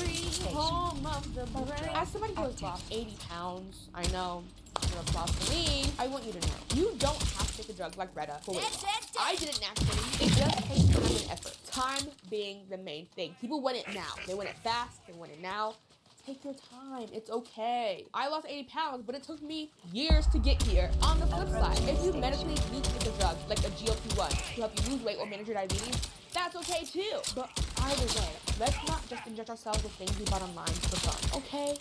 free home of the brand. As somebody who has lost 80 pounds, I know, you're a boss for me. I want you to know, you don't have to take a drug like Retta for weight loss. I did it naturally. It just takes time and effort. Time being the main thing. People want it now. They want it fast. They want it now. Take your time. It's okay. I lost 80 pounds, but it took me years to get here. On the flip side, if you medically need to take a drug, like a GLP-1, to help you lose weight or manage your diabetes, that's okay too. But either way, let's not just inject ourselves with things we bought online for fun, okay?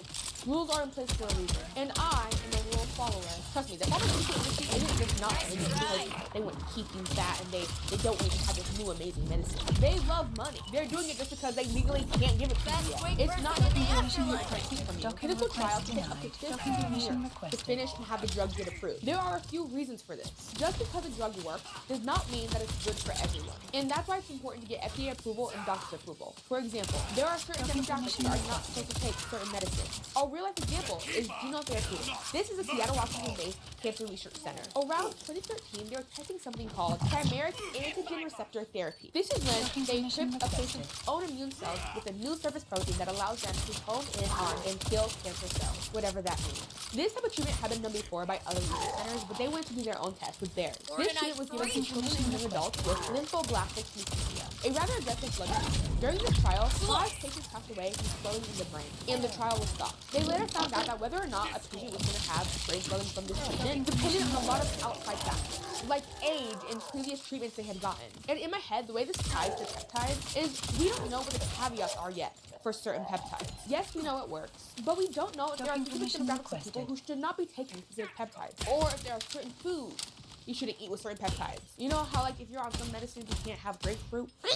Rules are in place for a reason, and I am a rule follower. Trust me, the pharmaceutical industry isn't just not legal because they want to keep you fat and they don't want you to have this new amazing medicine. They love money. They're doing it just because they legally can't give it to you yet. It's not that easy to take from you. Clinical trials take up to 15 years to finish and have the drug get approved. There are a few reasons for this. Just because a drug works does not mean that it's good for everyone. And that's why it's important to get FDA approval and doctor's approval. For example, there are certain demographics that are not supposed to take certain medicines. A real-life example is Genome Therapeutics. This is a Seattle, Washington-based cancer research center. Around 2013, they were testing something called chimeric antigen receptor therapy. This is when they trip a patient's own immune cells with a new surface protein that allows them to home in on and kill cancer cells, whatever that means. This type of treatment had been done before by other research centers, but they wanted to do their own test with theirs. This treatment was given to children and young adults with lymphoblastic leukemia, a rather aggressive blood cancer. During this trial, 5 patients passed away from swelling in the brain, and the trial was stopped. They later found out that whether or not a patient was going to have brain swelling from this treatment depended on a lot of outside factors, like age and previous treatments they had gotten. And in my head, the way this ties to peptides is we don't know what the caveats are yet for certain peptides. Yes, we know it works, but we don't know if there are specific demographics of people who should not be taking specific peptides, or if there are certain foods you shouldn't eat with certain peptides. You know how, like, if you're on some medicines, you can't have grapefruit? I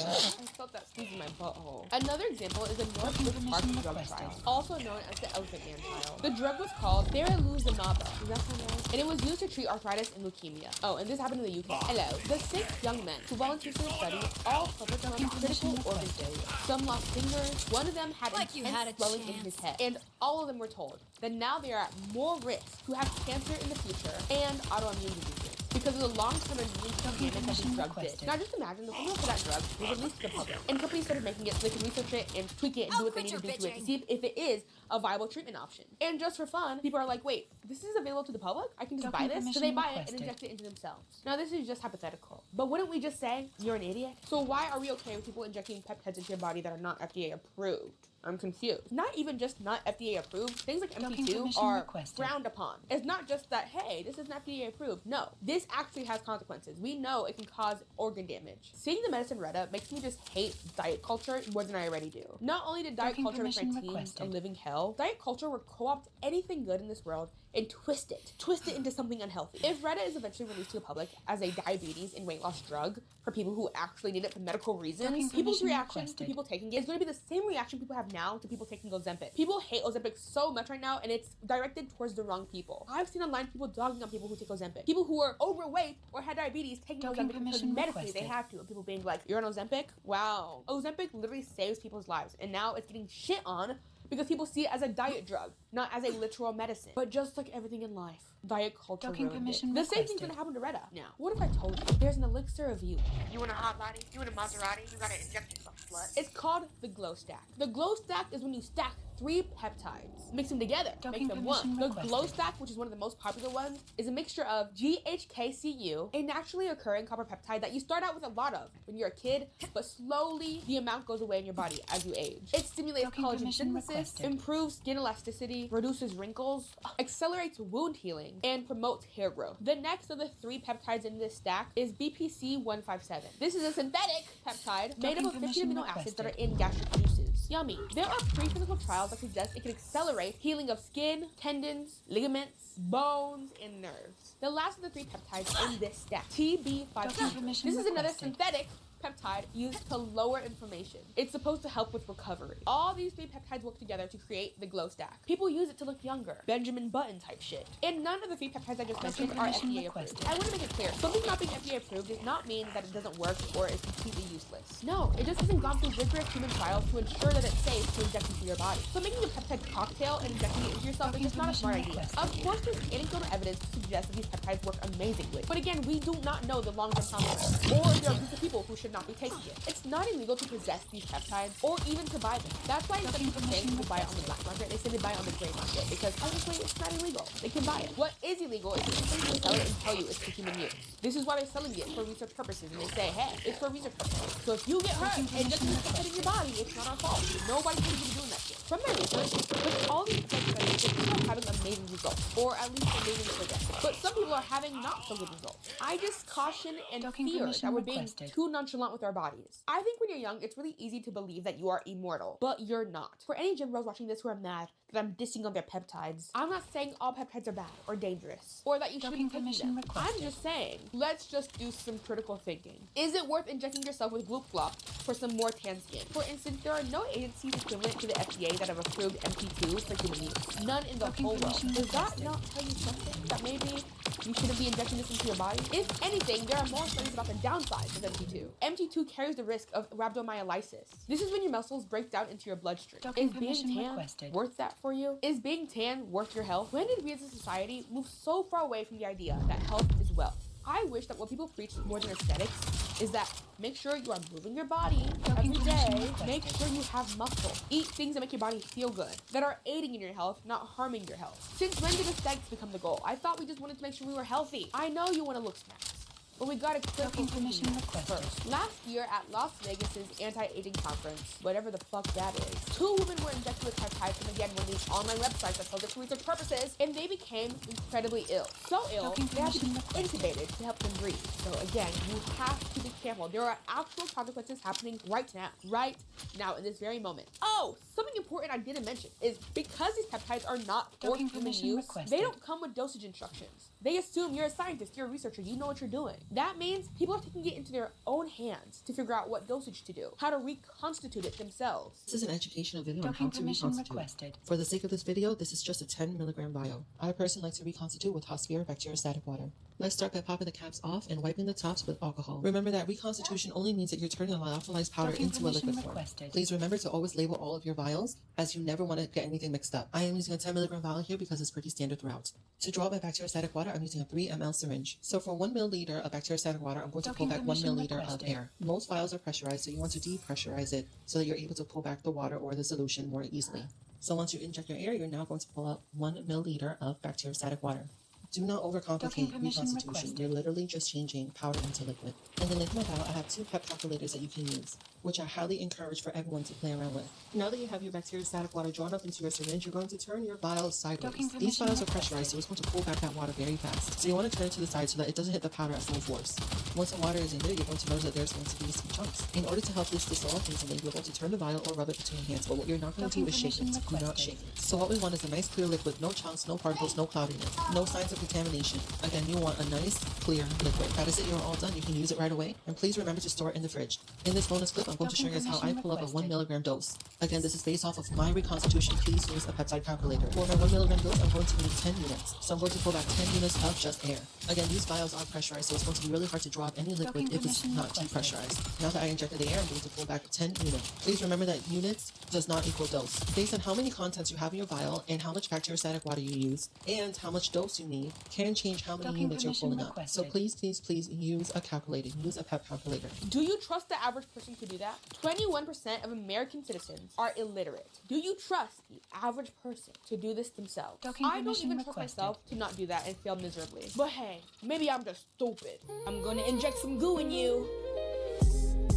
felt that squeeze in my butthole. Another example is the Northwood Park drug trial, also known as the Elephant Man trial. The drug was called Theraluzumab. Does that sound right? And it was used to treat arthritis and leukemia. Oh, and this happened in the UK. Hello. The 6 young men who volunteered for the study all suffered from critical organ failure. Some lost fingers. One of them had intense swelling in his head. And all of them were told that now they are at more risk to have cancer in the future and autoimmune diseases, because of the long-term immune damage that this drug did. Now just imagine the formula for that drug was released to the public, and companies started making it so they can research it and tweak it and do what they need to do to it to see if it is a viable treatment option. And just for fun, people are like, wait, this is available to the public? I can just buy this? So they buy it and inject it into themselves. Now this is just hypothetical, but wouldn't we just say, you're an idiot? So why are we okay with people injecting peptides into your body that are not FDA approved? I'm confused. Not even just not FDA approved, things like MP2 are frowned upon. It's not just that, hey, this isn't FDA approved. No, this actually has consequences. We know it can cause organ damage. Seeing the medicine Retta makes me just hate diet culture more than I already do. Not only did diet culture make my teens a living hell, diet culture would co-opt anything good in this world and twist it into something unhealthy. If Retta is eventually released to the public as a diabetes and weight loss drug for people who actually need it for medical reasons, people's reaction to people taking it is going to be the same reaction people have now to people taking Ozempic. People hate Ozempic so much right now, and it's directed towards the wrong people. I've seen online people dogging on people who take Ozempic. People who are overweight or had diabetes taking Ozempic because medically they have to. And people being like, you're on Ozempic? Wow. Ozempic literally saves people's lives, and now it's getting shit on because people see it as a diet drug, not as a literal medicine. But just like everything in life, diet culture ruined it. The same thing's gonna happen to Retta. Now, what if I told you there's an elixir of youth? You want a hot body? You want a Maserati? You gotta inject yourself, slut. It's called the glow stack. The glow stack is when you stack 3 peptides, mix them together, make them one. The glow stack, which is one of the most popular ones, is a mixture of GHKCU, a naturally occurring copper peptide that you start out with a lot of when you're a kid, but slowly the amount goes away in your body as you age. It stimulates collagen synthesis, improves skin elasticity, reduces wrinkles, accelerates wound healing, and promotes hair growth. The next of the 3 peptides in this stack is BPC-157. This is a synthetic peptide made up of 50 amino acids that are in gastric juices. Yummy. There are preclinical trials that suggest it can accelerate healing of skin, tendons, ligaments, bones, and nerves. The last of the 3 peptides in this stack, TB500. This is another synthetic peptide used to lower inflammation. It's supposed to help with recovery. All these 3 peptides work together to create the glow stack. People use it to look younger, Benjamin Button type shit. And none of the 3 peptides I just mentioned are FDA approved. I want to make it clear, something not being FDA approved does not mean that it doesn't work or is completely useless. No, it just hasn't gone through rigorous human trials to ensure that it's safe to inject into your body. So making a peptide cocktail and injecting it into yourself is just not a smart idea. Of course, there's anecdotal evidence to suggest that these peptides work amazingly. But again, we do not know the long-term consequences, or there are groups of people who should not be taking it. It's not illegal to possess these peptides or even to buy them. That's why instead of people saying people buy it on the black market, they say they buy it on the gray market, because honestly, it's not illegal. They can buy it. What is illegal is for people to sell it and tell you it's for human use. This is why they're selling it for research purposes, and they say, hey, it's for research purposes. So if you get hurt and just put it in your body, it's not our fault. Nobody should be doing that shit. From my research, with all these peptide studies, people are having amazing amazing results, or at least amazing for them. But some people are having not so good results. I just caution and fear that we're being too nonchalant with our bodies. I think when you're young, it's really easy to believe that you are immortal, but you're not. For any gym bros watching this who are mad that I'm dissing on their peptides, I'm not saying all peptides are bad or dangerous, or that you shouldn't take them. I'm just saying, let's just do some critical thinking. Is it worth injecting yourself with Gloop Glop for some more tan skin? For instance, there are no agencies equivalent to the FDA that have approved MT2 for human use. None in the whole world. Does that not tell you something? That maybe you shouldn't be injecting this into your body? If anything, there are more studies about the downsides of MT2. MT2 carries the risk of rhabdomyolysis. This is when your muscles break down into your bloodstream. Is being tan worth that for you? Is being tan worth your health? When did we as a society move so far away from the idea that health is wealth? I wish that what people preach more than aesthetics is that make sure you are moving your body every day, make sure you have muscle, eat things that make your body feel good, that are aiding in your health, not harming your health. Since when did aesthetics become the goal? I thought we just wanted to make sure we were healthy. I know you want to look smacked, but we got a critical permission first. Last year at Las Vegas's anti-aging conference, whatever the fuck that is, 2 women were injected with peptides from again one of these online websites that sells it for research purposes, and they became incredibly ill. So ill, they had to be intubated to help them breathe. So again, you have to be careful. There are actual consequences happening right now, in this very moment. Oh, something important I didn't mention is because these peptides are not for human use, they don't come with dosage instructions. They assume you're a scientist, you're a researcher, you know what you're doing. That means people are taking it into their own hands to figure out what dosage to do, how to reconstitute it themselves. This is an educational video on how to reconstitute. For the sake of this video, this is just a 10 milligram vial. I personally like to reconstitute with Hospira bacteriostatic water. Let's start by popping the caps off and wiping the tops with alcohol. Remember that reconstitution only means that you're turning a lyophilized powder into a liquid form. Please remember to always label all of your vials, as you never want to get anything mixed up. I am using a 10 milligram vial here because it's pretty standard throughout. To draw by bacteriostatic water, I'm using a 3 ml syringe. So for 1 milliliter of bacteriostatic water, I'm going to pull back 1 milliliter of air. Most vials are pressurized, so you want to depressurize it so that you're able to pull back the water or the solution more easily. So once you inject your air, you're now going to pull out 1 milliliter of bacteriostatic water. Do not overcomplicate reconstitution. You're literally just changing powder into liquid. In the link in my bio, I have 2 pep calculators that you can use, which I highly encourage for everyone to play around with. Now that you have your bacteriostatic water drawn up into your syringe, you're going to turn your vials sideways. These vials are pressurized, so it's going to pull back that water very fast. So you want to turn it to the side so that it doesn't hit the powder at full force. Once the water is in there, you're going to notice that there's going to be some chunks. In order to help this dissolve easily, you're going to turn the vial or rub it between hands, but what you're not going to do is shake it. Do not shake it. So what we want is a nice clear liquid, no chunks, no particles, no cloudiness, no signs of contamination. Again, you want a nice, clear liquid. That is it, you're all done. You can use it right away. And please remember to store it in the fridge. In this bonus clip, I'm going to show you guys how I pull up a 1 milligram dose. Again, this is based off of my reconstitution. Please use a peptide calculator. For my 1 milligram dose, I'm going to need 10 units. So I'm going to pull back 10 units of just air. Again, these vials are pressurized, so it's going to be really hard to draw up any liquid if it's not depressurized. Now that I injected the air, I'm going to pull back 10 units. Please remember that units does not equal dose. Based on how many contents you have in your vial and how much bacteriostatic water you use and how much dose you need can change how many units you're pulling up. So please use a calculator. Use a pep calculator. Do you trust the average person to do that? 21% of American citizens are illiterate. Do you trust the average person to do this themselves? I don't even trust myself to not do that and fail miserably. But hey, maybe I'm just stupid. I'm gonna inject some goo in you.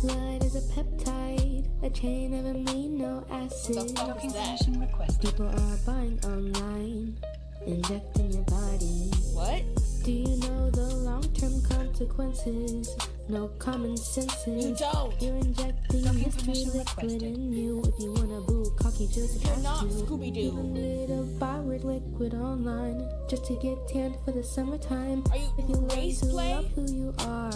Blood is a peptide, a chain of amino acids. People are buying online, injecting your body. What? Do you know the long-term consequences? No common sense. You don't. You're injecting mystery liquid in you. If you wanna boo cocky, just You're ask not you. Scooby-Doo. You don't need a borrowed liquid online just to get tanned for the summertime. Are you if you race learn to play? love who you are,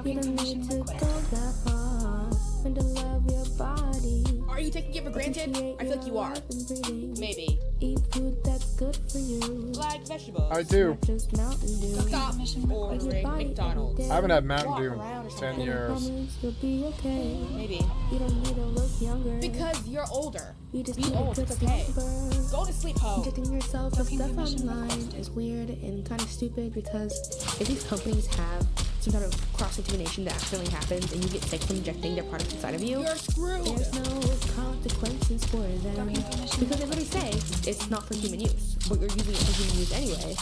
you don't need to go that far. Learn to love your body. Are you taking it for granted? I feel like you are. Maybe. Eat food that's good for you. Like vegetables. I do. Not just Mountain Dew. Stop ordering McDonald's. I haven't had Mountain Walk Dew around or in 10 something. years. You'll be okay. Maybe. You don't need to look younger. Because you're older. You just Be need old, a it's good okay. slumber. Go to sleep, ho. Injecting yourself with stuff online is weird and kind of stupid because if these companies have some sort of cross-contamination that accidentally happens and you get sick from injecting their product inside of you, You're screwed. there's no consequences for them. Because they literally say it's not for human use, but you're using it for human use anyway.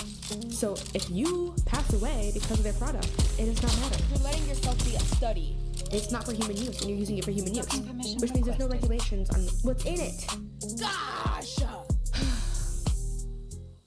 So if you pass away because of their product, it does not matter. You're letting yourself be a study. It's not for human use, and you're using it for human use, which means there's no regulations on what's in it. Gosh!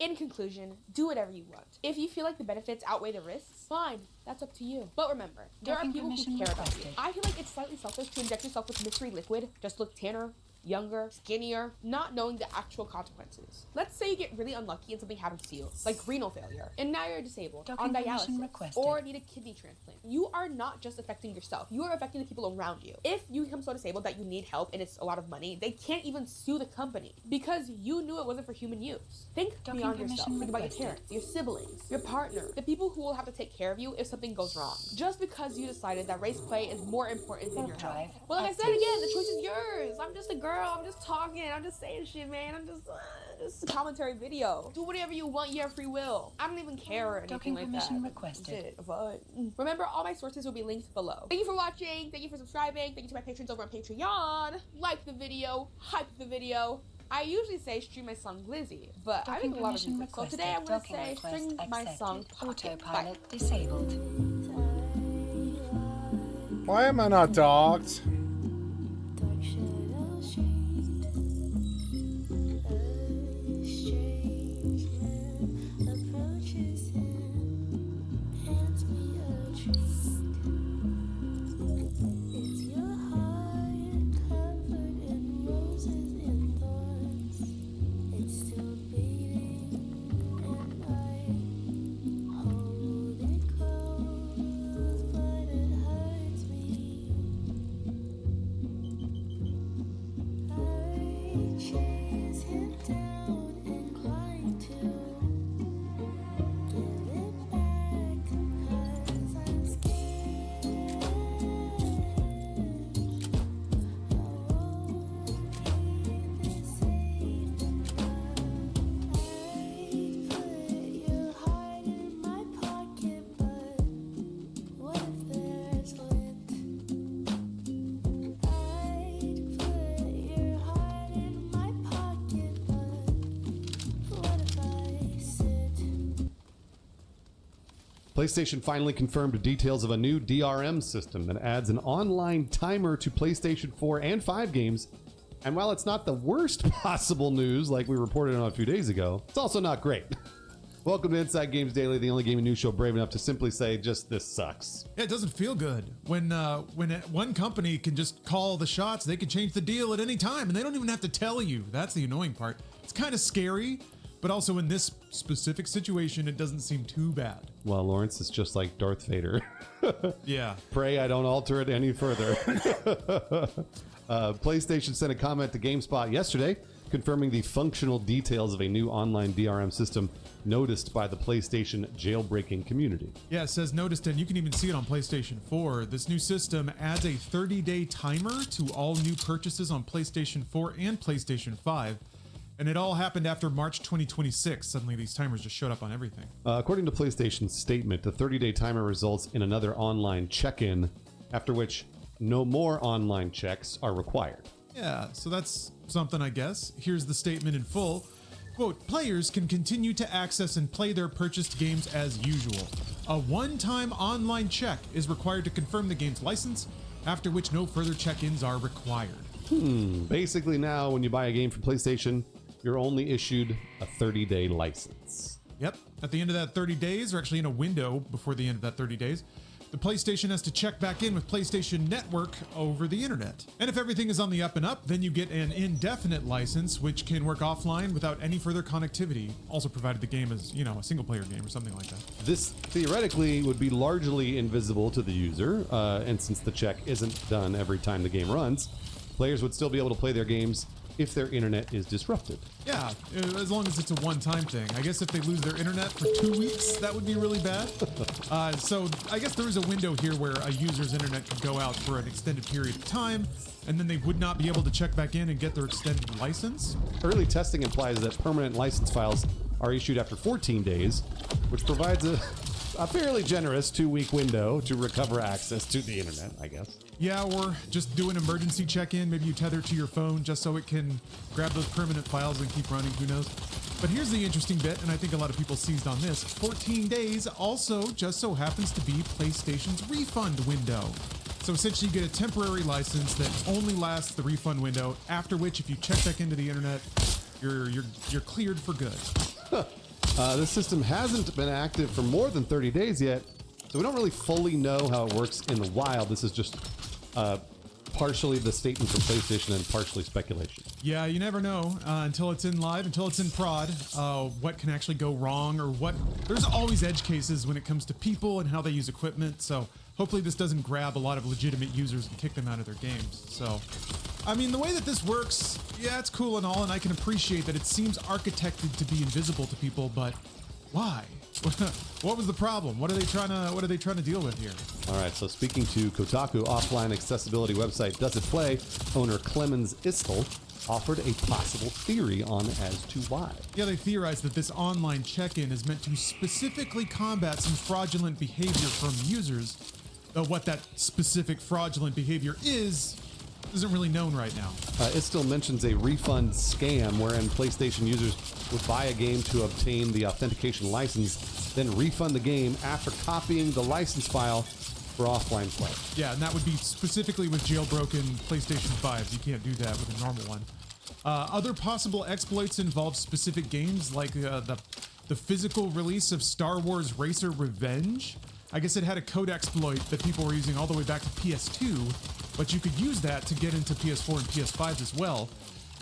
In conclusion, do whatever you want. If you feel like the benefits outweigh the risks, fine, that's up to you. But remember, there are people who care about you. I feel like it's slightly selfish to inject yourself with mystery liquid just to look tanner, younger, skinnier, not knowing the actual consequences. Let's say you get really unlucky and something happens to you, like renal failure, and now you're disabled, on dialysis, or need a kidney transplant. You are not just affecting yourself, you are affecting the people around you. If you become so disabled that you need help and it's a lot of money, they can't even sue the company because you knew it wasn't for human use. Think beyond yourself. Think about your parents, your siblings, your partner, the people who will have to take care of you if something goes wrong. Just because you decided that race play is more important than your health. Well, like I said again, the choice is yours. I'm just a girl. I'm just talking. I'm just saying shit, man. I'm just a commentary video. Do whatever you want. You have free will. I don't even care or anything like that. Requested. But remember, all my sources will be linked below. Thank you for watching. Thank you for subscribing. Thank you to my patrons over on Patreon. Like the video. Hype the video. I usually say stream my song Glizzy, but I make a lot of music. So today I'm going to say stream my song Autopilot disabled. Why am I not docked? PlayStation finally confirmed details of a new DRM system that adds an online timer to PlayStation 4 and 5 games. And while it's not the worst possible news like we reported on a few days ago, it's also not great. Welcome to Inside Games Daily, the only gaming news show brave enough to simply say, just this sucks. Yeah, it doesn't feel good when one company can just call the shots. They can change the deal at any time, and they don't even have to tell you. That's the annoying part. It's kind of scary, but also in this specific situation, it doesn't seem too bad. Well, Lawrence, it's just like Darth Vader. Yeah. Pray I don't alter it any further. PlayStation sent a comment to GameSpot yesterday confirming the functional details of a new online DRM system noticed by the PlayStation jailbreaking community. Yeah, it says noticed, and you can even see it on PlayStation 4. This new system adds a 30-day timer to all new purchases on PlayStation 4 and PlayStation 5. And it all happened after March 2026. Suddenly these timers just showed up on everything. According to PlayStation's statement, the 30-day timer results in another online check-in, after which no more online checks are required. Yeah, so that's something, I guess. Here's the statement in full. Quote, players can continue to access and play their purchased games as usual. A one-time online check is required to confirm the game's license, after which no further check-ins are required. Basically now, when you buy a game from PlayStation, you're only issued a 30-day license. Yep. At the end of that 30 days, or actually in a window before the end of that 30 days, the PlayStation has to check back in with PlayStation Network over the internet. And if everything is on the up and up, then you get an indefinite license, which can work offline without any further connectivity. Also provided the game is, you know, a single player game or something like that. This theoretically would be largely invisible to the user, and since the check isn't done every time the game runs, players would still be able to play their games if their internet is disrupted. Yeah, as long as it's a one-time thing. I guess if they lose their internet for 2 weeks, that would be really bad. So I guess there is a window here where a user's internet could go out for an extended period of time, and then they would not be able to check back in and get their extended license. Early testing implies that permanent license files are issued after 14 days, which provides a fairly generous 2-week window to recover access to the internet, I guess. Yeah, or just do an emergency check-in. Maybe you tether to your phone just so it can grab those permanent files and keep running, who knows. But here's the interesting bit, and I think a lot of people seized on this. 14 days also just so happens to be PlayStation's refund window. So essentially you get a temporary license that only lasts the refund window, after which if you check back into the internet, you're cleared for good. This system hasn't been active for more than 30 days yet, so we don't really fully know how it works in the wild. This is just partially the statement from PlayStation and partially speculation. Yeah, you never know until it's in live, until it's in prod, what can actually go wrong or what. There's always edge cases when it comes to people and how they use equipment, so hopefully this doesn't grab a lot of legitimate users and kick them out of their games. So, I mean, the way that this works, yeah, it's cool and all, and I can appreciate that it seems architected to be invisible to people, but why? What was the problem? What are they trying to deal with here? All right, so speaking to Kotaku, offline accessibility website Does It Play owner Clemens Istel offered a possible theory on as to why. Yeah, they theorized that this online check-in is meant to specifically combat some fraudulent behavior from users. What that specific fraudulent behavior isn't really known right now. It still mentions a refund scam wherein PlayStation users would buy a game to obtain the authentication license, then refund the game after copying the license file for offline play. Yeah, and that would be specifically with jailbroken PlayStation 5s. You can't do that with a normal one. Other possible exploits involve specific games like the physical release of Star Wars Racer Revenge. I guess it had a code exploit that people were using all the way back to PS2, but you could use that to get into PS4 and PS5s as well.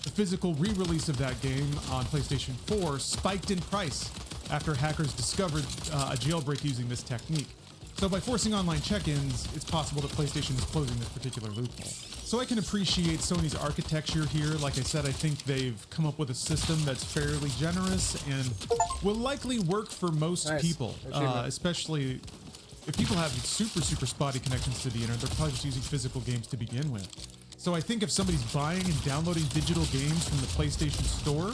The physical re-release of that game on PlayStation 4 spiked in price after hackers discovered a jailbreak using this technique. So by forcing online check-ins, it's possible that PlayStation is closing this particular loophole. So I can appreciate Sony's architecture here. Like I said, I think they've come up with a system that's fairly generous and will likely work for most people, especially if people have super spotty connections to the internet. They're probably just using physical games to begin with. So I think if somebody's buying and downloading digital games from the PlayStation Store,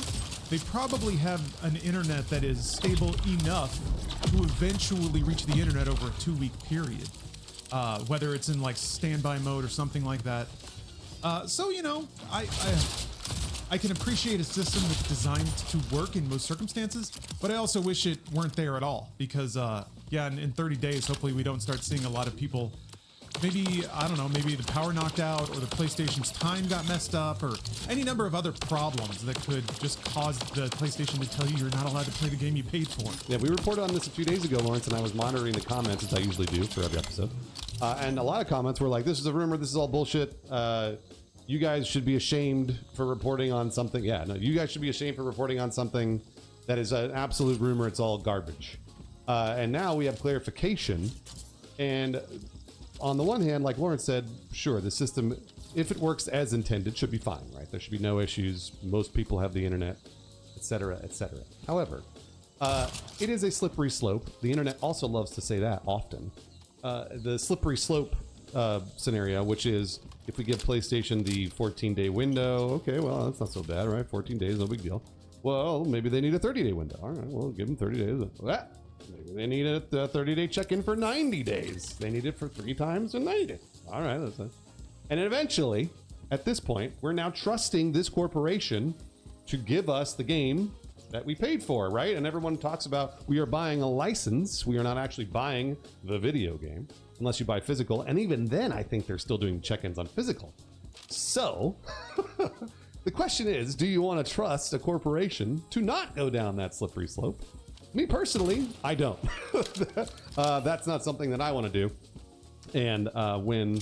they probably have an internet that is stable enough to eventually reach the internet over a 2-week period, whether it's in like standby mode or something like that. So, you know, I can appreciate a system that's designed to work in most circumstances, but I also wish it weren't there at all because, yeah, in 30 days, hopefully we don't start seeing a lot of people. Maybe, I don't know, maybe the power knocked out or the PlayStation's time got messed up or any number of other problems that could just cause the PlayStation to tell you you're not allowed to play the game you paid for. Yeah, we reported on this a few days ago, Lawrence, and I was monitoring the comments, as I usually do for every episode. And a lot of comments were like, this is a rumor, this is all bullshit. You guys should be ashamed for reporting on something. Yeah, no, you guys should be ashamed for reporting on something that is an absolute rumor. It's all garbage. And now we have clarification. And on the one hand, like Lawrence said, sure, the system, if it works as intended, should be fine, right? There should be no issues. Most people have the internet, etc., etc. However, it is a slippery slope. The internet also loves to say that often. The slippery slope scenario, which is if we give PlayStation the 14-day window, okay, well, that's not so bad, right? 14 days, no big deal. Well, maybe they need a 30-day window. All right, well, give them 30 days. Maybe they need a 30-day check-in for 90 days. They need it for 3 times in 90 days. All right, that's it. And eventually, at this point, we're now trusting this corporation to give us the game that we paid for, right? And everyone talks about we are buying a license. We are not actually buying the video game, unless you buy physical. And even then, I think they're still doing check-ins on physical. So, the question is, do you want to trust a corporation to not go down that slippery slope? Me personally, I don't. That's not something that I want to do. And when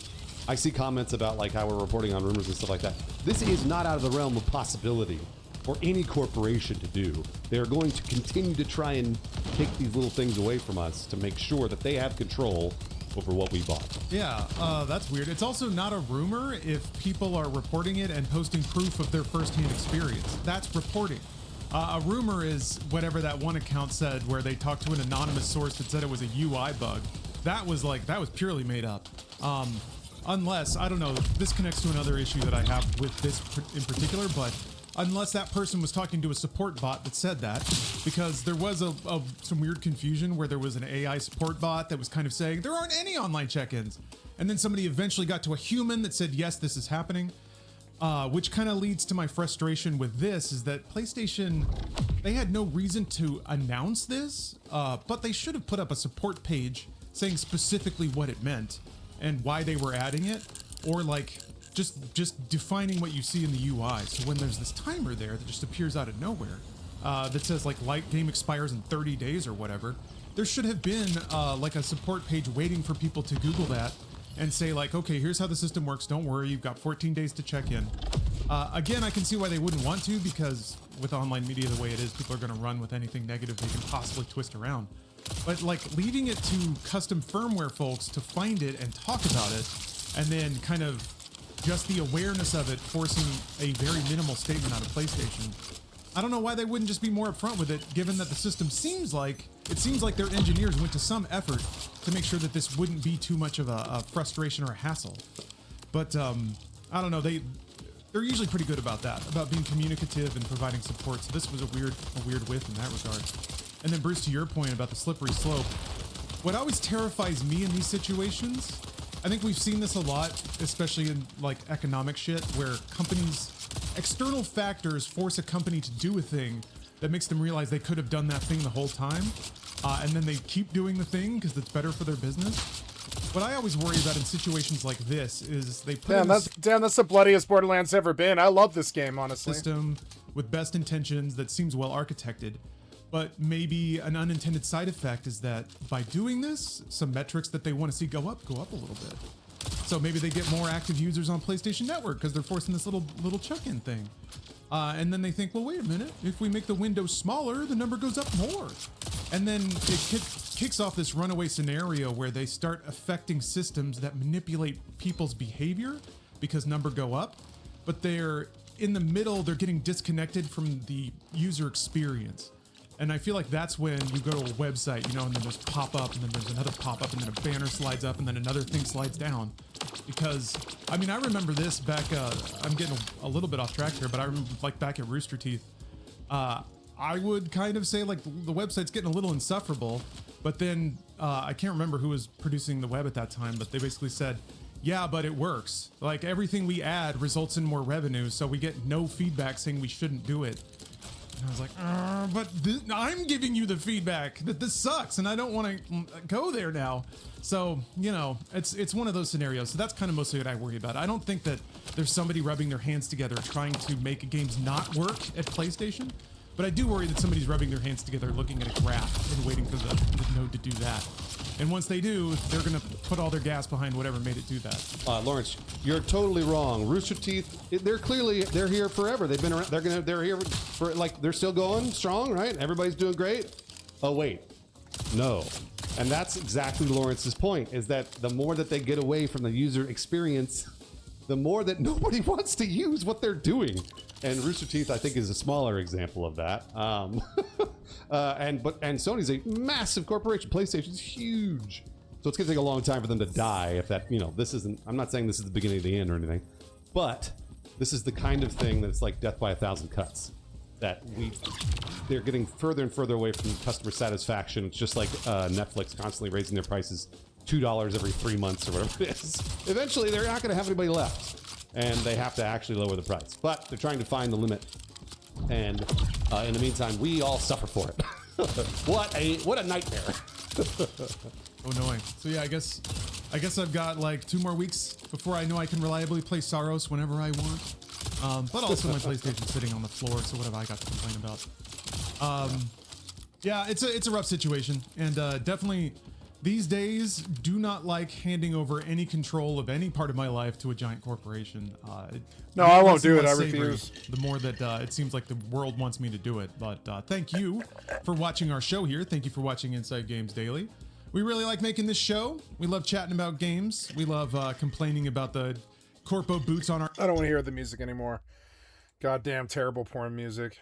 I see comments about like how we're reporting on rumors and stuff like that, this is not out of the realm of possibility for any corporation to do. They're going to continue to try and take these little things away from us to make sure that they have control over what we bought. Yeah, that's weird. It's also not a rumor if people are reporting it and posting proof of their firsthand experience. That's reporting. A rumor is whatever that one account said where they talked to an anonymous source that said it was a UI bug. That was purely made up. Unless, I don't know, this connects to another issue that I have with this in particular, but unless that person was talking to a support bot that said that, because there was some weird confusion where there was an AI support bot that was kind of saying, there aren't any online check-ins. And then somebody eventually got to a human that said, yes, this is happening. Which kind of leads to my frustration with this is that PlayStation, they had no reason to announce this, but they should have put up a support page saying specifically what it meant and why they were adding it, or like just defining what you see in the UI. So when there's this timer there that just appears out of nowhere, that says like light game expires in 30 days or whatever. There should have been like a support page waiting for people to Google that and say like, okay, here's how the system works. Don't worry, you've got 14 days to check in. Again, I can see why they wouldn't want to, because with online media the way it is, people are going to run with anything negative they can possibly twist around. But like leaving it to custom firmware folks to find it and talk about it, and then kind of just the awareness of it forcing a very minimal statement out of PlayStation. I don't know why they wouldn't just be more upfront with it, given that the system seems like their engineers went to some effort to make sure that this wouldn't be too much of a frustration or a hassle. But I don't know, they're usually pretty good about that, about being communicative and providing support. So this was a weird whiff in that regard. And then Bruce, to your point about the slippery slope, what always terrifies me in these situations, I think we've seen this a lot, especially in like economic shit, where companies, external factors force a company to do a thing that makes them realize they could have done that thing the whole time, and then they keep doing the thing because it's better for their business. What I always worry about in situations like this is they put that's the bloodiest Borderlands ever been. I love this game, honestly. System with best intentions that seems well architected, but maybe an unintended side effect is that by doing this, some metrics that they want to see go up a little bit. So maybe they get more active users on PlayStation Network because they're forcing this little check-in thing. And then they think, well, wait a minute, if we make the window smaller, the number goes up more. And then it kicks off this runaway scenario where they start affecting systems that manipulate people's behavior because number go up, but they're in the middle, they're getting disconnected from the user experience. And I feel like that's when you go to a website, you know, and then there's pop-up, and then there's another pop-up, and then a banner slides up, and then another thing slides down. Because, I mean, I remember this back, I'm getting a little bit off track here, but I remember like back at Rooster Teeth, I would kind of say like the website's getting a little insufferable, but then I can't remember who was producing the web at that time, but they basically said, yeah, but it works. Like everything we add results in more revenue, so we get no feedback saying we shouldn't do it. And I was like, but I'm giving you the feedback that this sucks and I don't want to go there now. So, you know, it's one of those scenarios. So that's kind of mostly what I worry about. I don't think that there's somebody rubbing their hands together trying to make games not work at PlayStation. But I do worry that somebody's rubbing their hands together looking at a graph and waiting for the node to do that. And once they do, they're going to put all their gas behind whatever made it do that. Lawrence, you're totally wrong. Rooster Teeth, they're here forever. They've been around. They're here for like they're still going strong, right? Everybody's doing great. Oh wait, no. And that's exactly Lawrence's point, is that the more that they get away from the user experience, the more that nobody wants to use what they're doing. And Rooster Teeth, I think, is a smaller example of that. And Sony's a massive corporation. PlayStation's huge. So it's going to take a long time for them to die if that, you know, this isn't, I'm not saying this is the beginning of the end or anything, but this is the kind of thing that's like death by a thousand cuts. That they're getting further and further away from customer satisfaction. It's just like Netflix constantly raising their prices $2 every 3 months or whatever it is. Eventually, they're not going to have anybody left, and they have to actually lower the price. But they're trying to find the limit, and in the meantime, we all suffer for it. What a nightmare! Oh, annoying. So yeah, I guess I've got like 2 more weeks before I know I can reliably play Saros whenever I want. But also my PlayStation's sitting on the floor, so what have I got to complain about? Yeah, it's a rough situation, and definitely these days do not like handing over any control of any part of my life to a giant corporation. No, I won't do it. I refuse. The more that it seems like the world wants me to do it. But thank you for watching our show here. Thank you for watching Inside Games Daily. We really like making this show. We love chatting about games. We love complaining about the corpo boots on our... I don't want to hear the music anymore. Goddamn terrible porn music.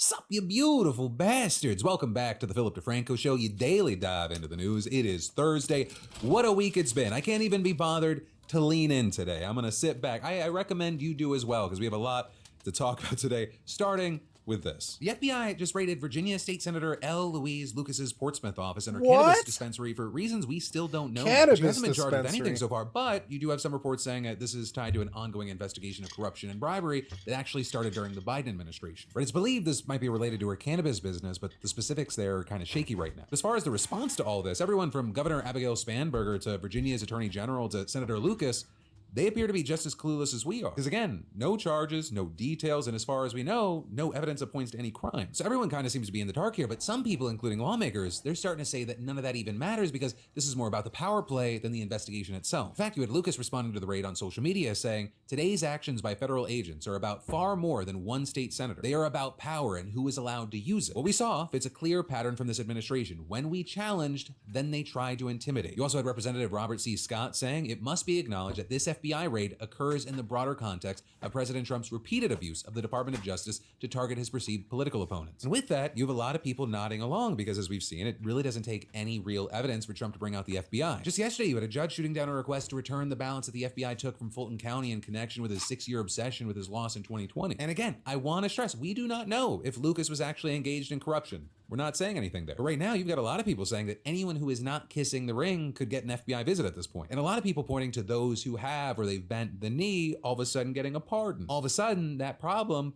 Sup, you beautiful bastards. Welcome back to the Philip DeFranco Show, you daily dive into the news. It is Thursday. What a week it's been. I can't even be bothered to lean in today. I'm going to sit back. I recommend you do as well, because we have a lot to talk about today, starting with with this. The FBI just raided Virginia State Senator L. Louise Lucas's Portsmouth office and her What? cannabis dispensary for reasons we still don't know. Cannabis She hasn't been charged with anything dispensary. so far, but you do have some reports saying that this is tied to an ongoing investigation of corruption and bribery that actually started during the Biden administration. But it's believed this might be related to her cannabis business, but the specifics there are kind of shaky right now. As far as the response to all this, everyone from Governor Abigail Spanberger to Virginia's Attorney General to Senator Lucas, they appear to be just as clueless as we are. Because again, no charges, no details, and as far as we know, no evidence that points to any crime. So everyone kind of seems to be in the dark here, but some people, including lawmakers, they're starting to say that none of that even matters because this is more about the power play than the investigation itself. In fact, you had Lucas responding to the raid on social media saying, today's actions by federal agents are about far more than one state senator. They are about power and who is allowed to use it. What we saw fits a clear pattern from this administration. When we challenged, then they tried to intimidate. You also had Representative Robert C. Scott saying it must be acknowledged that this FBI raid occurs in the broader context of President Trump's repeated abuse of the Department of Justice to target his perceived political opponents. And with that, you have a lot of people nodding along because, as we've seen, it really doesn't take any real evidence for Trump to bring out the FBI. Just yesterday, you had a judge shooting down a request to return the balance that the FBI took from Fulton County in connection with his 6-year obsession with his loss in 2020. And again, I want to stress, we do not know if Lucas was actually engaged in corruption. We're not saying anything there. But right now, you've got a lot of people saying that anyone who is not kissing the ring could get an FBI visit at this point. And a lot of people pointing to those who have or they've bent the knee, all of a sudden getting a pardon. All of a sudden, that problem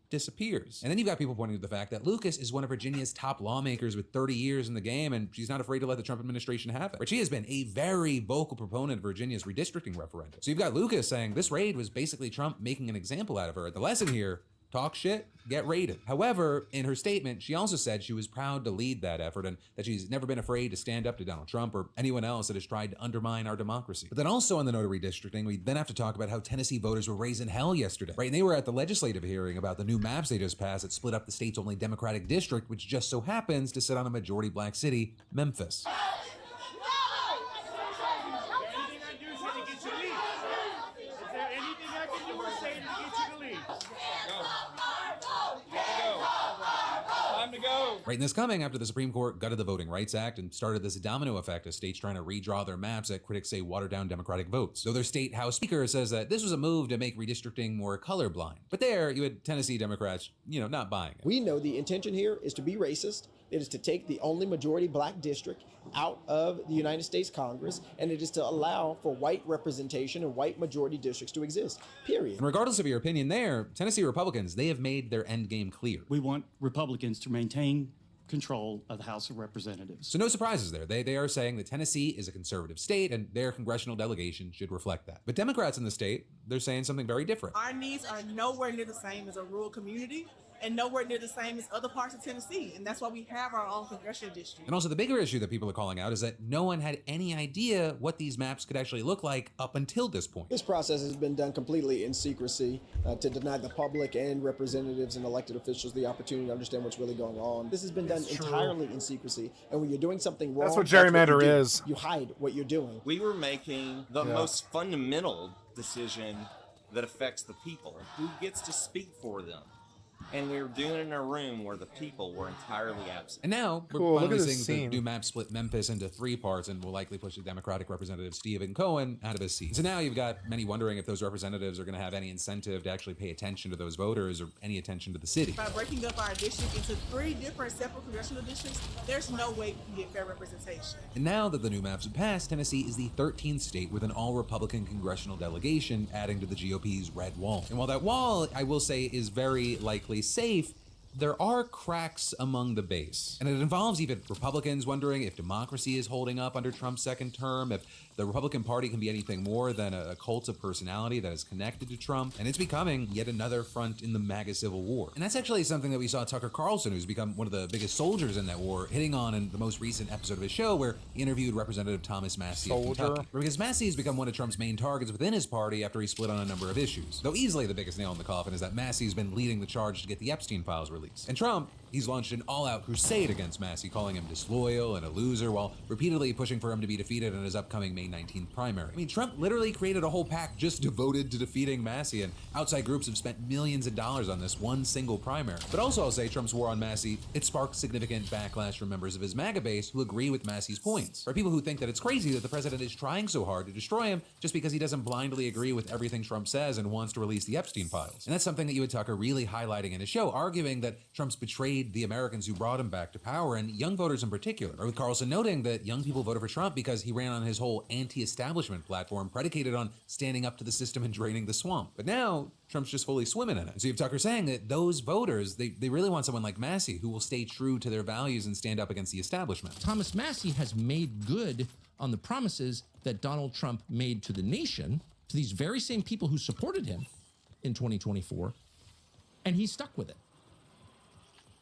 disappears. And then you've got people pointing to the fact that Lucas is one of Virginia's top lawmakers with 30 years in the game, and she's not afraid to let the Trump administration have it. But she has been a very vocal proponent of Virginia's redistricting referendum. So you've got Lucas saying this raid was basically Trump making an example out of her. The lesson here, talk shit, get raided. However, in her statement, she also said she was proud to lead that effort and that she's never been afraid to stand up to Donald Trump or anyone else that has tried to undermine our democracy. But then also on the note of redistricting, we then have to talk about how Tennessee voters were raising hell yesterday, right? And they were at the legislative hearing about the new maps they just passed that split up the state's only Democratic district, which just so happens to sit on a majority black city, Memphis. Right, and this coming after the Supreme Court gutted the Voting Rights Act and started this domino effect of states trying to redraw their maps that critics say water down Democratic votes. So their state House Speaker says that this was a move to make redistricting more colorblind. But there, you had Tennessee Democrats, not buying it. We know the intention here is to be racist. It is to take the only majority black district out of the United States Congress, and it is to allow for white representation and white majority districts to exist, period. And regardless of your opinion there, Tennessee Republicans, they have made their end game clear. We want Republicans to maintain control of the House of Representatives. So no surprises there. They are saying that Tennessee is a conservative state and their congressional delegation should reflect that. But Democrats in the state, they're saying something very different. Our needs are nowhere near the same as a rural community and nowhere near the same as other parts of Tennessee. And that's why we have our own congressional district. And also the bigger issue that people are calling out is that no one had any idea what these maps could actually look like up until this point. This process has been done completely in secrecy to deny the public and representatives and elected officials the opportunity to understand what's really going on. This has been done entirely in secrecy. And when you're doing something wrong, that's what gerrymander you is. You hide what you're doing. We were making the most fundamental decision that affects the people. Who gets to speak for them? And we were doing it in a room where the people were entirely absent. And now we're finally seeing the new map split Memphis into 3 parts and will likely push the Democratic Representative Stephen Cohen out of his seat. So now you've got many wondering if those representatives are going to have any incentive to actually pay attention to those voters or any attention to the city. By breaking up our district into 3 different separate congressional districts, there's no way we can get fair representation. And now that the new maps have passed, Tennessee is the 13th state with an all-Republican congressional delegation, adding to the GOP's red wall. And while that wall, I will say, is very likely safe, there are cracks among the base. And it involves even Republicans wondering if democracy is holding up under Trump's second term, if the Republican Party can be anything more than a cult of personality that is connected to Trump, and it's becoming yet another front in the MAGA civil war. And that's actually something that we saw Tucker Carlson, who's become one of the biggest soldiers in that war, hitting on in the most recent episode of his show where he interviewed Representative Thomas Massie of Kentucky. Because Massie has become one of Trump's main targets within his party after he split on a number of issues. Though easily the biggest nail in the coffin is that Massie's been leading the charge to get the Epstein files released. And Trump, he's launched an all-out crusade against Massie, calling him disloyal and a loser while repeatedly pushing for him to be defeated in his upcoming May 19th primary. I mean, Trump literally created a whole pack just devoted to defeating Massie, and outside groups have spent millions of dollars on this one single primary. But also I'll say Trump's war on Massie, it sparked significant backlash from members of his MAGA base who agree with Massie's points. Or people who think that it's crazy that the president is trying so hard to destroy him just because he doesn't blindly agree with everything Trump says and wants to release the Epstein files. And that's something that you had Tucker really highlighting in his show, arguing that that Trump's betrayed the Americans who brought him back to power, and young voters in particular. Or with Carlson noting that young people voted for Trump because he ran on his whole anti-establishment platform predicated on standing up to the system and draining the swamp. But now, Trump's just fully swimming in it. So you have Tucker saying that those voters, they really want someone like Massey who will stay true to their values and stand up against the establishment. Thomas Massey has made good on the promises that Donald Trump made to the nation, to these very same people who supported him in 2024, and he's stuck with it.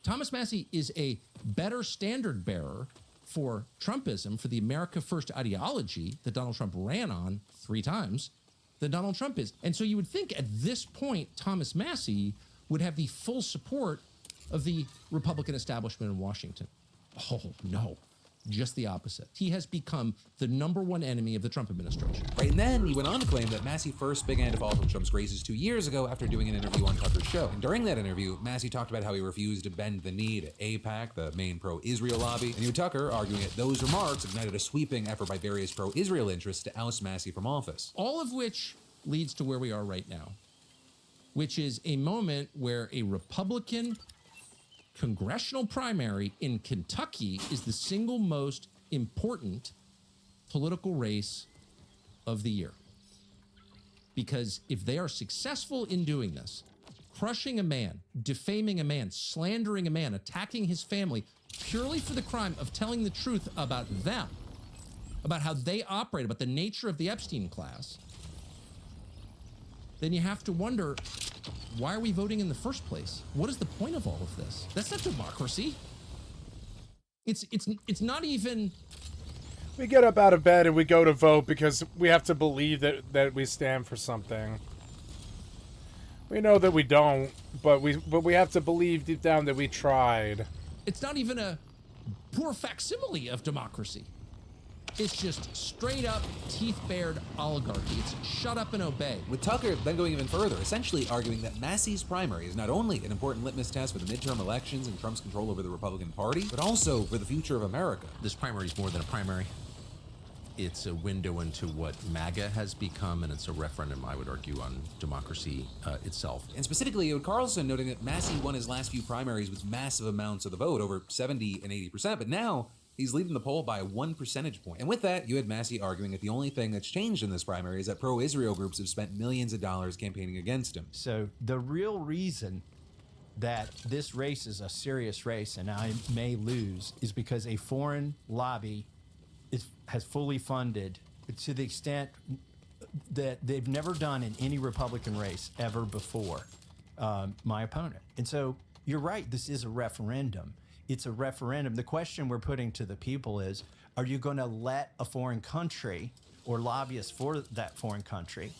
Thomas Massey is a better standard bearer for Trumpism, for the America First ideology that Donald Trump ran on 3 times, than Donald Trump is. And so you would think at this point, Thomas Massey would have the full support of the Republican establishment in Washington. Oh, no. Just the opposite. He has become the #1 enemy of the Trump administration. Right, and then he went on to claim that Massey first began to fall from Trump's graces 2 years ago after doing an interview on Tucker's show. And during that interview, Massey talked about how he refused to bend the knee to AIPAC, the main pro-Israel lobby, and you had Tucker arguing that those remarks ignited a sweeping effort by various pro-Israel interests to oust Massey from office. All of which leads to where we are right now, which is a moment where a Republican congressional primary in Kentucky is the single most important political race of the year. Because if they are successful in doing this, crushing a man, defaming a man, slandering a man, attacking his family, purely for the crime of telling the truth about them, about how they operate, about the nature of the Epstein class, then you have to wonder, why are we voting in the first place? What is the point of all of this? That's not democracy. It's not even. We get up out of bed and we go to vote because we have to believe that we stand for something. We know that we don't, but we have to believe deep down that we tried. It's not even a poor facsimile of democracy. It's just straight up teeth-bared oligarchy. It's shut up and obey. With Tucker then going even further, essentially arguing that Massey's primary is not only an important litmus test for the midterm elections and Trump's control over the Republican Party, but also for the future of America. This primary is more than a primary. It's a window into what MAGA has become, and it's a referendum, I would argue, on democracy itself. And specifically, Carlson noting that Massey won his last few primaries with massive amounts of the vote, over 70 and 80%, but now he's leading the poll by 1 percentage point. And with that, you had Massey arguing that the only thing that's changed in this primary is that pro-Israel groups have spent millions of dollars campaigning against him. So the real reason that this race is a serious race and I may lose is because a foreign lobby has fully funded to the extent that they've never done in any Republican race ever before my opponent. And so you're right, this is a referendum. It's a referendum. The question we're putting to the people is, are you going to let a foreign country or lobbyists for that foreign country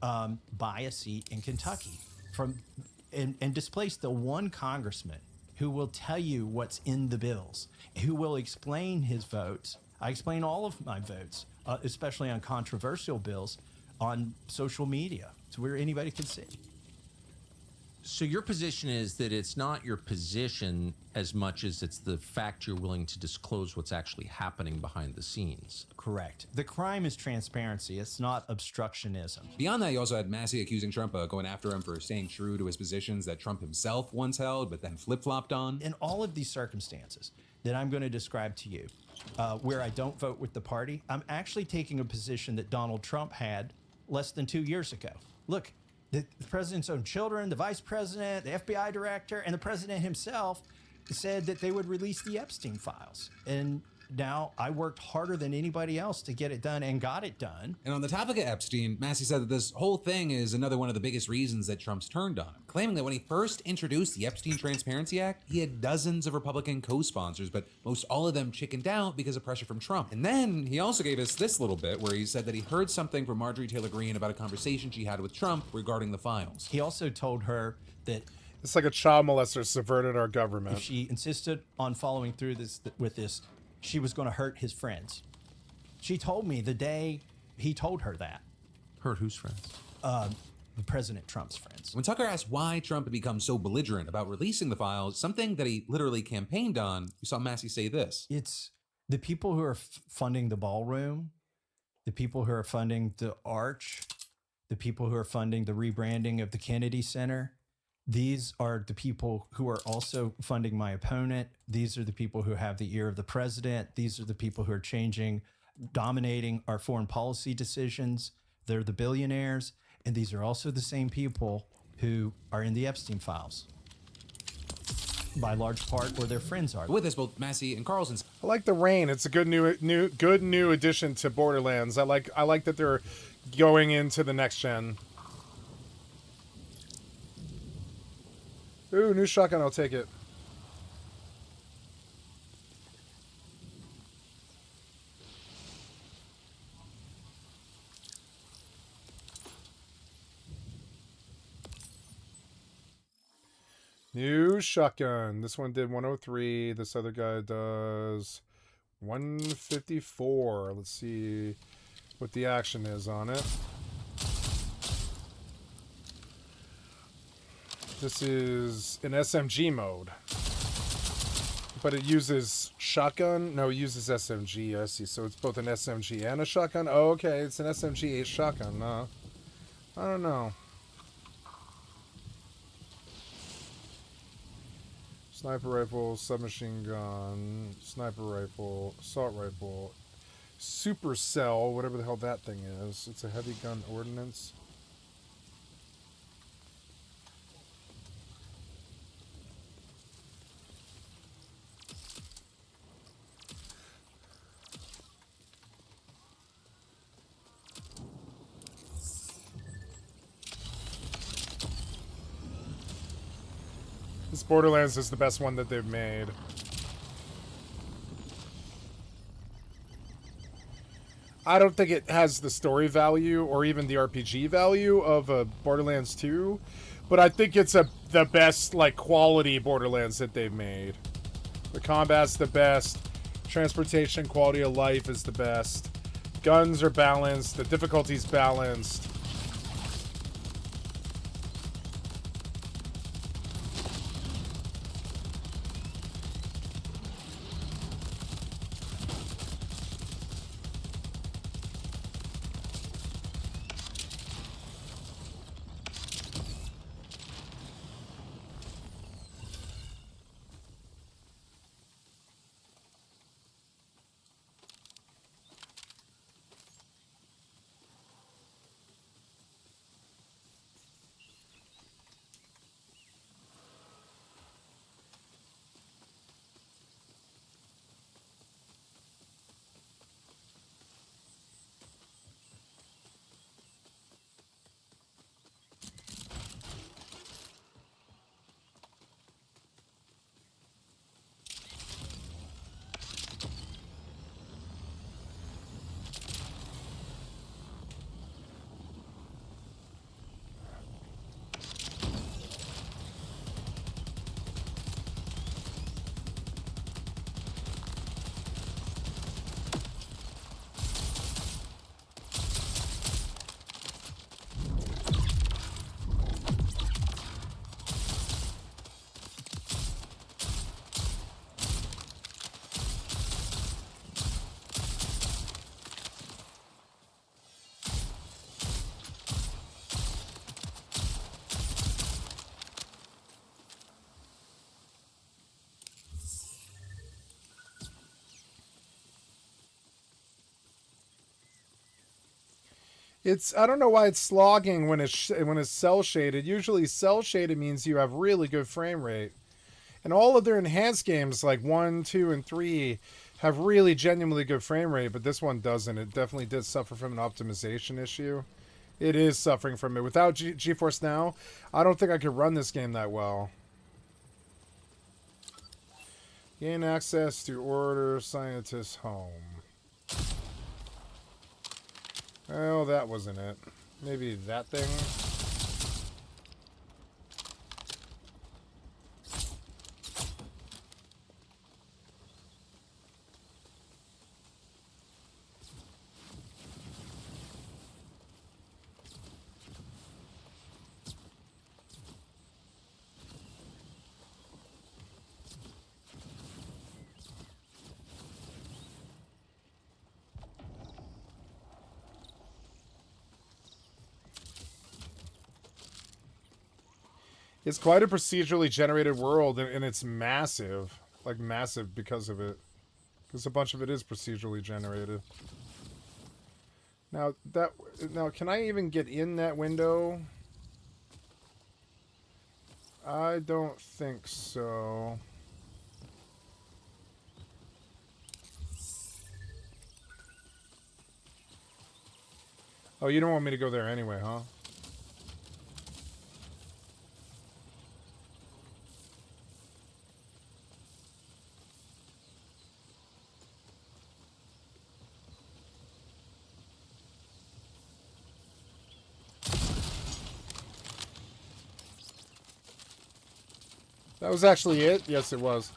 buy a seat in Kentucky and displace the one congressman who will tell you what's in the bills, who will explain his votes? I explain all of my votes, especially on controversial bills, on social media, to where anybody can see. So your position is that it's not your position as much as it's the fact you're willing to disclose what's actually happening behind the scenes. Correct. The crime is transparency. It's not obstructionism. Beyond that, you also had Massey accusing Trump of going after him for staying true to his positions that Trump himself once held, but then flip-flopped on. In all of these circumstances that I'm going to describe to you, where I don't vote with the party, I'm actually taking a position that Donald Trump had less than 2 years ago. Look, the president's own children, the vice president, the FBI director, and the president himself said that they would release the Epstein files. And now I worked harder than anybody else to get it done and got it done. And on the topic of Epstein, Massey said that this whole thing is another one of the biggest reasons that Trump's turned on him, claiming that when he first introduced the Epstein Transparency Act, he had dozens of Republican co-sponsors, but most all of them chickened out because of pressure from Trump. And then he also gave us this little bit where he said that he heard something from Marjorie Taylor Greene about a conversation she had with Trump regarding the files. He also told her that it's like a child molester subverted our government. If she insisted on following through with this, she was going to hurt his friends. She told me the day he told her that. Hurt whose friends? President Trump's friends. When Tucker asked why Trump had become so belligerent about releasing the files, something that he literally campaigned on, you saw Massey say this. It's the people who are funding the ballroom, the people who are funding the arch, the people who are funding the rebranding of the Kennedy Center, These are the people who are also funding my opponent. These are the people who have the ear of the president. These are the people who are dominating our foreign policy decisions. They're the billionaires. And these are also the same people who are in the Epstein files by large part, or their friends are. With us, both Massey and Carlson. I like the rain. It's a good new addition to Borderlands. I like that they're going into the next gen. Ooh, new shotgun. I'll take it. New shotgun. This one did 103. This other guy does 154. Let's see what the action is on it. This is in SMG mode. But it uses shotgun? No, it uses SMG. I see. So it's both an SMG and a shotgun? Oh, okay. It's an SMG shotgun. I don't know. Sniper rifle, submachine gun, sniper rifle, assault rifle, supercell, whatever the hell that thing is. It's a heavy gun ordnance. This Borderlands is the best one that they've made. I don't think it has the story value or even the RPG value of Borderlands 2, but I think it's the best like quality Borderlands that they've made. The combat's the best, transportation quality of life is the best, guns are balanced, the difficulty's balanced. I don't know why it's slogging when it's cell shaded. Usually cell shaded means you have really good frame rate. And all of their enhanced games like 1, 2, and 3 have really genuinely good frame rate, but this one doesn't. It definitely did suffer from an optimization issue. It is suffering from it. Without GeForce Now, I don't think I could run this game that well. Gain access to Order Scientist Home. Well, that wasn't it. Maybe that thing? It's quite a procedurally generated world, and it's massive. Like, massive because of it. Because a bunch of it is procedurally generated. Now, can I even get in that window? I don't think so. Oh, you don't want me to go there anyway, huh? That was actually it? Yes, it was.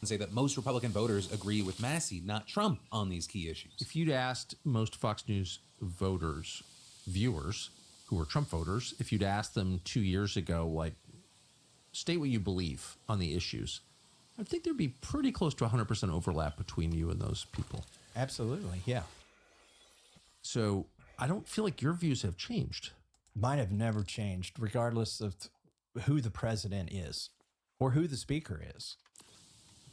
Say that most Republican voters agree with Massey, not Trump, on these key issues. If you'd asked most Fox News voters, viewers, who were Trump voters, if you'd asked them 2 years ago, like, state what you believe on the issues, I think there'd be pretty close to 100% overlap between you and those people. Absolutely, yeah. So I don't feel like your views have changed. Mine have never changed, regardless of who the president is or who the speaker is.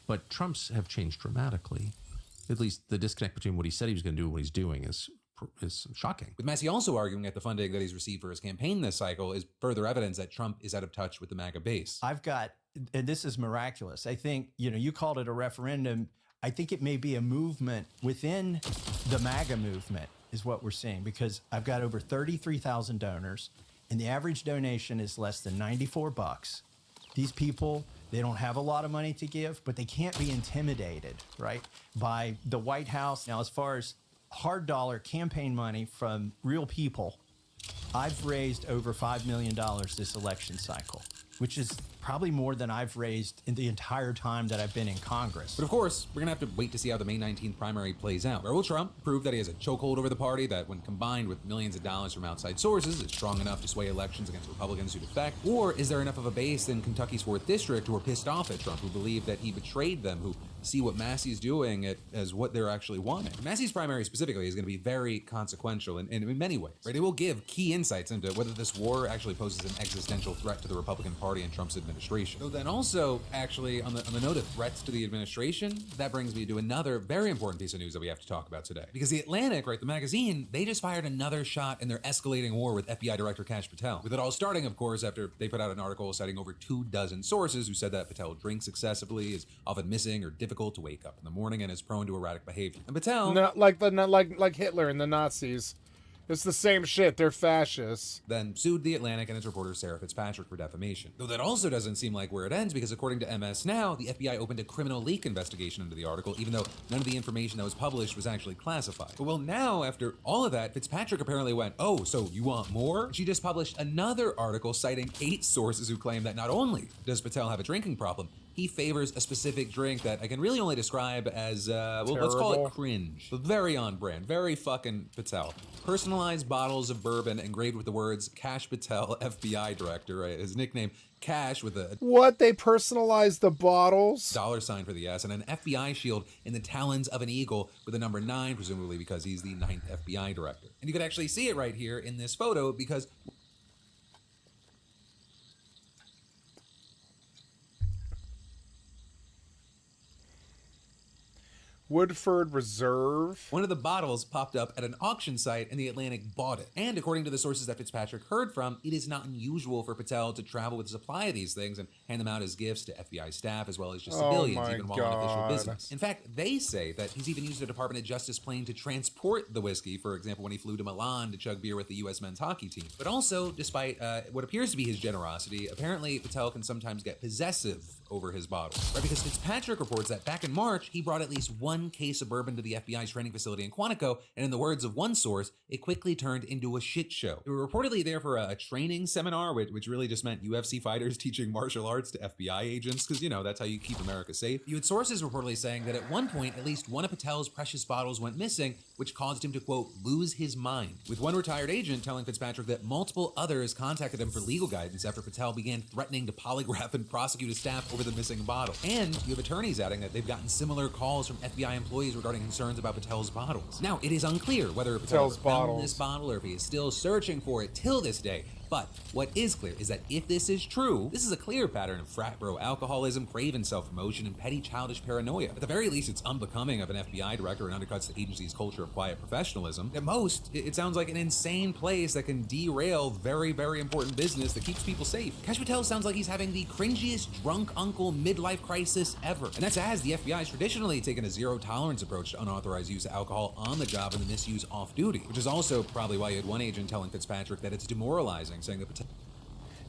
But Trump's have changed dramatically. At least the disconnect between what he said he was going to do and what he's doing is shocking. With Massey also arguing that the funding that he's received for his campaign this cycle is further evidence that Trump is out of touch with the MAGA base. I've got, and this is miraculous. I think, you called it a referendum. I think it may be a movement within the MAGA movement is what we're seeing, because I've got over 33,000 donors and the average donation is less than $94. These people, they don't have a lot of money to give, but they can't be intimidated, right, by the White House. Now, as far as hard dollar campaign money from real people, I've raised over $5 million this election cycle, which is probably more than I've raised in the entire time that I've been in Congress. But of course, we're going to have to wait to see how the May 19th primary plays out. Where will Trump prove that he has a chokehold over the party that, when combined with millions of dollars from outside sources, is strong enough to sway elections against Republicans who defect? Or is there enough of a base in Kentucky's 4th District who are pissed off at Trump, who believe that he betrayed them, who see what Massey's doing as what they're actually wanting. Massey's primary specifically is going to be very consequential in many ways, right? It will give key insights into whether this war actually poses an existential threat to the Republican Party and Trump's administration. So then also, actually, on the note of threats to the administration, that brings me to another very important piece of news that we have to talk about today. Because The Atlantic, right, the magazine, they just fired another shot in their escalating war with FBI Director Kash Patel. With it all starting, of course, after they put out an article citing over 24 sources who said that Patel drinks excessively, is often missing or difficult to wake up in the morning, and is prone to erratic behavior. And Patel, not like Hitler and the Nazis. It's the same shit. They're fascists. Then sued The Atlantic and its reporter Sarah Fitzpatrick for defamation. Though that also doesn't seem like where it ends, because according to MS Now, the FBI opened a criminal leak investigation into the article, even though none of the information that was published was actually classified. But well, now, after all of that, Fitzpatrick apparently went, oh, so you want more? She just published another article citing 8 sources who claim that not only does Patel have a drinking problem, he favors a specific drink that I can really only describe as, well, let's call it cringe. But very on brand, very fucking Patel. Personalized bottles of bourbon engraved with the words Kash Patel, FBI Director, right? His nickname, Kash, with a... What? They personalized the bottles? $sign for the S, and an FBI shield in the talons of an eagle with the number 9, presumably because he's the 9th FBI Director. And you could actually see it right here in this photo because... Woodford Reserve. One of the bottles popped up at an auction site and The Atlantic bought it. And according to the sources that Fitzpatrick heard from, it is not unusual for Patel to travel with a supply of these things and hand them out as gifts to FBI staff as well as just civilians, even while on official business. In fact, they say that he's even used a Department of Justice plane to transport the whiskey, for example, when he flew to Milan to chug beer with the U.S. men's hockey team. But also, despite what appears to be his generosity, apparently Patel can sometimes get possessive over his bottles, right? Because Fitzpatrick reports that back in March, he brought at least 1 case of bourbon to the FBI's training facility in Quantico, and in the words of one source, it quickly turned into a shit show. They were reportedly there for a training seminar, which really just meant UFC fighters teaching martial arts to FBI agents, because, you know, that's how you keep America safe. You had sources reportedly saying that at one point, at least one of Patel's precious bottles went missing, which caused him to, quote, lose his mind. With one retired agent telling Fitzpatrick that multiple others contacted him for legal guidance after Patel began threatening to polygraph and prosecute his staff over the missing bottle. And you have attorneys adding that they've gotten similar calls from FBI employees regarding concerns about Patel's bottles. Now, it is unclear whether Patel found this bottle or if he is still searching for it till this day. But what is clear is that if this is true, this is a clear pattern of frat bro alcoholism, craven self-promotion, and petty childish paranoia. At the very least, it's unbecoming of an FBI director and undercuts the agency's culture of quiet professionalism. At most, it sounds like an insane place that can derail very, very important business that keeps people safe. Kash Patel sounds like he's having the cringiest drunk uncle midlife crisis ever. And that's as the FBI has traditionally taken a zero-tolerance approach to unauthorized use of alcohol on the job and the misuse off-duty, which is also probably why you had one agent telling Fitzpatrick that it's demoralizing, saying that Patel...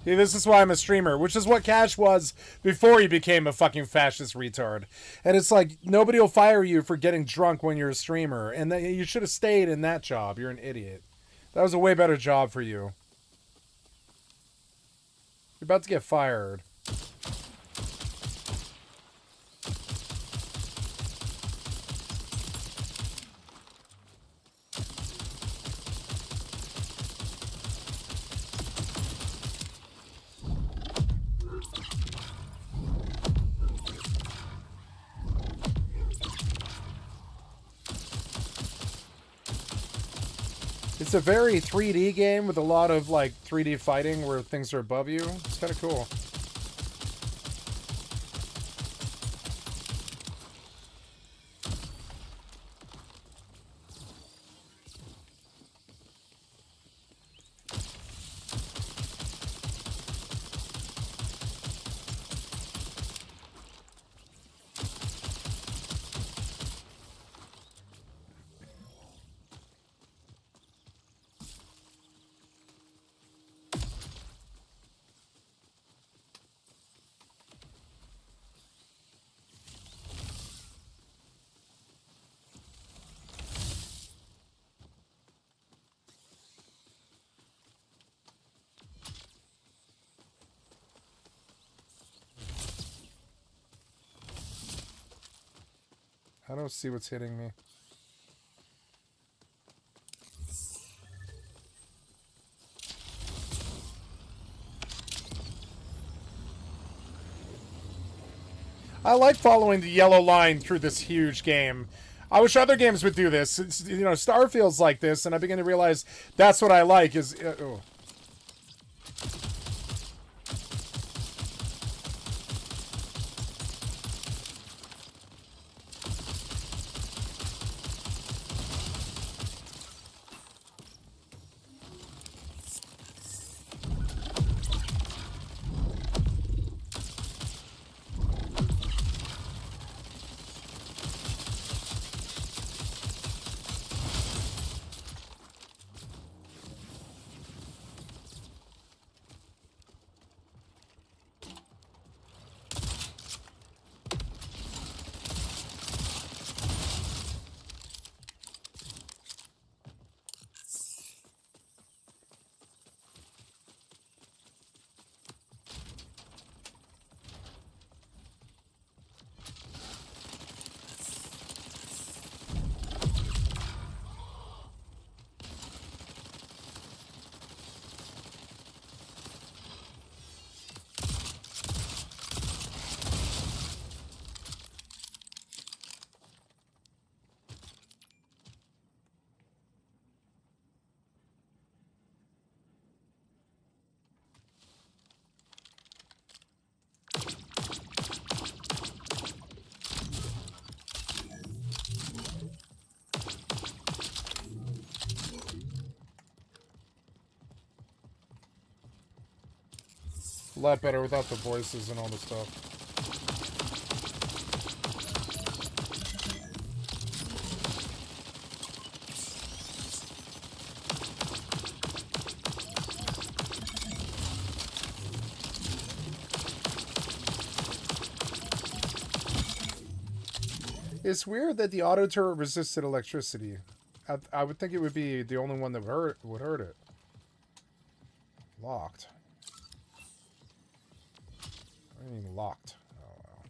Yeah, this is why I'm a streamer, which is what Kash was before he became a fucking fascist retard. And it's like, nobody will fire you for getting drunk when you're a streamer. And you should have stayed in that job. You're an idiot. That was a way better job for you. You're about to get fired. It's a very 3D game with a lot of like 3D fighting where things are above you. It's kind of cool. I don't see what's hitting me. I like following the yellow line through this huge game. I wish other games would do this. It's, you know, Starfield's like this, and I begin to realize that's what I like is... oh. A lot better without the voices and all the stuff. It's weird that the auto turret resisted electricity. I would think it would be the only one that would hurt it. Locked. I mean locked. Oh wow.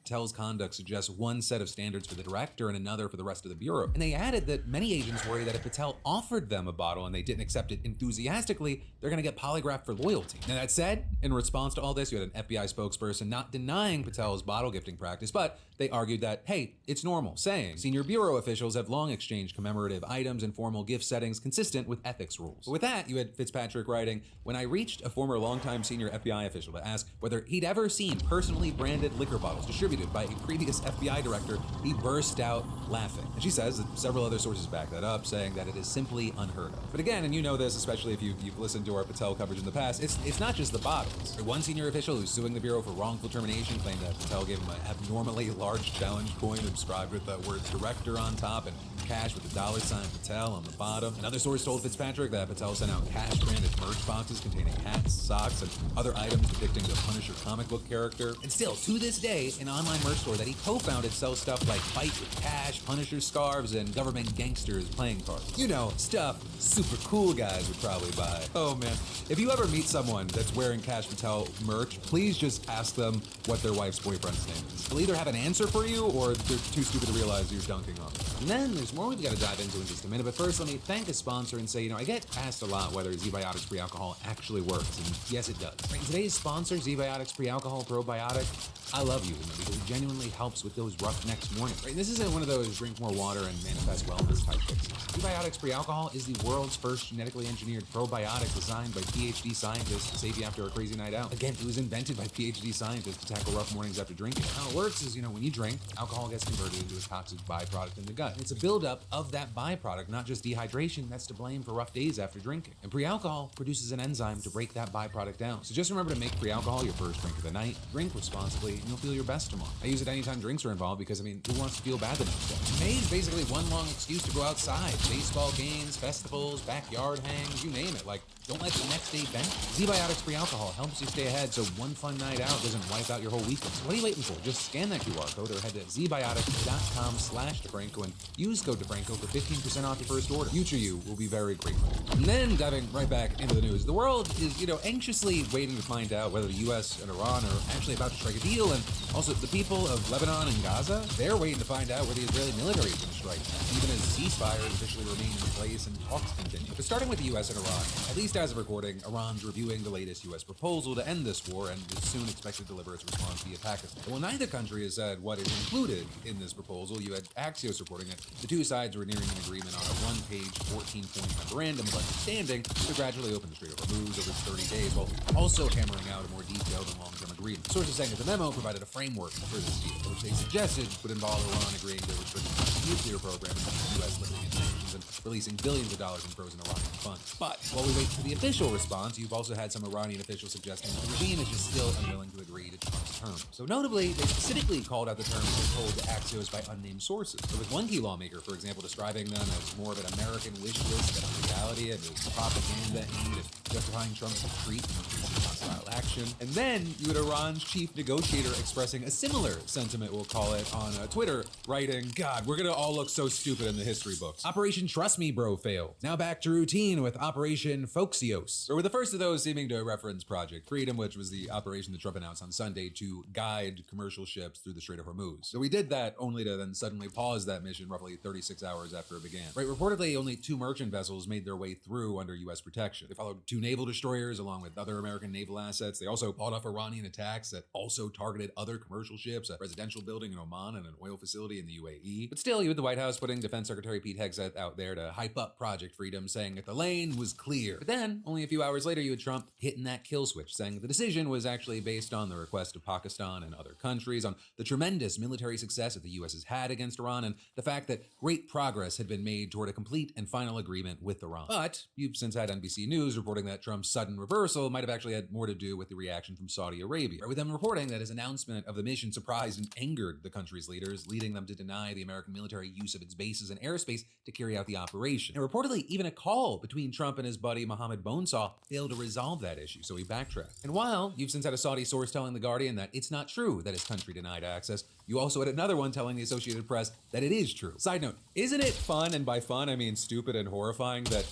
Patel's conduct suggests one set of standards for the director and another for the rest of the Bureau. And they added that many agents worry that if Patel offered them a bottle and they didn't accept it enthusiastically, they're gonna get polygraphed for loyalty. Now that said, in response to all this, you had an FBI spokesperson not denying Patel's bottle gifting practice, but they argued that, hey, it's normal, saying senior Bureau officials have long exchanged commemorative items and formal gift settings consistent with ethics rules. But with that, you had Fitzpatrick writing, when I reached a former longtime senior FBI official to ask whether he'd ever seen personally branded liquor bottles distributed by a previous FBI director, he burst out laughing. And she says that several other sources back that up, saying that it is simply unheard of. But again, and you know this, especially if you've listened to our Patel coverage in the past, it's not just the bottles. One senior official who's suing the Bureau for wrongful termination claimed that Patel gave him an abnormally large challenge coin inscribed with the word director on top and cash with the $sign Patel on the bottom. Another source told Fitzpatrick that Patel sent out cash branded merch boxes containing hats, socks, and other items depicting the Punisher comic book character. And still, to this day, an online merch store that he co-founded sells stuff like Fight with Cash, Punisher scarves, and government gangsters playing cards. You know, stuff super cool guys would probably buy. Oh man, if you ever meet someone that's wearing Cash Patel merch, please just ask them what their wife's boyfriend's name is. They'll either have an answer for you or they're too stupid to realize you're dunking on them. And then there's more we've got to dive into in just a minute, but first let me thank a sponsor and say, you know, I get asked a lot whether Z-Biotics Free Alcohol actually works, and yes it does. Right, today's sponsor, Z-Biotics Free Alcohol Probiotic, I love you because it genuinely helps with those rough next mornings. Right, this isn't one of those drink more water and manifest wellness type fixes. Z-Biotics Free Alcohol is the world's first genetically engineered probiotic designed by PhD scientists to save you after a crazy night out. Again, it was invented by PhD scientists to tackle rough mornings after drinking. How it works is, you know, when you drink, alcohol gets converted into a toxic byproduct in the gut. It's a buildup of that byproduct, not just dehydration, that's to blame for rough days after drinking. And pre-alcohol produces an enzyme to break that byproduct down. So just remember to make pre-alcohol your first drink of the night, drink responsibly, and you'll feel your best tomorrow. I use it anytime drinks are involved because, I mean, who wants to feel bad the next day? May is basically one long excuse to go outside. Baseball games, festivals, backyard hangs, you name it. Like, don't let the next day bend. Z-Biotics Free Alcohol helps you stay ahead so one fun night out doesn't wipe out your whole weekend. So what are you waiting for? Just scan that QR code or head to zbiotics.com/DeFranco and use code DeFranco for 15% off your first order. Future you will be very grateful. And then diving right back into the news, the world is, you know, anxiously waiting to find out whether the US and Iran are actually about to strike a deal Israel, and also the people of Lebanon and Gaza, they're waiting to find out where the Israeli military is going to strike, even as ceasefires officially remain in place and talks continue. But starting with the U.S. and Iran, at least as of recording, Iran's reviewing the latest U.S. proposal to end this war and is soon expected to deliver its response via Pakistan. While neither country has said what is included in this proposal, you had Axios reporting that the two sides were nearing an agreement on a one-page, 14-point memorandum of understanding to gradually open the Strait of Hormuz over 30 days, while also hammering out a more detailed and long-term agreement. Sources saying that the memo provided a framework for this deal, which they suggested would involve Iran agreeing to restrict its nuclear program and the U.S. lifting its sanctions and releasing billions of dollars in frozen Iranian funds. But while we wait for the official response, you've also had some Iranian officials suggesting that the regime is just still unwilling to agree to Trump's terms. So notably, they specifically called out the terms as told to Axios by unnamed sources. There was one key lawmaker, for example, describing them as more of an American wish list than a reality, and it was propaganda aimed at justifying Trump's retreat and hostile action. And then you had Iran's chief negotiator expressing a similar sentiment, we'll call it, on Twitter, writing, "God, we're gonna all look so stupid in the history books. Operation Trust Me Bro failed. Now back to routine with Operation Folksios." Or with the first of those seeming to reference Project Freedom, which was the operation that Trump announced on Sunday to guide commercial ships through the Strait of Hormuz. So we did that only to then suddenly pause that mission roughly 36 hours after it began. Right, reportedly only 2 merchant vessels made their way through under U.S. protection. They followed 2 naval destroyers along with other American naval assets. They also fought off Iranian attacks that also targeted other commercial ships, a residential building in Oman and an oil facility in the UAE. But still, you had the White House putting Defense Secretary Pete Hegseth out there to hype up Project Freedom, saying that the lane was clear. But then, only a few hours later, you had Trump hitting that kill switch, saying that the decision was actually based on the request of Pakistan and other countries, on the tremendous military success that the U.S. has had against Iran, and the fact that great progress had been made toward a complete and final agreement with Iran. But you've since had NBC News reporting that Trump's sudden reversal might have actually had more to do with the reaction from Saudi Arabia, with them reporting that his announcement of the mission surprised and angered the country's leaders, leading them to deny the American military use of its bases and airspace to carry out the operation. And reportedly, even a call between Trump and his buddy Mohammed Bonesaw failed to resolve that issue, so he backtracked. And while you've since had a Saudi source telling The Guardian that it's not true that his country denied access, you also had another one telling the Associated Press that it is true. Side note, isn't it fun, and by fun I mean stupid and horrifying, that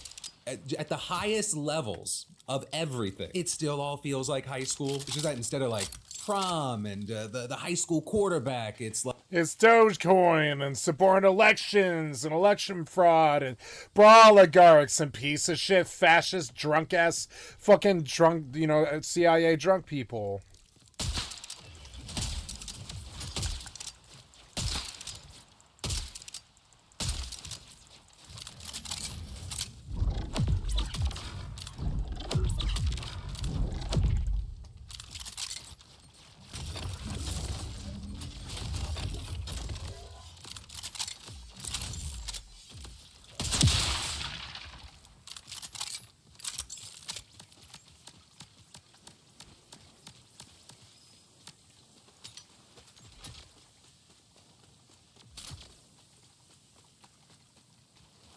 at the highest levels of everything, it still all feels like high school? It's just that instead of like prom and the high school quarterback, it's like It's Dogecoin and suborn elections and election fraud and bra oligarchs and piece of shit fascist drunk ass fucking drunk, CIA drunk people.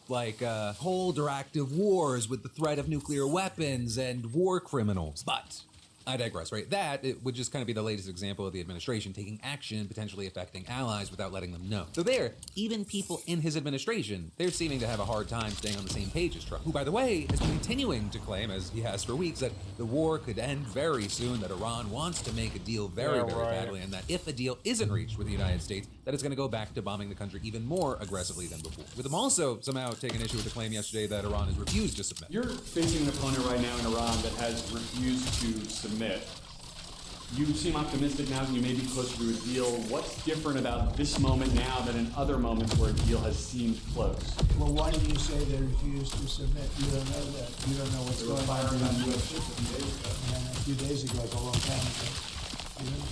like cold or active wars with the threat of nuclear weapons and war criminals. But I digress, right? That it would just kind of be the latest example of the administration taking action potentially affecting allies without letting them know. So there, even people in his administration, they're seeming to have a hard time staying on the same page as Trump, who, by the way, has been continuing to claim, as he has for weeks, that the war could end very soon, that Iran wants to make a deal very badly, and that if a deal isn't reached with the United States, that it's going to go back to bombing the country even more aggressively than before. With them also somehow taking issue with the claim yesterday that Iran has refused to submit. You're facing an opponent right now in Iran that has refused to submit. You seem optimistic now that you may be closer to a deal. What's different about this moment now than in other moments where a deal has seemed close? Well, why do you say they refuse to submit? You don't know that. You don't know what's going on. U.S. ships a few days ago. And a few days ago, it's a long time ago.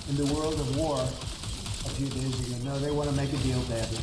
In the world of war, a few days ago, no, they want to make a deal badly.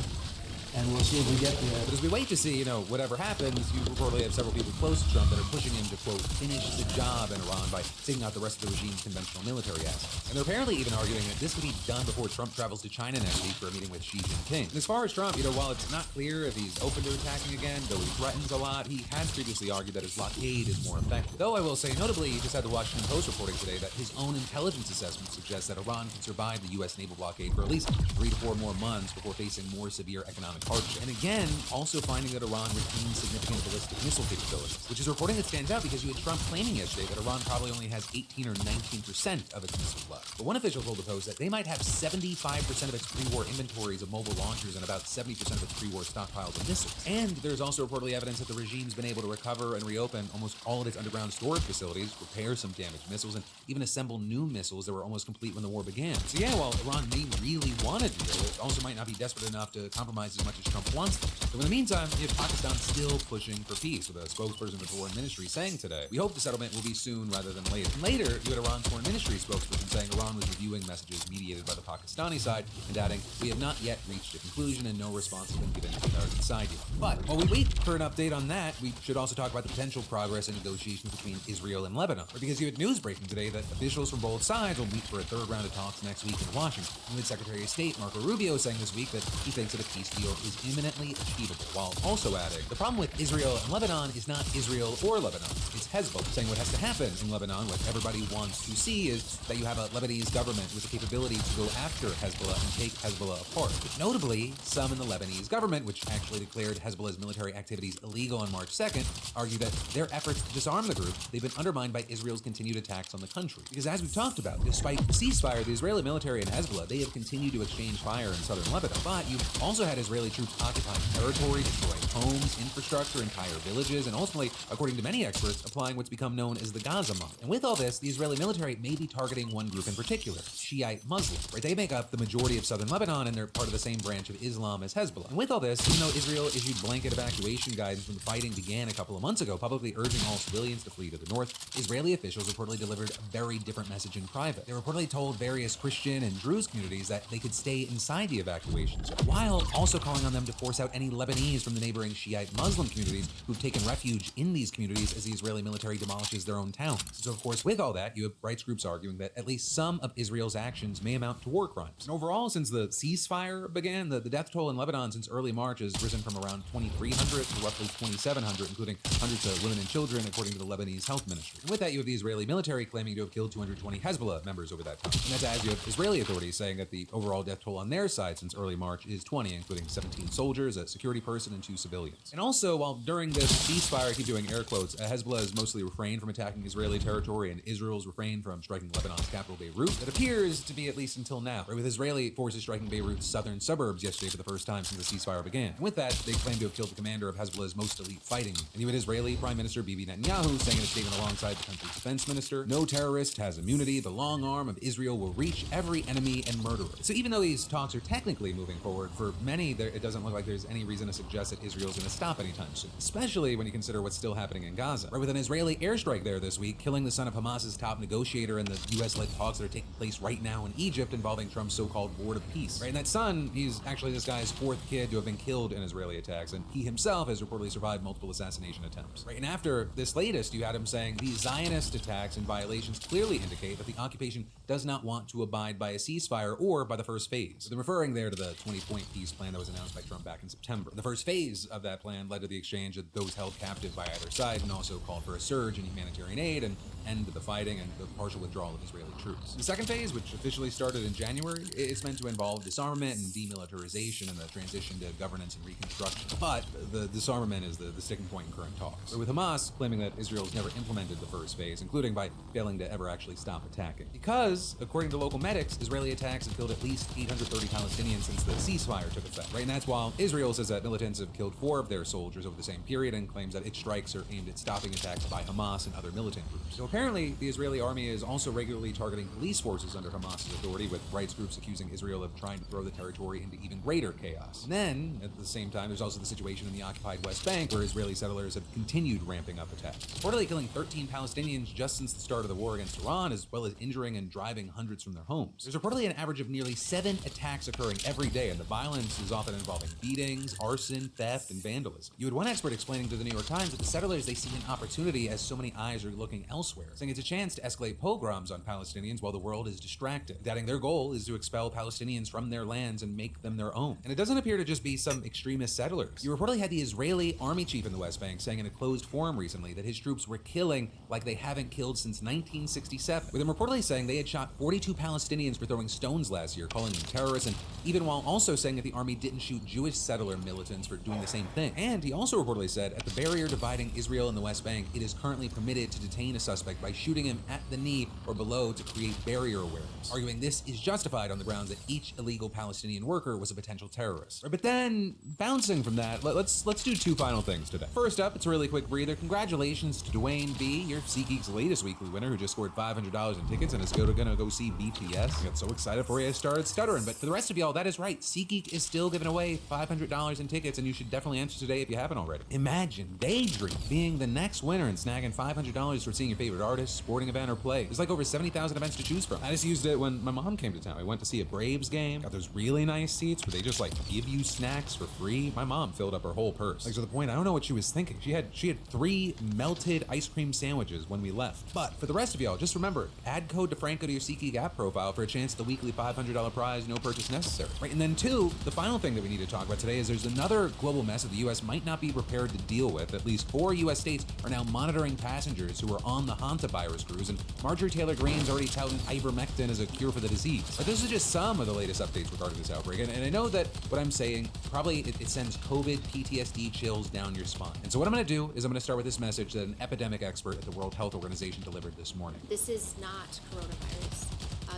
And we'll see if we get there. But as we wait to see, whatever happens, you reportedly have several people close to Trump that are pushing him to, quote, finish the job in Iran by taking out the rest of the regime's conventional military assets. And they're apparently even arguing that this could be done before Trump travels to China next week for a meeting with Xi Jinping. And as far as Trump, while it's not clear if he's open to attacking again, though he threatens a lot, he has previously argued that his blockade is more effective. Though I will say, notably, you just had the Washington Post reporting today that his own intelligence assessment suggests that Iran can survive the U.S. naval blockade for at least 3 to 4 more months before facing more severe economic harsh. And again, also finding that Iran retains significant ballistic missile capabilities, which is reporting that stands out because you had Trump claiming yesterday that Iran probably only has 18 or 19% of its missiles left. But one official told the Post that they might have 75% of its pre-war inventories of mobile launchers and about 70% of its pre-war stockpiles of missiles. And there's also reportedly evidence that the regime's been able to recover and reopen almost all of its underground storage facilities, repair some damaged missiles, and even assemble new missiles that were almost complete when the war began. So yeah, while Iran may really want a deal, it also might not be desperate enough to compromise as much as Trump wants them. So in the meantime, you have Pakistan still pushing for peace, with a spokesperson for the foreign ministry saying today, "We hope the settlement will be soon rather than later." And later, you had Iran's foreign ministry spokesperson saying Iran was reviewing messages mediated by the Pakistani side and adding, "We have not yet reached a conclusion and no response has been given to the American side yet." But while we wait for an update on that, we should also talk about the potential progress in negotiations between Israel and Lebanon. Because you had news breaking today that officials from both sides will meet for a third round of talks next week in Washington. And with Secretary of State Marco Rubio saying this week that he thinks that a peace deal is imminently achievable, while also adding, the problem with Israel and Lebanon is not Israel or Lebanon, it's Hezbollah, saying what has to happen in Lebanon, what everybody wants to see, is that you have a Lebanese government with the capability to go after Hezbollah and take Hezbollah apart. But notably, some in the Lebanese government, which actually declared Hezbollah's military activities illegal on March 2nd, argue that their efforts to disarm the group, they've been undermined by Israel's continued attacks on the country. Because as we've talked about, despite the ceasefire, the Israeli military and Hezbollah, they have continued to exchange fire in southern Lebanon. But you've also had Israeli troops occupying territory, destroying homes, infrastructure, entire villages, and ultimately, according to many experts, applying what's become known as the Gaza model. And with all this, the Israeli military may be targeting one group in particular, Shiite Muslims, right? They make up the majority of southern Lebanon, and they're part of the same branch of Islam as Hezbollah. And with all this, even though Israel issued blanket evacuation guidance when the fighting began a couple of months ago, publicly urging all civilians to flee to the north, Israeli officials reportedly delivered a very different message in private. They reportedly told various Christian and Druze communities that they could stay inside the evacuation zone, while also calling on them to force out any Lebanese from the neighboring Shiite Muslim communities who've taken refuge in these communities as the Israeli military demolishes their own towns. So of course, with all that, you have rights groups arguing that at least some of Israel's actions may amount to war crimes. And overall, since the ceasefire began, the death toll in Lebanon since early March has risen from around 2,300 to roughly 2,700, including hundreds of women and children, according to the Lebanese health ministry. And with that, you have the Israeli military claiming to have killed 220 Hezbollah members over that time. And that's as you have Israeli authorities saying that the overall death toll on their side since early March is 20, including 17 soldiers, a security person, and 2 civilians. And also, while during this ceasefire, I keep doing air quotes, Hezbollah has mostly refrained from attacking Israeli territory, and Israel's refrained from striking Lebanon's capital Beirut. It appears to be, at least until now, right, with Israeli forces striking Beirut's southern suburbs yesterday for the first time since the ceasefire began. And with that, they claim to have killed the commander of Hezbollah's most elite fighting. And you had Israeli Prime Minister Bibi Netanyahu saying in a statement alongside the country's defense minister, "No terrorist has immunity. The long arm of Israel will reach every enemy and murderer." So even though these talks are technically moving forward, for many, it doesn't look like there's any reason to suggest that Israel's going to stop anytime soon, especially when you consider what's still happening in Gaza. Right, with an Israeli airstrike there this week, killing the son of Hamas's top negotiator in the U.S.-led talks that are taking place right now in Egypt involving Trump's so-called Board of Peace. Right, and that son, he's actually this guy's 4th kid to have been killed in Israeli attacks, and he himself has reportedly survived multiple assassination attempts. Right, and after this latest, you had him saying these Zionist attacks and violations clearly indicate that the occupation does not want to abide by a ceasefire or by the first phase. They're referring there to the 20-point peace plan that was announced by Trump back in September. The first phase of that plan led to the exchange of those held captive by either side and also called for a surge in humanitarian aid and end the fighting and the partial withdrawal of Israeli troops. The second phase, which officially started in January, it's meant to involve disarmament and demilitarization and the transition to governance and reconstruction. But the disarmament is the sticking point in current talks, with Hamas claiming that Israel's never implemented the first phase, including by failing to ever actually stop attacking. Because, according to local medics, Israeli attacks have killed at least 830 Palestinians since the ceasefire took effect. Right, and that's while Israel says that militants have killed 4 of their soldiers over the same period and claims that its strikes are aimed at stopping attacks by Hamas and other militant groups. So apparently, the Israeli army is also regularly targeting police forces under Hamas's authority, with rights groups accusing Israel of trying to throw the territory into even greater chaos. And then, at the same time, there's also the situation in the occupied West Bank, where Israeli settlers have continued ramping up attacks, reportedly killing 13 Palestinians just since the start of the war against Iran, as well as injuring and driving hundreds from their homes. There's reportedly an average of nearly 7 attacks occurring every day, and the violence is often involving beatings, arson, theft, and vandalism. You had one expert explaining to the New York Times that the settlers, they see an opportunity as so many eyes are looking elsewhere, saying it's a chance to escalate pogroms on Palestinians while the world is distracted, adding their goal is to expel Palestinians from their lands and make them their own. And it doesn't appear to just be some extremist settlers. You reportedly had the Israeli army chief in the West Bank saying in a closed forum recently that his troops were killing like they haven't killed since 1967, with him reportedly saying they had shot 42 Palestinians for throwing stones last year, calling them terrorists, and even while also saying that the army didn't shoot Jewish settler militants for doing the same thing. And he also reportedly said at the barrier dividing Israel and the West Bank, it is currently permitted to detain a suspect by shooting him at the knee or below to create barrier awareness, arguing this is justified on the grounds that each illegal Palestinian worker was a potential terrorist. But then, bouncing from that, let's do two final things today. First up, it's a really quick breather. Congratulations to Dwayne B, your SeatGeek's latest weekly winner, who just scored $500 in tickets and is gonna go see BTS. I got so excited for you, I started stuttering. But for the rest of y'all, that is right. SeatGeek is still giving away $500 in tickets, and you should definitely enter today if you haven't already. Imagine, daydream, being the next winner and snagging $500 for seeing your favorite artist, sporting event, or play. There's like over 70,000 events to choose from. I just used it when my mom came to town. We went to see a Braves game, got those really nice seats where they just like give you snacks for free. My mom filled up her whole purse. Like, to the point, I don't know what she was thinking. She had 3 melted ice cream sandwiches when we left. But for the rest of y'all, just remember, add code DeFranco to your SeatGeek app profile for a chance at the weekly $500 prize, no purchase necessary. Right, and then two, the final thing that we need to talk about today is there's another global mess that the U.S. might not be prepared to deal with. At least 4 U.S. states are now monitoring passengers who are on the hantavirus cruise, and Marjorie Taylor Greene's already touting ivermectin as a cure for the disease. But this is just some of the latest updates regarding this outbreak, and I know that what I'm saying, probably it sends COVID PTSD chills down your spine. And so what I'm gonna do is I'm gonna start with this message that an epidemic expert at the World Health Organization delivered this morning. This is not coronavirus.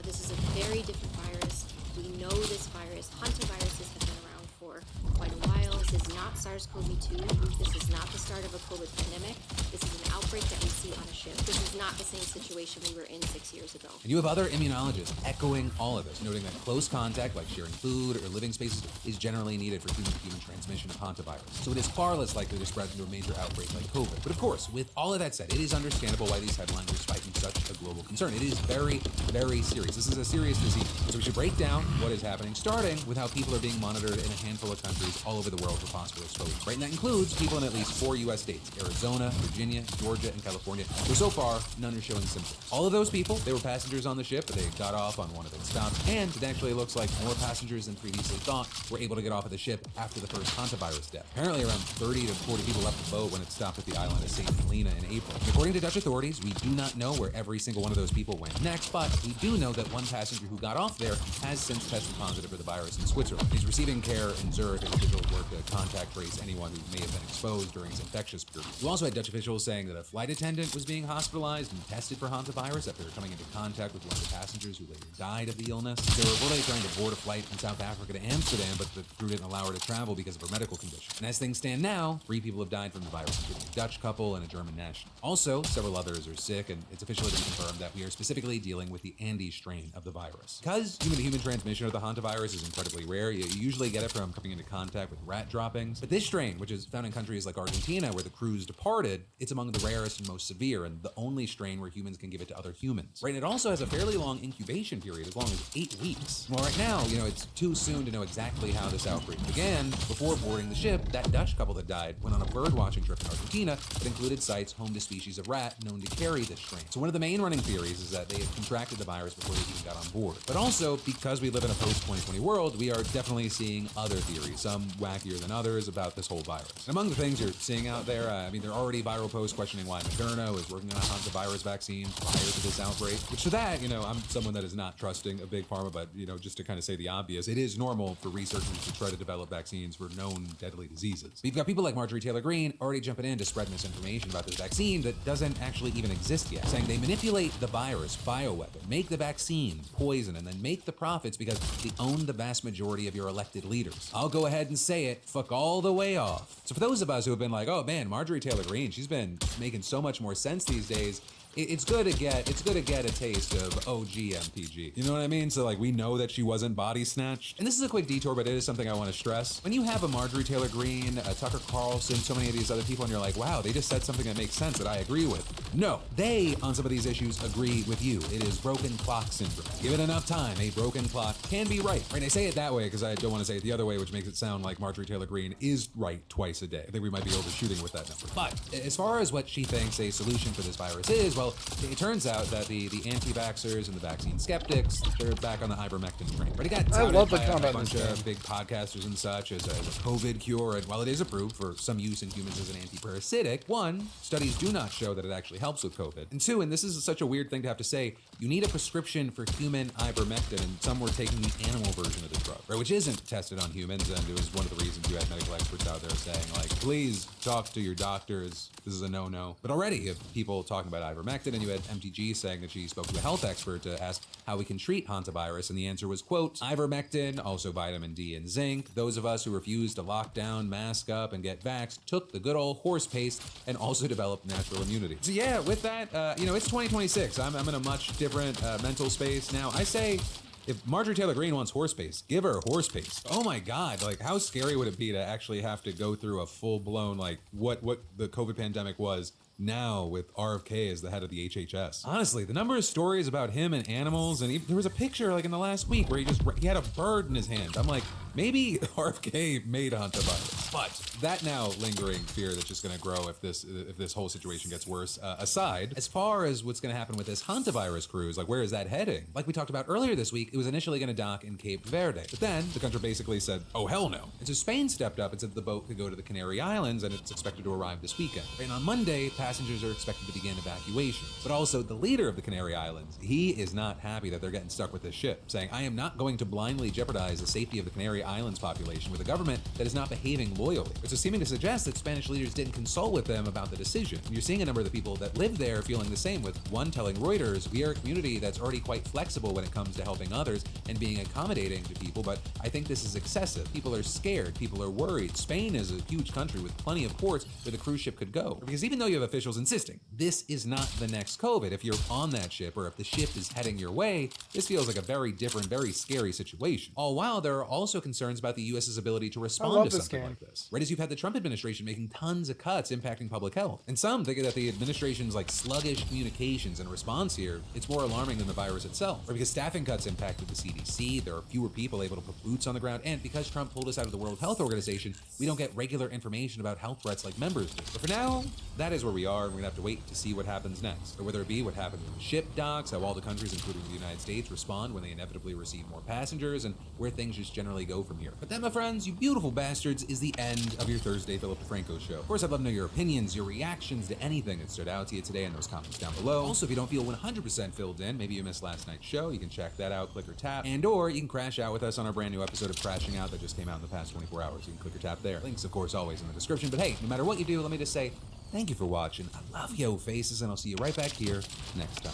This is a very different virus. We know this virus. Hantaviruses have been around for quite a while. This is not SARS-CoV-2. This is not the start of a COVID pandemic. This is an outbreak that we see on a ship. This is not the same situation we were in 6 years ago. And you have other immunologists echoing all of this, noting that close contact, like sharing food or living spaces, is generally needed for human-to-human transmission of hantavirus. So it is far less likely to spread into a major outbreak like COVID. But of course, with all of that said, it is understandable why these headlines are spiking such a global concern. It is very, very serious. This is a serious disease. So we should break down what is happening, starting with how people are being monitored in a handful of countries all over the world for possible exposure. Right, and that includes people in at least 4 U.S. states: Arizona, Virginia, Georgia, and California, where so far none are showing symptoms. All of those people, they were passengers on the ship, but they got off on one of its stops, and it actually looks like more passengers than previously thought were able to get off of the ship after the first hantavirus death. Apparently, around 30 to 40 people left the boat when it stopped at the island of St. Helena in April. And according to Dutch authorities, we do not know where every single one of those people went next, but we do know that one passenger who got off there has since tested positive for the virus in Switzerland. He's receiving care in Zurich, and officials work to contact trace anyone who may have been exposed during his infectious period. We also had Dutch officials saying that a flight attendant was being hospitalized and tested for hantavirus after coming into contact with one of the passengers who later died of the illness. They were reportedly trying to board a flight from South Africa to Amsterdam, but the crew didn't allow her to travel because of her medical condition. And as things stand now, 3 people have died from the virus, including a Dutch couple and a German national. Also, several others are sick, and it's officially been confirmed that we are specifically dealing with the Andes strain of the virus. Because human-to-human transmission of the hantavirus is incredibly rare, you usually get it from coming into contact with rat droppings. But this strain, which is found in countries like Argentina, where the crews departed, it's among the rarest and most severe, and the only strain where humans can give it to other humans. Right, and it also has a fairly long incubation period, as long as 8 weeks. Well, right now, it's too soon to know exactly how this outbreak began. Before boarding the ship, that Dutch couple that died went on a bird-watching trip in Argentina that included sites home to species of rat known to carry this strain. So one of the main running theories is that they had contracted the virus before they even got on board. But also, because we live in a post-2020 world, we are definitely seeing other theories, some wackier than others, about this whole virus. And among the things you're seeing out there, there are already viral posts questioning why Moderna is working on a hantavirus vaccine prior to this outbreak. Which to that, I'm someone that is not trusting of big pharma, but just to kind of say the obvious, it is normal for researchers to try to develop vaccines for known deadly diseases. But you've got people like Marjorie Taylor Greene already jumping in to spread misinformation about this vaccine that doesn't actually even exist yet, saying they manipulate the virus bioweapon, make the vaccine poison, and then make the profits because they own the vast majority of your elected leaders. I'll go ahead and say it, fuck all the way off. So for those of us who have been like, oh man, Marjorie Taylor Greene, she's been making so much more sense these days, it's good to get a taste of OG MPG. You know what I mean? So we know that she wasn't body snatched. And this is a quick detour, but it is something I want to stress. When you have a Marjorie Taylor Greene, a Tucker Carlson, so many of these other people, and you're like, wow, they just said something that makes sense that I agree with. No, they, on some of these issues, agree with you. It is broken clock syndrome. Give it enough time, a broken clock can be right. Right, I say it that way because I don't want to say it the other way, which makes it sound like Marjorie Taylor Greene is right twice a day. I think we might be overshooting with that number. But as far as what she thinks a solution for this virus is, well, Well, it turns out that the anti-vaxxers and the vaccine skeptics, they're back on the ivermectin train. But it got touted love the by a combat in bunch this game. of big podcasters and such as a COVID cure, and while it is approved for some use in humans as an anti-parasitic, one, studies do not show that it actually helps with COVID. And two, and this is such a weird thing to have to say, you need a prescription for human ivermectin, and some were taking the animal version of the drug, right, which isn't tested on humans, and it was one of the reasons you had medical experts out there saying, like, please talk to your doctors, this is a no-no. But already, you have people talking about ivermectin, and you had MTG saying that she spoke to a health expert to ask how we can treat hantavirus, and the answer was, quote, ivermectin, also vitamin D and zinc. Those of us who refused to lock down, mask up, and get vaxxed took the good old horse paste and also developed natural immunity. So yeah, with that, it's 2026. I'm in a much different mental space now. I say, if Marjorie Taylor Greene wants horse paste, give her horse paste. Oh my God, like how scary would it be to actually have to go through a full-blown, like what the COVID pandemic was now with RFK as the head of the HHS. Honestly, the number of stories about him and animals, and there was a picture like in the last week where he had a bird in his hand. I'm like, maybe RFK made hantavirus. But that now lingering fear that's just gonna grow if this whole situation gets worse aside, as far as what's gonna happen with this hantavirus cruise, like where is that heading? Like we talked about earlier this week, it was initially gonna dock in Cape Verde, but then the country basically said, oh hell no. And so Spain stepped up and said the boat could go to the Canary Islands and it's expected to arrive this weekend. And on Monday, passengers are expected to begin evacuation. But also the leader of the Canary Islands, he is not happy that they're getting stuck with this ship, saying, I am not going to blindly jeopardize the safety of the Canary Islands population with a government that is not behaving loyally. Which is seeming to suggest that Spanish leaders didn't consult with them about the decision. And you're seeing a number of the people that live there feeling the same, with one telling Reuters, we are a community that's already quite flexible when it comes to helping others and being accommodating to people, but I think this is excessive. People are scared, people are worried. Spain is a huge country with plenty of ports where the cruise ship could go. Because even though you have officials insisting this is not the next COVID, if you're on that ship or if the ship is heading your way, this feels like a very different, very scary situation. All while there are also concerns about the US's ability to respond to something like this. Right as you've had the Trump administration making tons of cuts impacting public health. And some think that the administration's like sluggish communications and response here, it's more alarming than the virus itself. Or because staffing cuts impacted the CDC, there are fewer people able to put boots on the ground, and because Trump pulled us out of the World Health Organization, we don't get regular information about health threats like members do. But for now, that is where we are, and we're gonna have to wait to see what happens next. Or whether it be what happens with the ship docks, how all the countries, including the United States, respond when they inevitably receive more passengers, and where things just generally go from here. But that, my friends, you beautiful bastards, is the end of your Thursday Philip DeFranco show. Of course, I'd love to know your opinions, your reactions to anything that stood out to you today in those comments down below. Also, if you don't feel 100% filled in, maybe you missed last night's show, you can check that out, click or tap, and or you can crash out with us on our brand new episode of Crashing Out that just came out in the past 24 hours. You can click or tap there. Links, of course, always in the description. But hey, no matter what you do, let me just say, thank you for watching. I love yo faces, and I'll see you right back here next time.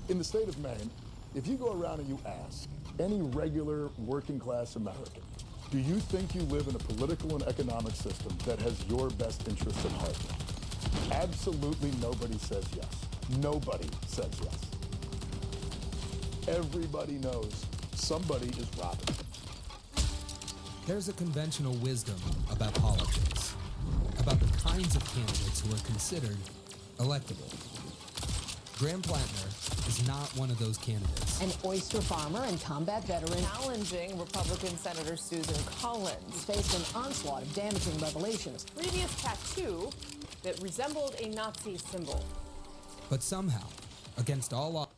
In the state of Maine, if you go around and you ask any regular working class American, do you think you live in a political and economic system that has your best interests at heart? Absolutely nobody says yes. Nobody says yes. Everybody knows somebody is robbing. There's a conventional wisdom about politics, about the kinds of candidates who are considered electable. Graham Plattner is not one of those candidates. An oyster farmer and combat veteran challenging Republican Senator Susan Collins faced an onslaught of damaging revelations. Previous tattoo that resembled a Nazi symbol. But somehow, against all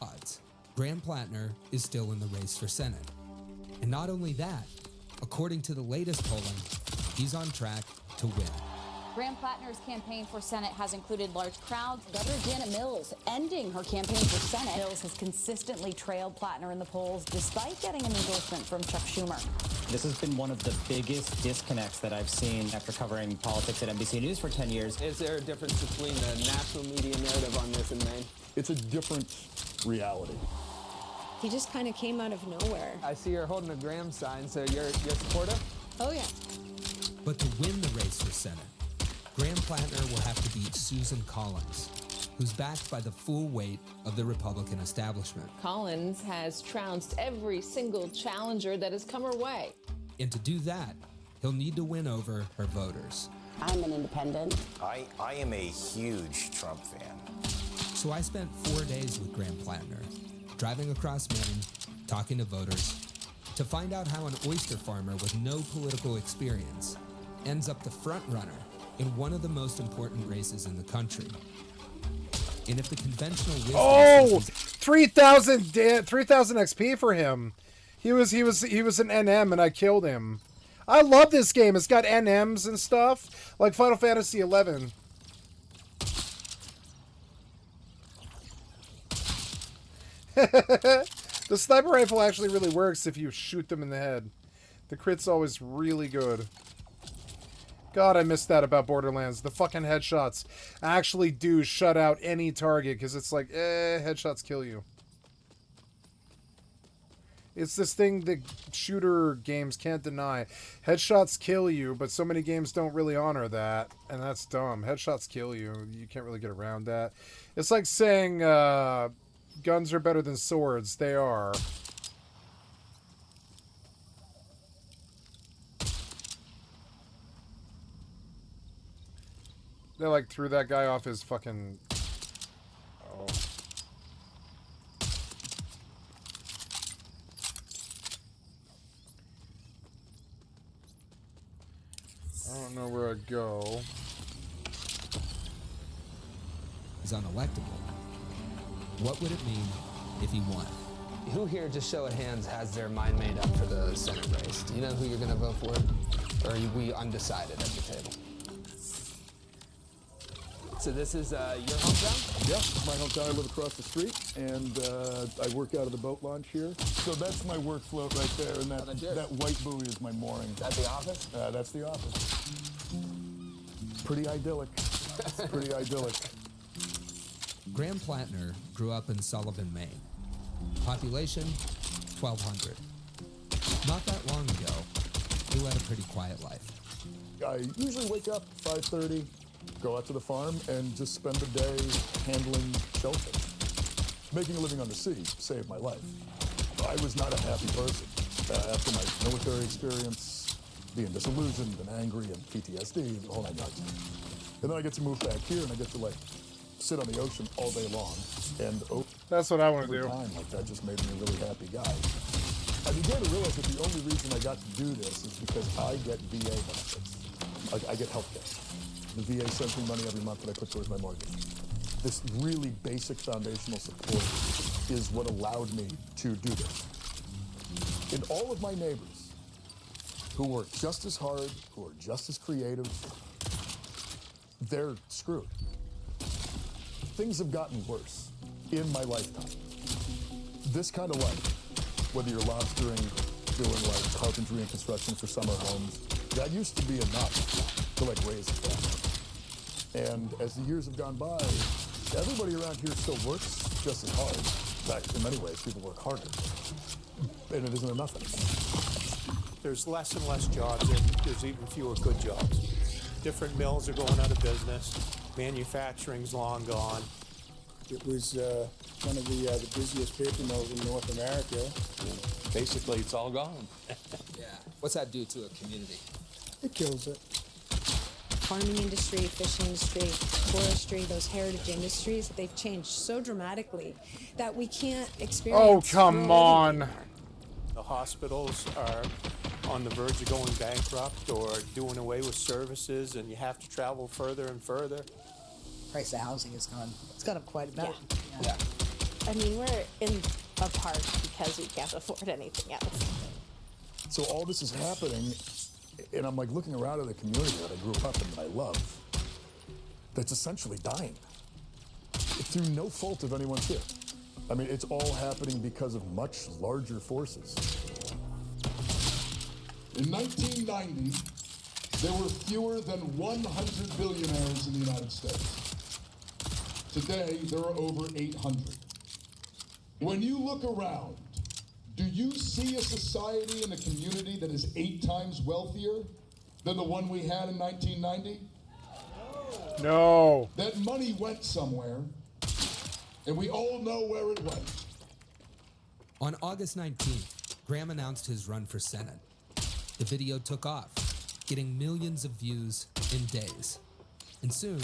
odds, Graham Plattner is still in the race for Senate. And not only that, according to the latest polling, he's on track to win. Graham Plattner's campaign for Senate has included large crowds. Governor Janet Mills ending her campaign for Senate. Mills has consistently trailed Plattner in the polls despite getting an endorsement from Chuck Schumer. This has been one of the biggest disconnects that I've seen after covering politics at NBC News for 10 years. Is there a difference between the national media narrative on this and Maine? It's a different reality. He just kind of came out of nowhere. I see you're holding a Graham sign, so you're supportive? Oh, yeah. But to win the race for Senate, Graham Plattner will have to beat Susan Collins, who's backed by the full weight of the Republican establishment. Collins has trounced every single challenger that has come her way. And to do that, he'll need to win over her voters. I'm an independent. I am a huge Trump fan. So I spent 4 days with Graham Plattner, driving across Maine, talking to voters, to find out how an oyster farmer with no political experience ends up the front runner in one of the most important races in the country. And if the conventional wisdom... Oh! 3,000 XP for him. He was an NM and I killed him. I love this game. It's got NMs and stuff, like Final Fantasy XI. The sniper rifle actually really works if you shoot them in the head. The crit's always really good. God, I missed that about Borderlands. The fucking headshots actually do shut out any target, because it's like, headshots kill you. It's this thing that shooter games can't deny. Headshots kill you, but so many games don't really honor that, and that's dumb. Headshots kill you. You can't really get around that. It's like saying guns are better than swords. They are. They like threw that guy off his fucking... Oh. I don't know where I'd go. Is unelectable. What would it mean if he won? Who here, just show of hands, has their mind made up for the Senate race? Do you know who you're going to vote for? Or are we undecided at the table? So this is your hometown? Yeah, it's my hometown. I live across the street, and I work out of the boat launch here. So that's my work float right there, and that white buoy is my mooring. That's the office? That's the office. Pretty idyllic. Pretty idyllic. Graham Plattner grew up in Sullivan, Maine. Population, 1,200. Not that long ago, he led a pretty quiet life. I usually wake up 5:30, go out to the farm, and just spend the day handling shellfish. Making a living on the sea saved my life. I was not a happy person. After my military experience, being disillusioned and angry and PTSD, the whole nine yards. And then I get to move back here, and I get to, like, sit on the ocean all day long. And that's what I want to do. Time, like, that just made me a really happy guy. I began to realize that the only reason I got to do this is because I get VA benefits. Like, I get health care. The VA sends me money every month that I put towards my mortgage. This really basic foundational support is what allowed me to do this. And all of my neighbors who work just as hard, who are just as creative, they're screwed. Things have gotten worse in my lifetime. This kind of life, whether you're lobstering, doing like carpentry and construction for summer homes, that used to be enough to like raise a family. And as the years have gone by, everybody around here still works just as hard. In fact, in many ways, people work harder. And it isn't enough anymore. There's less and less jobs, and there's even fewer good jobs. Different mills are going out of business. Manufacturing's long gone. It was one of the busiest paper mills in North America. Basically, it's all gone. Yeah. What's that do to a community? It kills it. Farming industry, fishing industry, forestry, those heritage industries, they've changed so dramatically that we can't experience. Oh, come on. The hospitals are on the verge of going bankrupt or doing away with services, and you have to travel further and further. Price of housing has gone. It's gone up quite a bit. Yeah. I mean, we're in a park because we can't afford anything else. So all this is happening, and I'm like looking around at a community that I grew up in that I love, that's essentially dying. Through no fault of anyone's here. I mean, it's all happening because of much larger forces. In 1990, there were fewer than 100 billionaires in the United States. Today, there are over 800. When you look around, do you see a society and a community that is 8 times wealthier than the one we had in 1990? No. That money went somewhere, and we all know where it went. On August 19th, Graham announced his run for Senate. The video took off. getting millions of views in days. And soon,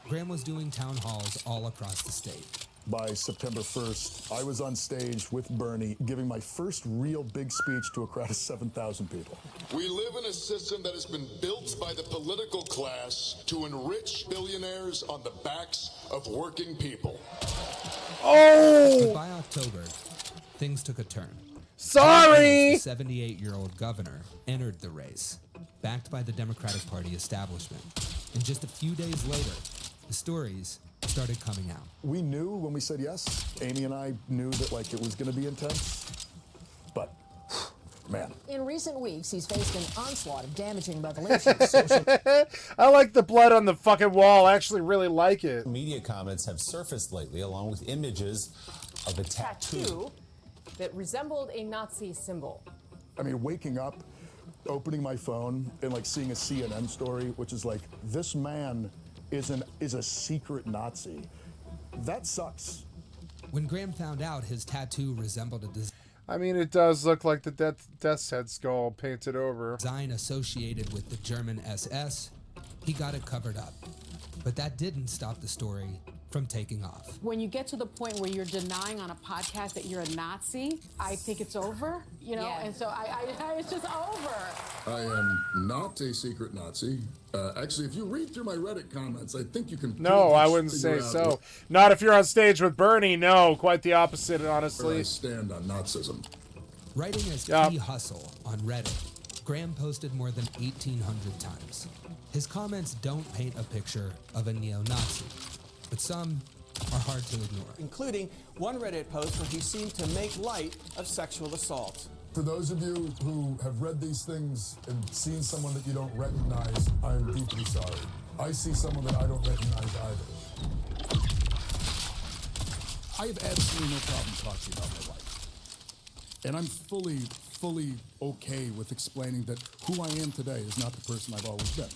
Graham was doing town halls all across the state. By September 1st, I was on stage with Bernie giving my first real big speech to a crowd of 7,000 people. We live in a system that has been built by the political class to enrich billionaires on the backs of working people. But by October, things took a turn. Sorry! The 78-year-old governor entered the race, backed by the Democratic Party establishment. And just a few days later, the stories started coming out. We knew when we said yes, Amy and I knew that it was going to be intense, but man. In recent weeks, he's faced an onslaught of damaging revelations. I like the blood on the fucking wall. I actually really like it. Media comments have surfaced lately along with images of a tattoo that resembled a Nazi symbol. I mean, waking up, opening my phone, and seeing a CNN story, which is this man is a secret Nazi. That sucks. When Graham found out his tattoo resembled a I mean, it does look like the Death's Head skull painted over. design associated with the German SS, he got it covered up. But that didn't stop the story from taking off. When you get to the point where you're denying on a podcast that you're a Nazi, I think it's over, and so it's just over. I am not a secret Nazi. Actually, if you read through my Reddit comments, I think you can. No, I wouldn't say so. Not if you're on stage with Bernie. No, quite the opposite, honestly. I stand on Nazism. Writing as Key Hustle on Reddit, Graham posted more than 1,800 times. His comments don't paint a picture of a neo-Nazi, but some are hard to ignore. Including one Reddit post where he seemed to make light of sexual assault. For those of you who have read these things and seen someone that you don't recognize, I am deeply sorry. I see someone that I don't recognize either. I have absolutely no problem talking about my life. And I'm fully okay with explaining that who I am today is not the person I've always been.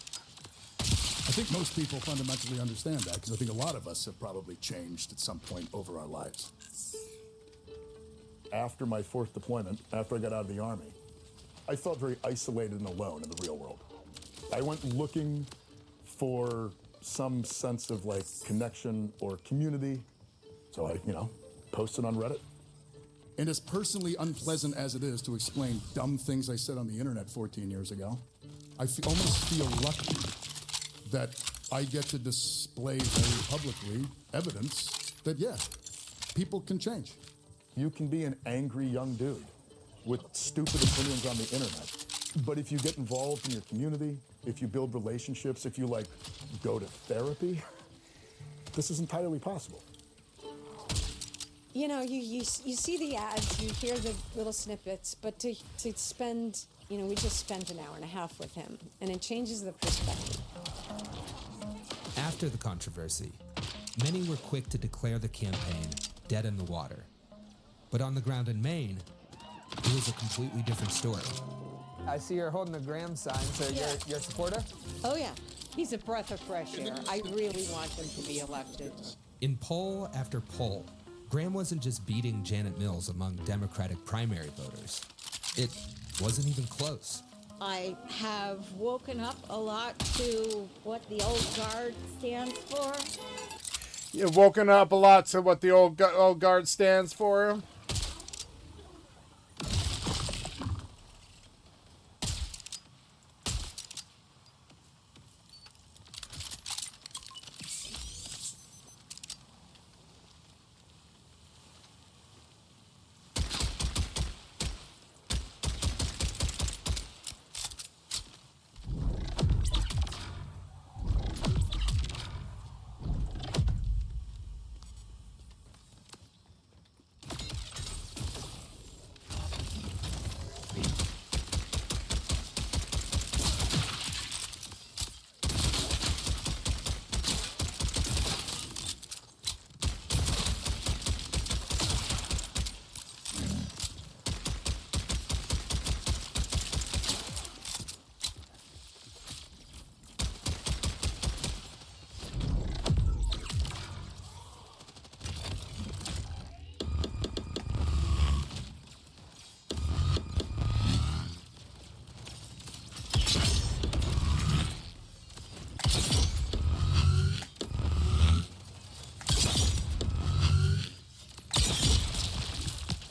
I think most people fundamentally understand that because I think a lot of us have probably changed at some point over our lives. After my fourth deployment, after I got out of the Army, I felt very isolated and alone in the real world. I went looking for some sense of connection or community. So I, posted on Reddit. And as personally unpleasant as it is to explain dumb things I said on the internet 14 years ago, I almost feel lucky that I get to display very publicly evidence that, people can change. You can be an angry young dude with stupid opinions on the internet. But if you get involved in your community, if you build relationships, if you go to therapy, this is entirely possible. You see the ads, you hear the little snippets, but to spend, we just spent an hour and a half with him, and it changes the perspective. After the controversy, many were quick to declare the campaign dead in the water. But on the ground in Maine, it was a completely different story. I see you're holding the Graham sign, so you're a supporter? Oh, yeah. He's a breath of fresh air. I really want him to be elected. In poll after poll, Graham wasn't just beating Janet Mills among Democratic primary voters. It wasn't even close. I have woken up a lot to what the old guard stands for. You've woken up a lot to what the old guard stands for.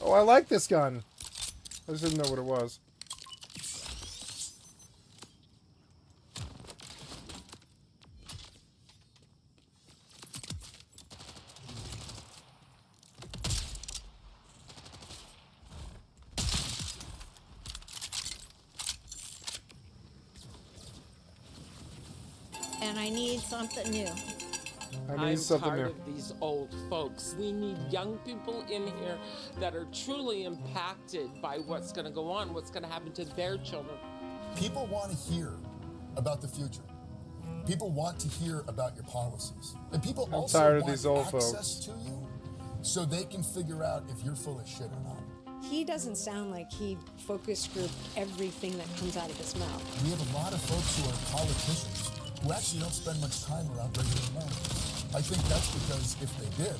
Oh, I like this gun. I just didn't know what it was. And I need something new. I'm tired of these old folks. We need young people in here that are truly impacted by what's going to go on, what's going to happen to their children. People want to hear about the future. People want to hear about your policies. And people I'm also tired of want these old access folks. to you so they can figure out if you're full of shit or not. He doesn't sound like he focus group everything that comes out of his mouth. We have a lot of folks who are politicians who actually don't spend much time around regular Americans. I think that's because if they did,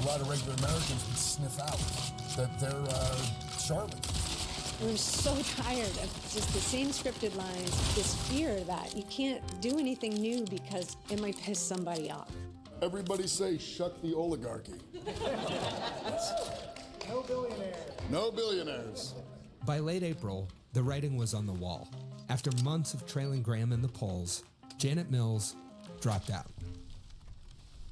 a lot of regular Americans would sniff out that they're charlatans. We're so tired of just the same scripted lines, this fear that you can't do anything new because it might piss somebody off. Everybody say, shuck the oligarchy. No billionaires. No billionaires. By late April, the writing was on the wall. After months of trailing Graham in the polls, Janet Mills dropped out.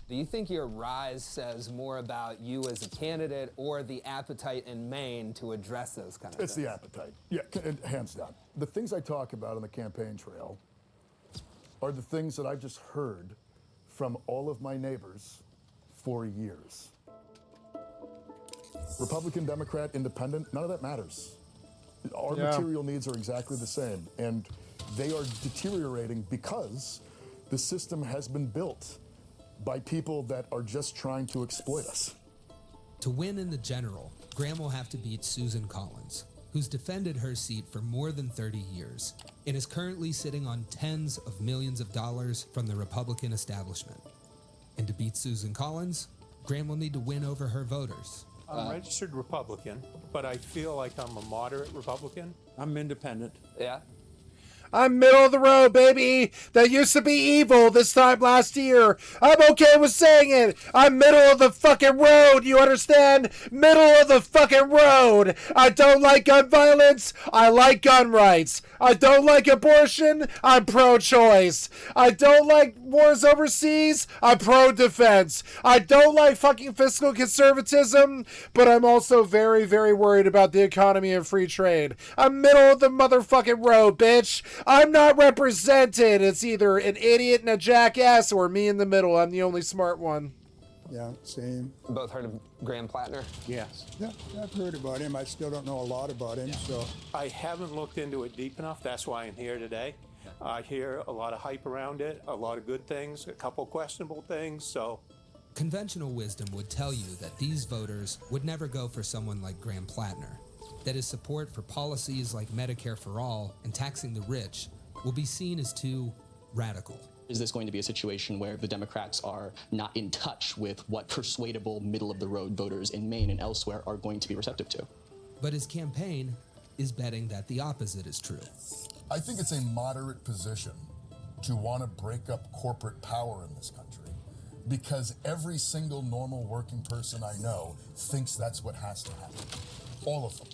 Do you think your rise says more about you as a candidate or the appetite in Maine to address those kind of It's things? the appetite. Yeah, hands down. The things I talk about on the campaign trail are the things that I've just heard from all of my neighbors for years. Republican, Democrat, Independent, none of that matters. Our material needs are exactly the same, and they are deteriorating because the system has been built by people that are just trying to exploit us. To win in the general, Graham will have to beat Susan Collins, who's defended her seat for more than 30 years and is currently sitting on tens of millions of dollars from the Republican establishment. And to beat Susan Collins, Graham will need to win over her voters. I'm registered Republican, but I feel like I'm a moderate Republican. I'm independent. Yeah. I'm middle of the road, baby. That used to be evil this time last year. I'm okay with saying it. I'm middle of the fucking road, you understand? Middle of the fucking road. I don't like gun violence. I like gun rights. I don't like abortion. I'm pro-choice. I don't like wars overseas. I'm pro-defense. I don't like fucking fiscal conservatism, but I'm also very, very worried about the economy and free trade. I'm middle of the motherfucking road, bitch. I'm not represented. It's either an idiot and a jackass or me in the middle. I'm the only smart one. Yeah, same. Both heard of Graham Plattner? Yes. Yeah, I've heard about him. I still don't know a lot about him, so. I haven't looked into it deep enough. That's why I'm here today. I hear a lot of hype around it, a lot of good things, a couple questionable things, so. Conventional wisdom would tell you that these voters would never go for someone like Graham Plattner, that his support for policies like Medicare for All and taxing the rich will be seen as too radical. Is this going to be a situation where the Democrats are not in touch with what persuadable middle-of-the-road voters in Maine and elsewhere are going to be receptive to? But his campaign is betting that the opposite is true. I think it's a moderate position to want to break up corporate power in this country because every single normal working person I know thinks that's what has to happen. All of them.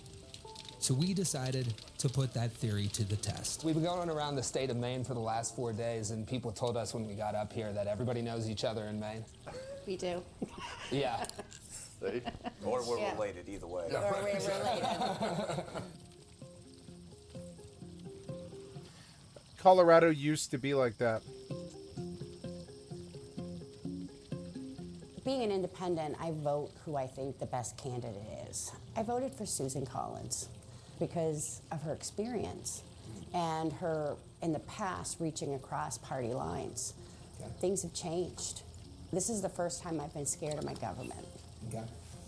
So we decided to put that theory to the test. We've been going around the state of Maine for the last 4 days, and people told us when we got up here that everybody knows each other in Maine. We do. Yeah. See? Or we're related either way. Or we're related. Colorado used to be like that. Being an independent, I vote who I think the best candidate is. I voted for Susan Collins because of her experience and her, in the past, reaching across party lines. Okay. Things have changed. This is the first time I've been scared of my government. Okay.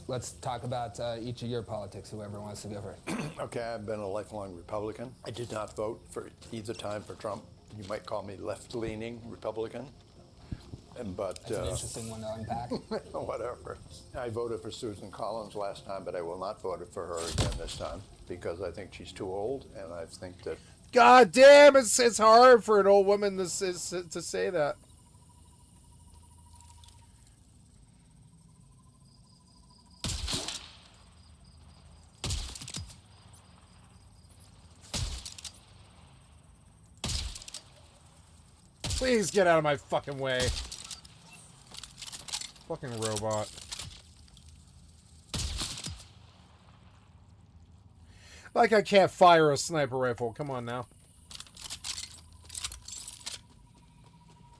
Let's talk about each of your politics, whoever wants to go first. Okay, I've been a lifelong Republican. I did not vote for either time for Trump. You might call me left-leaning Republican. But that's an interesting one to unpack. Whatever. I voted for Susan Collins last time, but I will not vote for her again this time because I think she's too old, and I think that. God damn, it's hard for an old woman to say that. Please get out of my fucking way. Fucking robot. Like I can't fire a sniper rifle. Come on now.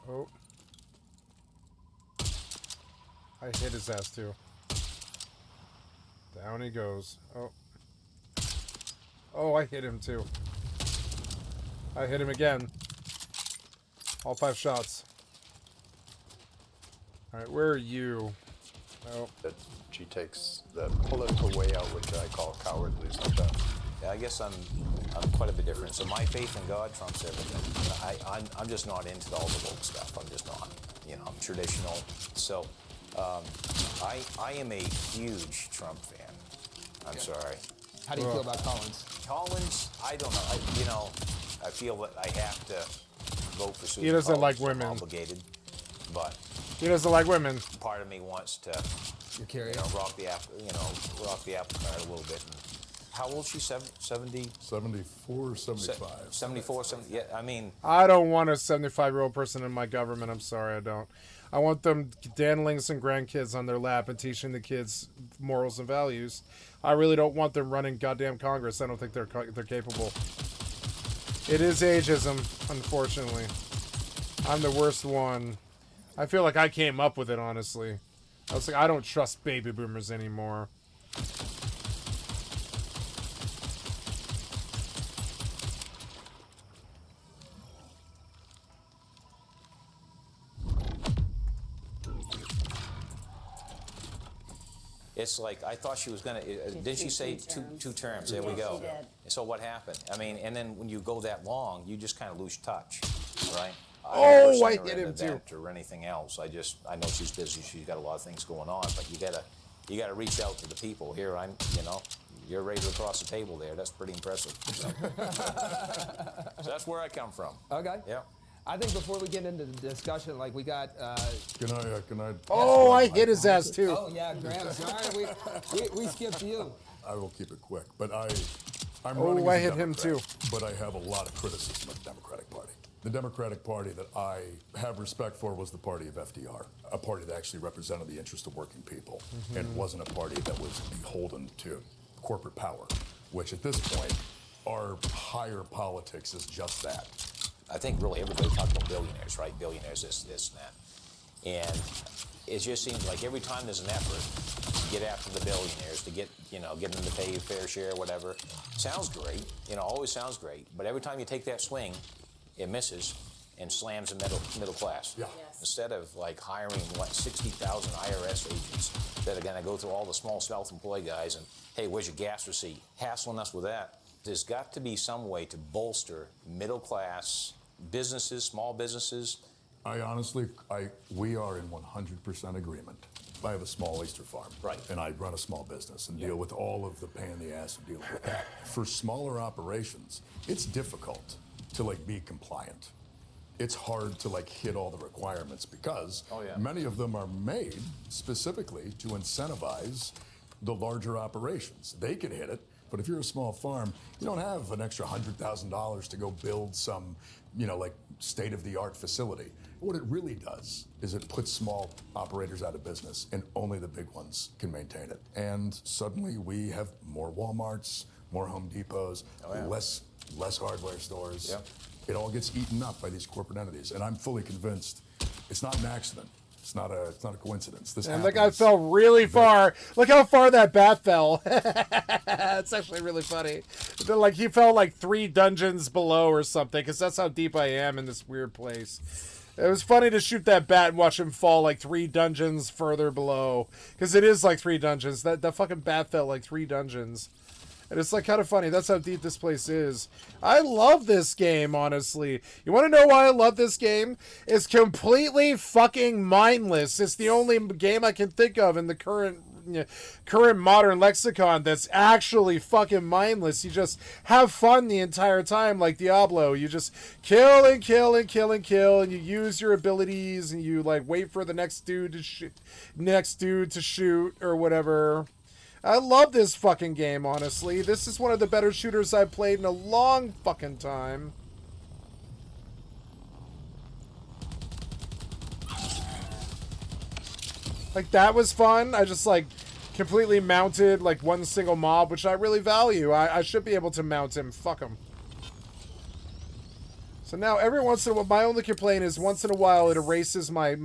Oh. I hit his ass too. Down he goes. Oh. Oh, I hit him too. I hit him again. All 5 shots. Alright, where are you? Oh. That she takes the political way out, which I call cowardly sometimes. Yeah, I guess I'm quite a bit different. So my faith in God trumps everything. I'm just not into all the woke stuff. I'm just not. You know, I'm traditional. So I am a huge Trump fan. I'm sorry. How do you feel about Collins? Collins, I don't know. I feel that I have to vote for Susan. He doesn't Collins, like women. I'm obligated, but he doesn't like women. Part of me wants to, rock the apple cart a little bit. And how old is she? 70? 74, 75. 74, 70. Yeah, I mean. I don't want a 75-year-old person in my government. I'm sorry, I don't. I want them dandling some grandkids on their lap and teaching the kids morals and values. I really don't want them running goddamn Congress. I don't think they're capable. It is ageism, unfortunately. I'm the worst one. I feel like I came up with it, honestly. I was like, I don't trust baby boomers anymore. It's like, I thought she was going to, didn't she say two terms? There we go. She did. So what happened? I mean, and then when you go that long, you just kind of lose touch, right? Oh, I hit him too. Or anything else. I know she's busy. She's got a lot of things going on, but you gotta reach out to the people. Here, you're right across the table there. That's pretty impressive. So that's where I come from. Okay. Yeah. I think before we get into the discussion, like we got. Can I? Oh, I hit his ass too. Oh yeah, Graham. Sorry, we skipped you. I will keep it quick, but I'm Oh, running I as a hit him Democrat, too. But I have a lot of criticism of the Democratic Party. The Democratic Party that I have respect for was the party of FDR, a party that actually represented the interest of working people and wasn't a party that was beholden to corporate power, which at this point, our higher politics is just that. I think really everybody talks about billionaires, right? Billionaires, this, and that. And it just seems like every time there's an effort to get after the billionaires, to get them to pay a fair share, whatever, sounds great, always sounds great. But every time you take that swing, it misses and slams the middle class. Yeah. Yes. Instead of like hiring 60,000 IRS agents that are going to go through all the small self-employed guys and, hey, where's your gas receipt? Hassling us with that. There's got to be some way to bolster middle class businesses, small businesses. We are in 100% agreement. I have a small oyster farm, right, and I run a small business and deal with all of the pain in the ass of dealing with that. For smaller operations, it's difficult to be compliant. It's hard to hit all the requirements because many of them are made specifically to incentivize the larger operations. They can hit it, but if you're a small farm, you don't have an extra $100,000 to go build some, state-of-the-art facility. What it really does is it puts small operators out of business, and only the big ones can maintain it. And suddenly we have more Walmarts, more Home Depots, less hardware stores. Yep. It all gets eaten up by these corporate entities, and I'm fully convinced it's not an accident. It's not a coincidence. And the guy fell really far. Look how far that bat fell. It's actually really funny. He fell 3 dungeons below or something, because that's how deep I am in this weird place. It was funny to shoot that bat and watch him fall 3 dungeons further below, because it is 3 dungeons. That fucking bat fell 3 dungeons. And it's kind of funny. That's how deep this place is. I love this game, honestly. You want to know why I love this game? It's completely fucking mindless. It's the only game I can think of in the current modern lexicon that's actually fucking mindless. You just have fun the entire time, like Diablo. You just kill and kill and kill and kill, and you use your abilities, and you wait for the next dude to shoot or whatever. I love this fucking game, honestly. This is one of the better shooters I've played in a long fucking time. Like, that was fun. I just, like, completely mounted, like, one single mob, which I really value. I should be able to mount him. Fuck him. So now, every once in a while, my only complaint is once in a while it erases my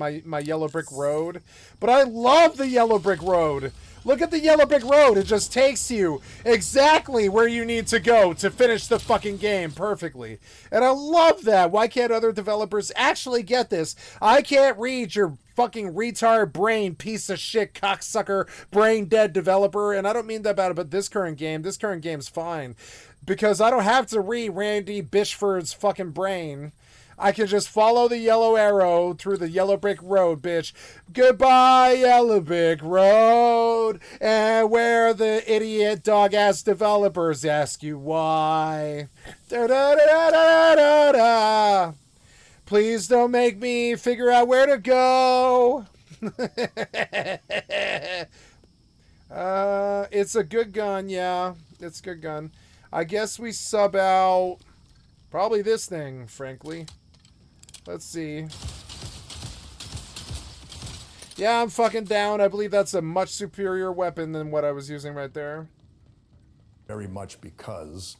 yellow brick road. But I love the yellow brick road. Look at the yellow brick road. It just takes you exactly where you need to go to finish the fucking game perfectly. And I love that. Why can't other developers actually get this? I can't read your fucking retard brain piece of shit cocksucker brain dead developer. And I don't mean that bad about this current game. This current game's fine. Because I don't have to read Randy Bishford's fucking brain. I can just follow the yellow arrow through the yellow brick road, bitch. Goodbye, yellow brick road. And where the idiot dog-ass developers ask you why. Da da da da da da. Please don't make me figure out where to go. It's a good gun, yeah. It's a good gun. I guess we sub out probably this thing, frankly. Let's see. Yeah, I'm fucking down. I believe that's a much superior weapon than what I was using right there. Very much because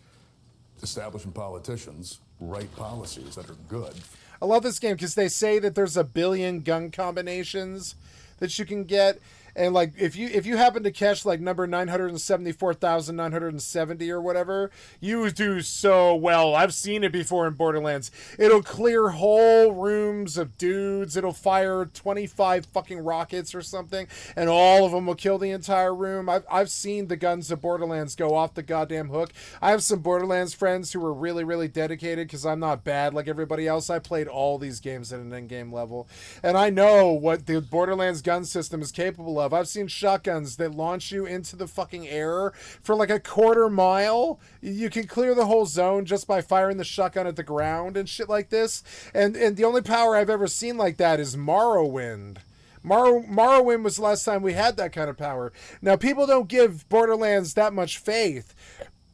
establishment politicians write policies that are good. I love this game because they say that there's 1 billion gun combinations that you can get. And like if you happen to catch like number 974,970 or whatever, you do so well. I've seen it before in Borderlands. It'll clear whole rooms of dudes. It'll fire 25 fucking rockets or something, and all of them will kill the entire room. I've seen the guns of Borderlands go off the goddamn hook. I have some Borderlands friends who are really, really dedicated because I'm not bad like everybody else. I played all these games at an endgame level, and I know what the Borderlands gun system is capable of. I've seen shotguns that launch you into the fucking air for like a quarter mile. You can clear the whole zone just by firing the shotgun at the ground and shit like this. And the only power I've ever seen like that is Morrowind. Morrowind was the last time we had that kind of power. Now, people don't give Borderlands that much faith,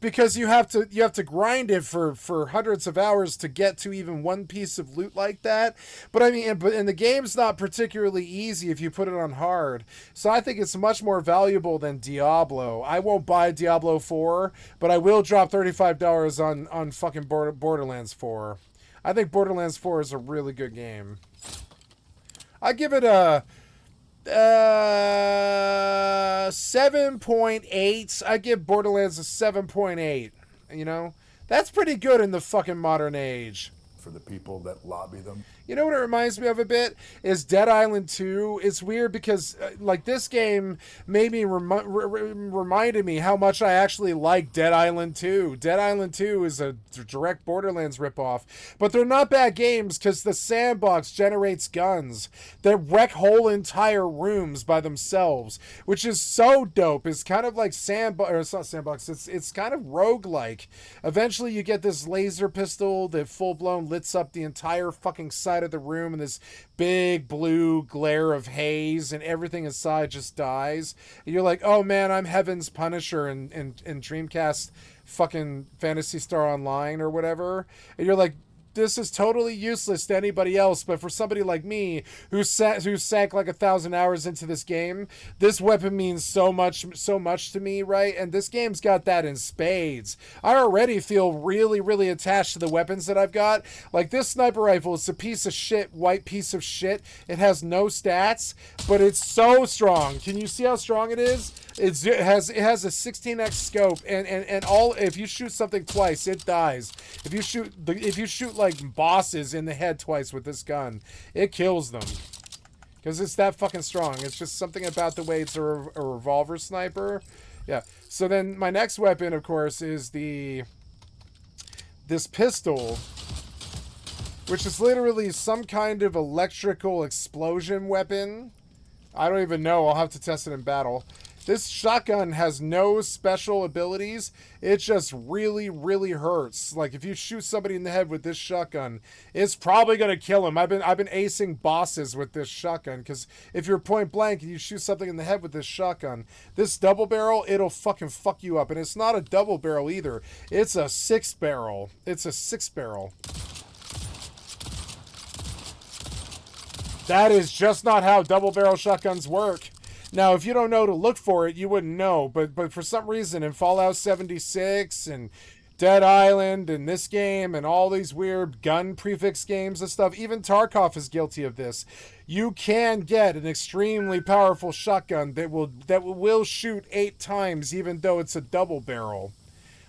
because you have to grind it for hundreds of hours to get to even one piece of loot like that. But I mean, and the game's not particularly easy if you put it on hard. So I think it's much more valuable than Diablo. I won't buy Diablo 4, but I will drop $35 on fucking Borderlands 4. I think Borderlands 4 is a really good game. I give it a 7.8. I give Borderlands a 7.8. You know, that's pretty good in the fucking modern age. For the people that lobby them. You know what it reminds me of a bit is Dead Island 2. It's weird because like this game made me reminded me how much I actually like Dead Island 2. Dead Island 2 is a direct Borderlands ripoff, but they're not bad games because the sandbox generates guns that wreck whole entire rooms by themselves, which is so dope. It's kind of like sandbox, or it's not sandbox. It's kind of roguelike. Eventually, you get this laser pistol that full blown lights up the entire fucking side of the room in this big blue glare of haze, and everything inside just dies. And you're like, oh man, I'm Heaven's Punisher in Dreamcast fucking Phantasy Star Online or whatever. And you're like, this is totally useless to anybody else, but for somebody like me who sank like 1,000 hours into this game, this weapon means so much to me, right? And this game's got that in spades. I already feel really, really attached to the weapons that I've got. Like this sniper rifle is a piece of shit, white piece of shit. It has no stats, but it's so strong. Can you see how strong it is? It has a 16x scope, and all, if you shoot something twice, it dies. If you shoot like bosses in the head twice with this gun, it kills them. Because it's that fucking strong. It's just something about the way it's a revolver sniper. Yeah. So then my next weapon, of course, is this pistol, which is literally some kind of electrical explosion weapon. I don't even know. I'll have to test it in battle. This shotgun has no special abilities. It just really, really hurts. Like if you shoot somebody in the head with this shotgun, it's probably gonna kill him. I've been acing bosses with this shotgun, because if you're point blank and you shoot something in the head with this shotgun, this double barrel, it'll fucking fuck you up. And it's not a double barrel either. It's a 6-barrel. It's a 6-barrel. That is just not how double barrel shotguns work. Now, if you don't know to look for it, you wouldn't know. But for some reason, in Fallout 76 and Dead Island and this game and all these weird gun prefix games and stuff, even Tarkov is guilty of this. You can get an extremely powerful shotgun that will shoot 8 times, even though it's a double barrel.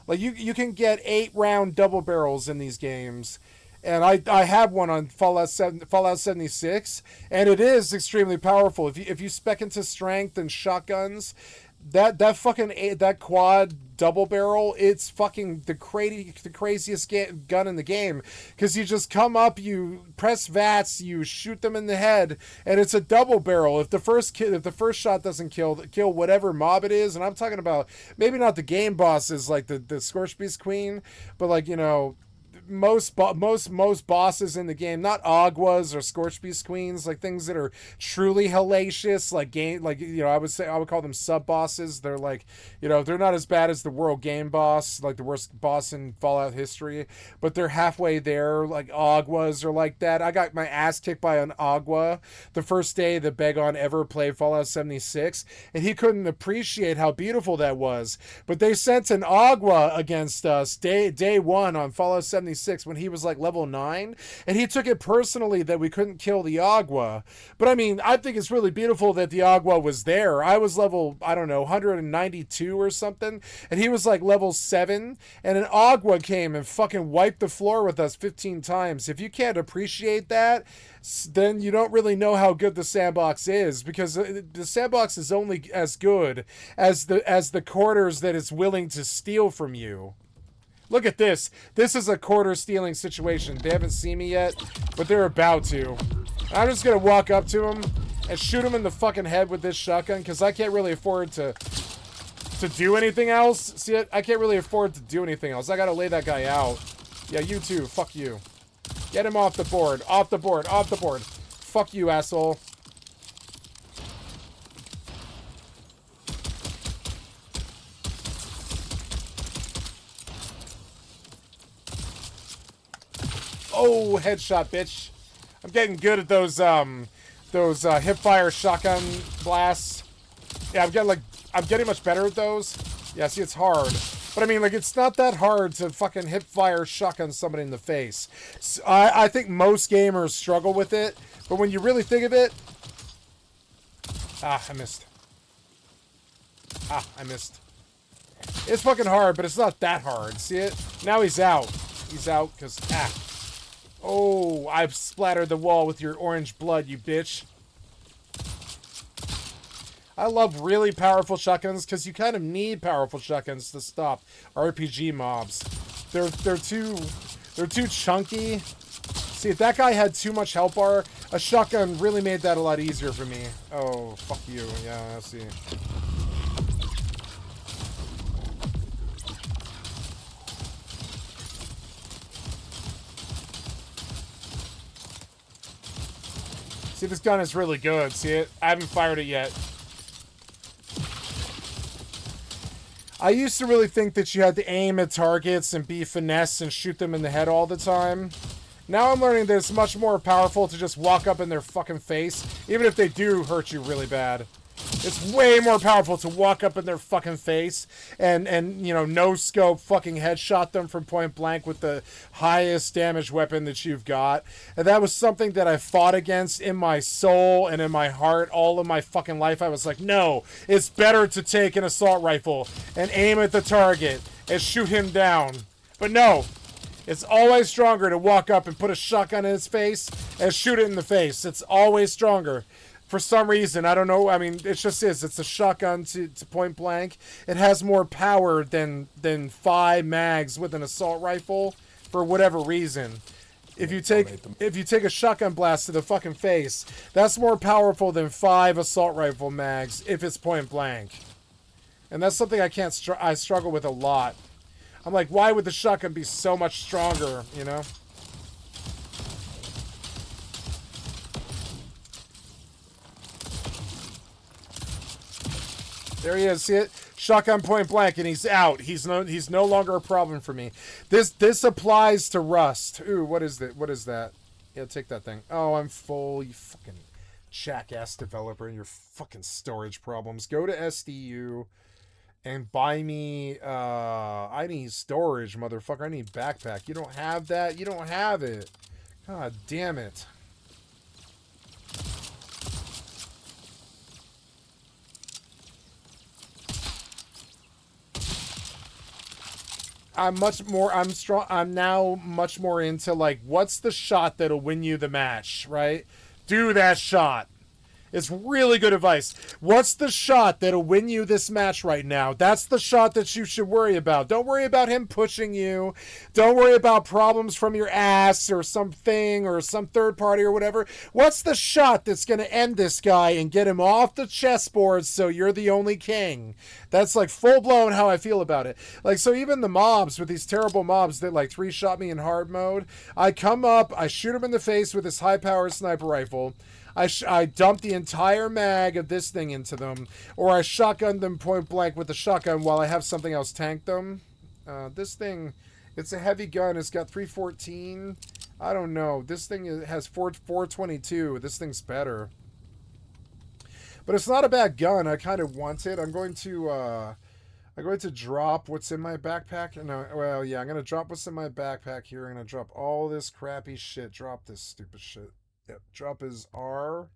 Like you can get 8-round double barrels in these games. And I have one on Fallout 76, and it is extremely powerful. If you spec into strength and shotguns, that quad double barrel, it's fucking the craziest gun in the game, because you just come up, you press VATS, you shoot them in the head, and it's a double barrel. If the first shot doesn't kill whatever mob it is, and I'm talking about maybe not the game bosses like the Scorched Beast Queen, but like, you know, most bosses in the game, not Aguas or Scorched Beast Queens, like things that are truly hellacious, like I would call them sub bosses. They're like, you know, they're not as bad as the world game boss, like the worst boss in Fallout history, but they're halfway there. Like Aguas are like that. I got my ass kicked by an Agua the first day that Begon ever played Fallout 76, and he couldn't appreciate how beautiful that was. But they sent an Agua against us day one on Fallout 76 when he was like level 9, and he took it personally that we couldn't kill the Agua. But I mean, I think it's really beautiful that the Agua was there. I was level, I don't know, 192 or something, and he was like level 7, and an Agua came and fucking wiped the floor with us 15 times. If you can't appreciate that, then you don't really know how good the sandbox is, because the sandbox is only as good as the quarters that it's willing to steal from you. Look at this. This is a quarter stealing situation. They haven't seen me yet, but they're about to. I'm just going to walk up to them and shoot him in the fucking head with this shotgun, because I can't really afford to do anything else. See it? I can't really afford to do anything else. I got to lay that guy out. Yeah, you too. Fuck you. Get him off the board. Off the board. Off the board. Fuck you, asshole. Oh, headshot, bitch. I'm getting good at those hip-fire shotgun blasts. Yeah, I'm getting much better at those. Yeah, see, it's hard. But I mean, like, it's not that hard to fucking hip-fire shotgun somebody in the face. So, I think most gamers struggle with it, but when you really think of it... Ah, I missed. Ah, I missed. It's fucking hard, but it's not that hard. See it? Now he's out. He's out, because... Ah. Oh, I've splattered the wall with your orange blood, you bitch. I love really powerful shotguns, because you kind of need powerful shotguns to stop RPG mobs. They're too chunky. See, if that guy had too much health bar, a shotgun really made that a lot easier for me. Oh, fuck you. Yeah, I see. See, this gun is really good. See it? I haven't fired it yet. I used to really think that you had to aim at targets and be finesse and shoot them in the head all the time. Now I'm learning that it's much more powerful to just walk up in their fucking face, even if they do hurt you really bad. It's way more powerful to walk up in their fucking face and you know, no scope fucking headshot them from point blank with the highest damage weapon that you've got. And that was something that I fought against in my soul and in my heart all of my fucking life. I was like, no, it's better to take an assault rifle and aim at the target and shoot him down. But no, it's always stronger to walk up and put a shotgun in his face and shoot it in the face. It's always stronger. For some reason, I don't know. I mean, it just is. It's a shotgun to point blank. It has more power than 5 mags with an assault rifle for whatever reason. If you take a shotgun blast to the fucking face, that's more powerful than 5 assault rifle mags if it's point blank. And that's something I struggle with a lot. I'm like, why would the shotgun be so much stronger, you know? There he is, see it? Shotgun point blank, and he's out. He's no longer a problem for me. This applies to Rust. Ooh, what is that? What is that? Yeah, take that thing. Oh, I'm full. You fucking... jackass developer and your fucking storage problems. Go to SDU and buy me, I need storage, motherfucker. I need backpack. You don't have that? You don't have it. God damn it. I'm now much more into, like, what's the shot that'll win you the match, right? Do that shot. It's really good advice. What's the shot that'll win you this match right now? That's the shot that you should worry about. Don't worry about him pushing you. Don't worry about problems from your ass or something or some third party or whatever. What's the shot that's going to end this guy and get him off the chessboard so you're the only king? That's like full blown how I feel about it. Like, so even the mobs with these terrible mobs that like 3-shot me in hard mode, I come up, I shoot him in the face with this high-powered sniper rifle. I dump the entire mag of this thing into them, or I shotgun them point blank with the shotgun while I have something else tank them. This thing, it's a heavy gun. It's got 314. I don't know. This thing has 422. This thing's better. But it's not a bad gun. I kind of want it. I'm going to drop what's in my backpack. No, well, yeah, I'm going to drop what's in my backpack here. I'm going to drop all this crappy shit. Drop this stupid shit. Yep, drop his R.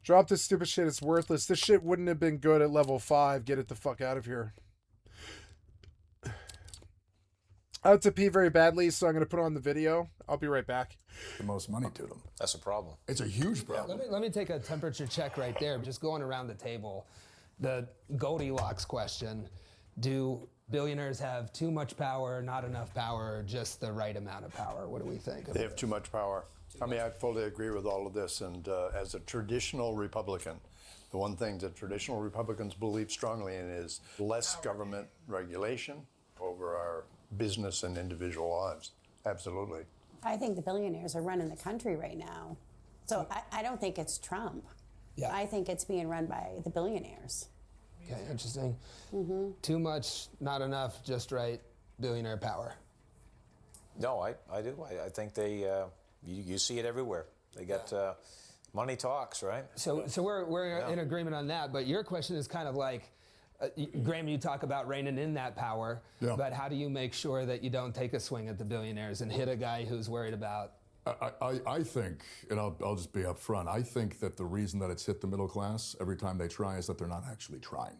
Drop this stupid shit. It's worthless. This shit wouldn't have been good at level 5. Get it the fuck out of here. I have to pee very badly, so I'm going to put on the video. I'll be right back. The most money to them. That's a problem. It's a huge problem. Let me take a temperature check right there. Just going around the table. The Goldilocks question. Do billionaires have too much power, not enough power, or just the right amount of power? What do we think? They have too much power. I mean, I fully agree with all of this. And as a traditional Republican, the one thing that traditional Republicans believe strongly in is less government regulation over our business and individual lives. Absolutely. I think the billionaires are running the country right now. So I don't think it's Trump. Yeah. I think it's being run by the billionaires. Okay, interesting. Too much, not enough, just right, billionaire power. No, I do. I think they, you see it everywhere. They got money talks, right? So we're in agreement on that, but your question is kind of like, Graham, you talk about reining in that power, but how do you make sure that you don't take a swing at the billionaires and hit a guy who's worried about? I think, and I'll just be up front, I think that the reason that it's hit the middle class every time they try is that they're not actually trying.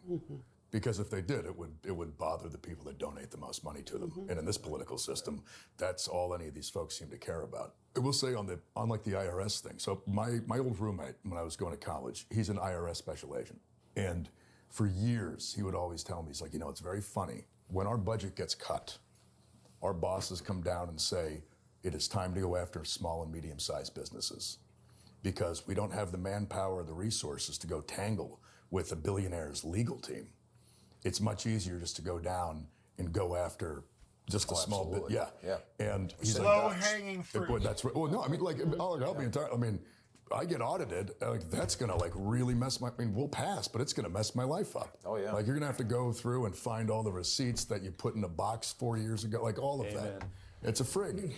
Because if they did, it would bother the people that donate the most money to them. And in this political system, that's all any of these folks seem to care about. I will say on like the IRS thing, so my old roommate, when I was going to college, he's an IRS special agent. And for years, he would always tell me, he's like, you know, it's very funny. When our budget gets cut, our bosses come down and say, it is time to go after small and medium-sized businesses because we don't have the manpower or the resources to go tangle with a billionaire's legal team. It's much easier just to go down and go after just a small bit. Yeah. And he's low-hanging fruit. Boy, that's right. Well, no, I mean, like, I'll help me entirely. I mean, I get audited, like that's gonna like really mess my, I mean, we'll pass, but it's gonna mess my life up. Oh yeah. Like you're gonna have to go through and find all the receipts that you put in a box 4 years ago, like all of that. It's a frig.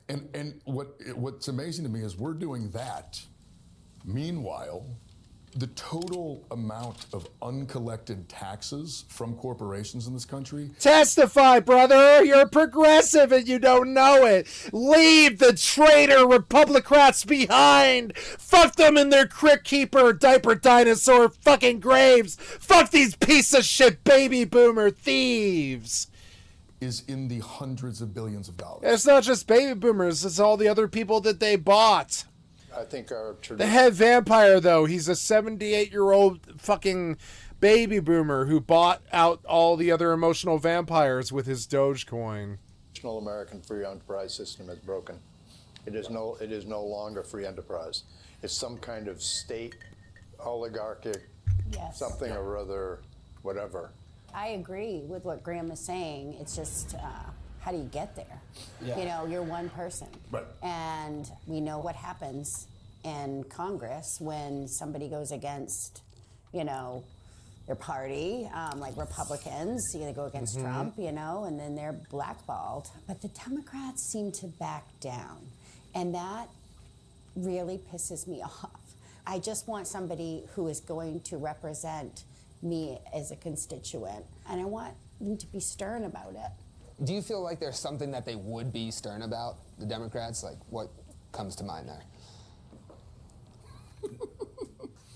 And what's amazing to me is we're doing that. Meanwhile, the total amount of uncollected taxes from corporations in this country. Testify, brother! You're progressive and you don't know it! Leave the traitor Republicrats behind! Fuck them in their crick keeper, diaper dinosaur fucking graves! Fuck these piece of shit baby boomer thieves! Is in the hundreds of billions of dollars. It's not just baby boomers, it's all the other people that they bought. I think our The head vampire, though, he's a 78-year-old fucking baby boomer who bought out all the other emotional vampires with his Dogecoin. traditional American free enterprise system is broken. It is no longer free enterprise. It's some kind of state oligarchic something or other, whatever. I agree with what Graham is saying. It's just, how do you get there? You know, you're one person. Right. And we know what happens in Congress when somebody goes against, you know, their party, like Republicans, they go against Trump, you know, and then they're blackballed. But the Democrats seem to back down. And that really pisses me off. I just want somebody who is going to represent me as a constituent, and I want them to be stern about it. Do you feel like there's something that they would be stern about, the Democrats? Like, what comes to mind there?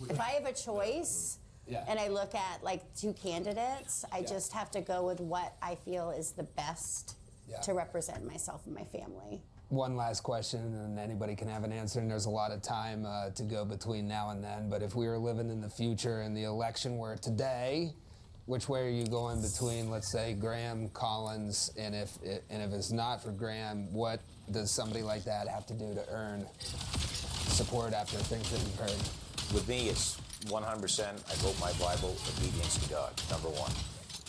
If I have a choice, and I look at like two candidates, I just have to go with what I feel is the best to represent myself and my family. One last question, and anybody can have an answer, and there's a lot of time to go between now and then, but if we were living in the future and the election were today, which way are you going between, let's say, Graham, Collins, and if it's not for Graham, what does somebody like that have to do to earn support after things that you've heard? With me, it's 100%, I vote my Bible, obedience to God, number one.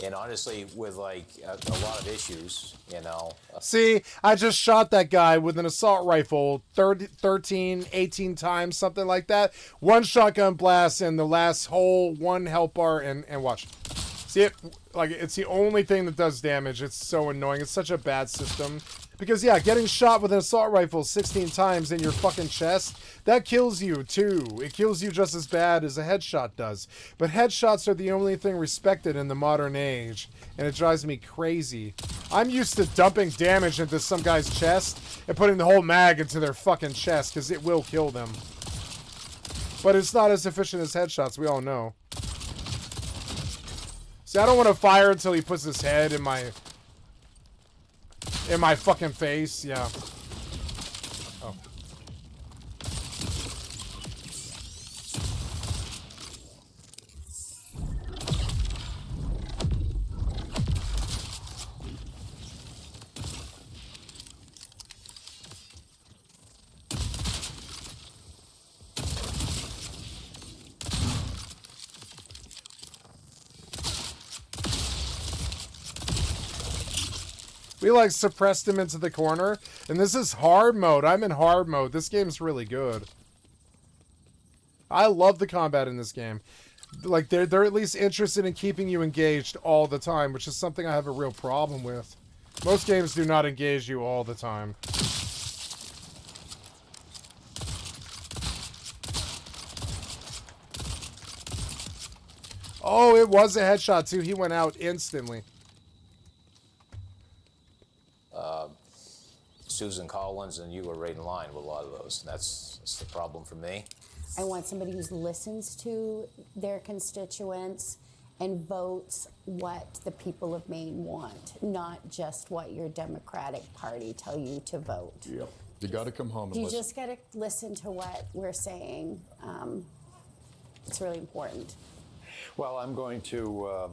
And honestly, with like a lot of issues, you know. See, I just shot that guy with an assault rifle 13, 18 times, something like that. One shotgun blast and the last hole, one health bar, and watch. See it? Like, it's the only thing that does damage. It's so annoying. It's such a bad system. Because, yeah, getting shot with an assault rifle 16 times in your fucking chest, that kills you, too. It kills you just as bad as a headshot does. But headshots are the only thing respected in the modern age, and it drives me crazy. I'm used to dumping damage into some guy's chest and putting the whole mag into their fucking chest, because it will kill them. But it's not as efficient as headshots, we all know. See, I don't want to fire until he puts his head in my fucking face, yeah. Oh. We like suppressed him into the corner, and this is hard mode. I'm in hard mode. This game's really good. I love the combat in this game. Like, they're at least interested in keeping you engaged all the time, which is something I have a real problem with. Most games do not engage you all the time. Oh, it was a headshot too. He went out instantly. Susan Collins and you were right in line with a lot of those. That's the problem for me. I want somebody who listens to their constituents and votes what the people of Maine want, not just what your Democratic Party tell you to vote. Yep. You got to come home and You listen. just got to listen to what we're saying. It's really important. Well, I'm going to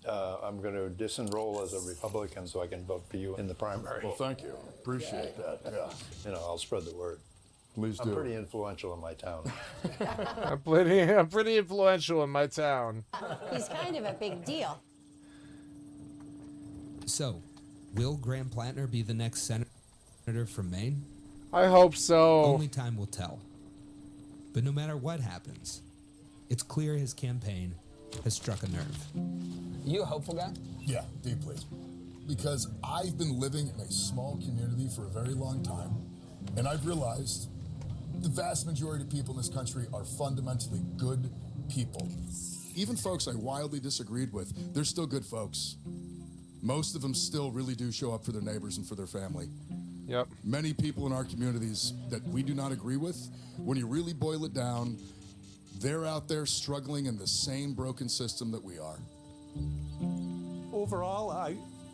disenroll as a Republican so I can vote for you in the primary. Well, thank you. Appreciate that. Yeah. You know, I'll spread the word. Please do. I'm pretty influential in my town. I'm pretty influential in my town. He's kind of a big deal. So, will Graham Plattner be the next senator from Maine? I hope so. Only time will tell. But no matter what happens, it's clear his campaign has struck a nerve. You a hopeful guy? Yeah, deeply. Because I've been living in a small community for a very long time, and I've realized the vast majority of people in this country are fundamentally good people. Even folks I wildly disagreed with, they're still good folks. Most of them still really do show up for their neighbors and for their family. Yep. Many people in our communities that we do not agree with, when you really boil it down, they're out there struggling in the same broken system that we are. Overall,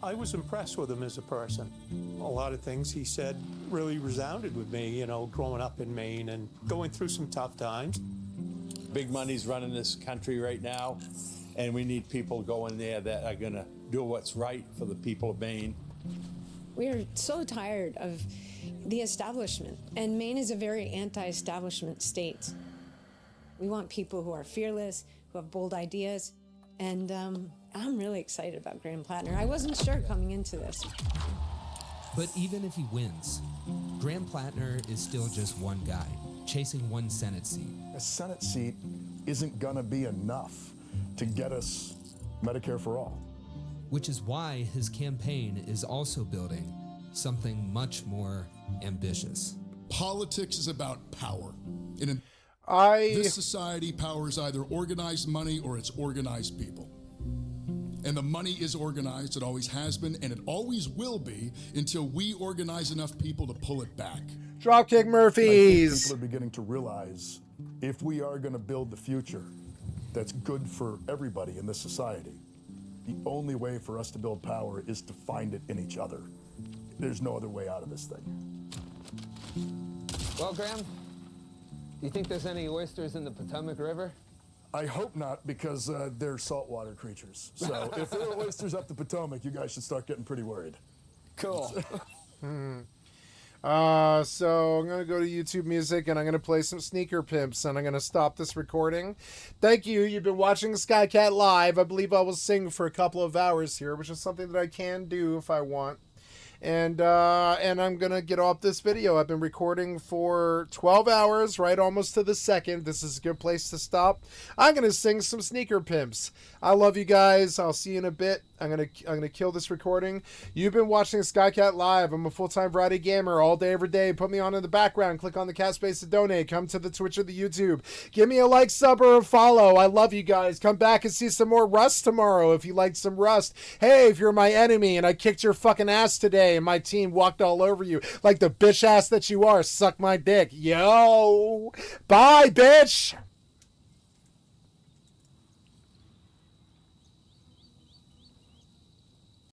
I was impressed with him as a person. A lot of things he said really resounded with me, you know, growing up in Maine and going through some tough times. Big money's running this country right now, and we need people going there that are going to do what's right for the people of Maine. We are so tired of the establishment, and Maine is a very anti-establishment state. We want people who are fearless, who have bold ideas, and I'm really excited about Graham Plattner. I wasn't sure coming into this. But even if he wins, Graham Plattner is still just one guy, chasing one Senate seat. A Senate seat isn't gonna be enough to get us Medicare for all. Which is why his campaign is also building something much more ambitious. Politics is about power. In I this society, power is either organized money or it's organized people. And the money is organized, it always has been, and it always will be until we organize enough people to pull it back. Dropkick I Murphys. think people are beginning to realize if we are going to build the future that's good for everybody in this society, the only way for us to build power is to find it in each other. There's no other way out of this thing. Well, Graham, do you think there's any oysters in the Potomac River? I hope not, because they're saltwater creatures. So if there are oysters up the Potomac, you guys should start getting pretty worried. Cool. So I'm going to go to YouTube Music and I'm going to play some Sneaker Pimps and I'm going to stop this recording. Thank you. You've been watching Skycat Live. I believe I will sing for a couple of hours here, which is something that I can do if I want. And I'm going to get off this video. I've been recording for 12 hours, right almost to the second. This is a good place to stop. I'm going to sing some Sneaker Pimps. I love you guys. I'll see you in a bit. I'm gonna kill this recording. You've been watching Skycat Live. I'm a full-time variety gamer all day, every day. Put me on in the background. Click on the cat space to donate. Come to the Twitch or the YouTube. Give me a like, sub, or a follow. I love you guys. Come back and see some more Rust tomorrow if you liked some Rust. Hey, if you're my enemy and I kicked your fucking ass today and my team walked all over you like the bitch ass that you are, suck my dick. Yo. Bye, bitch.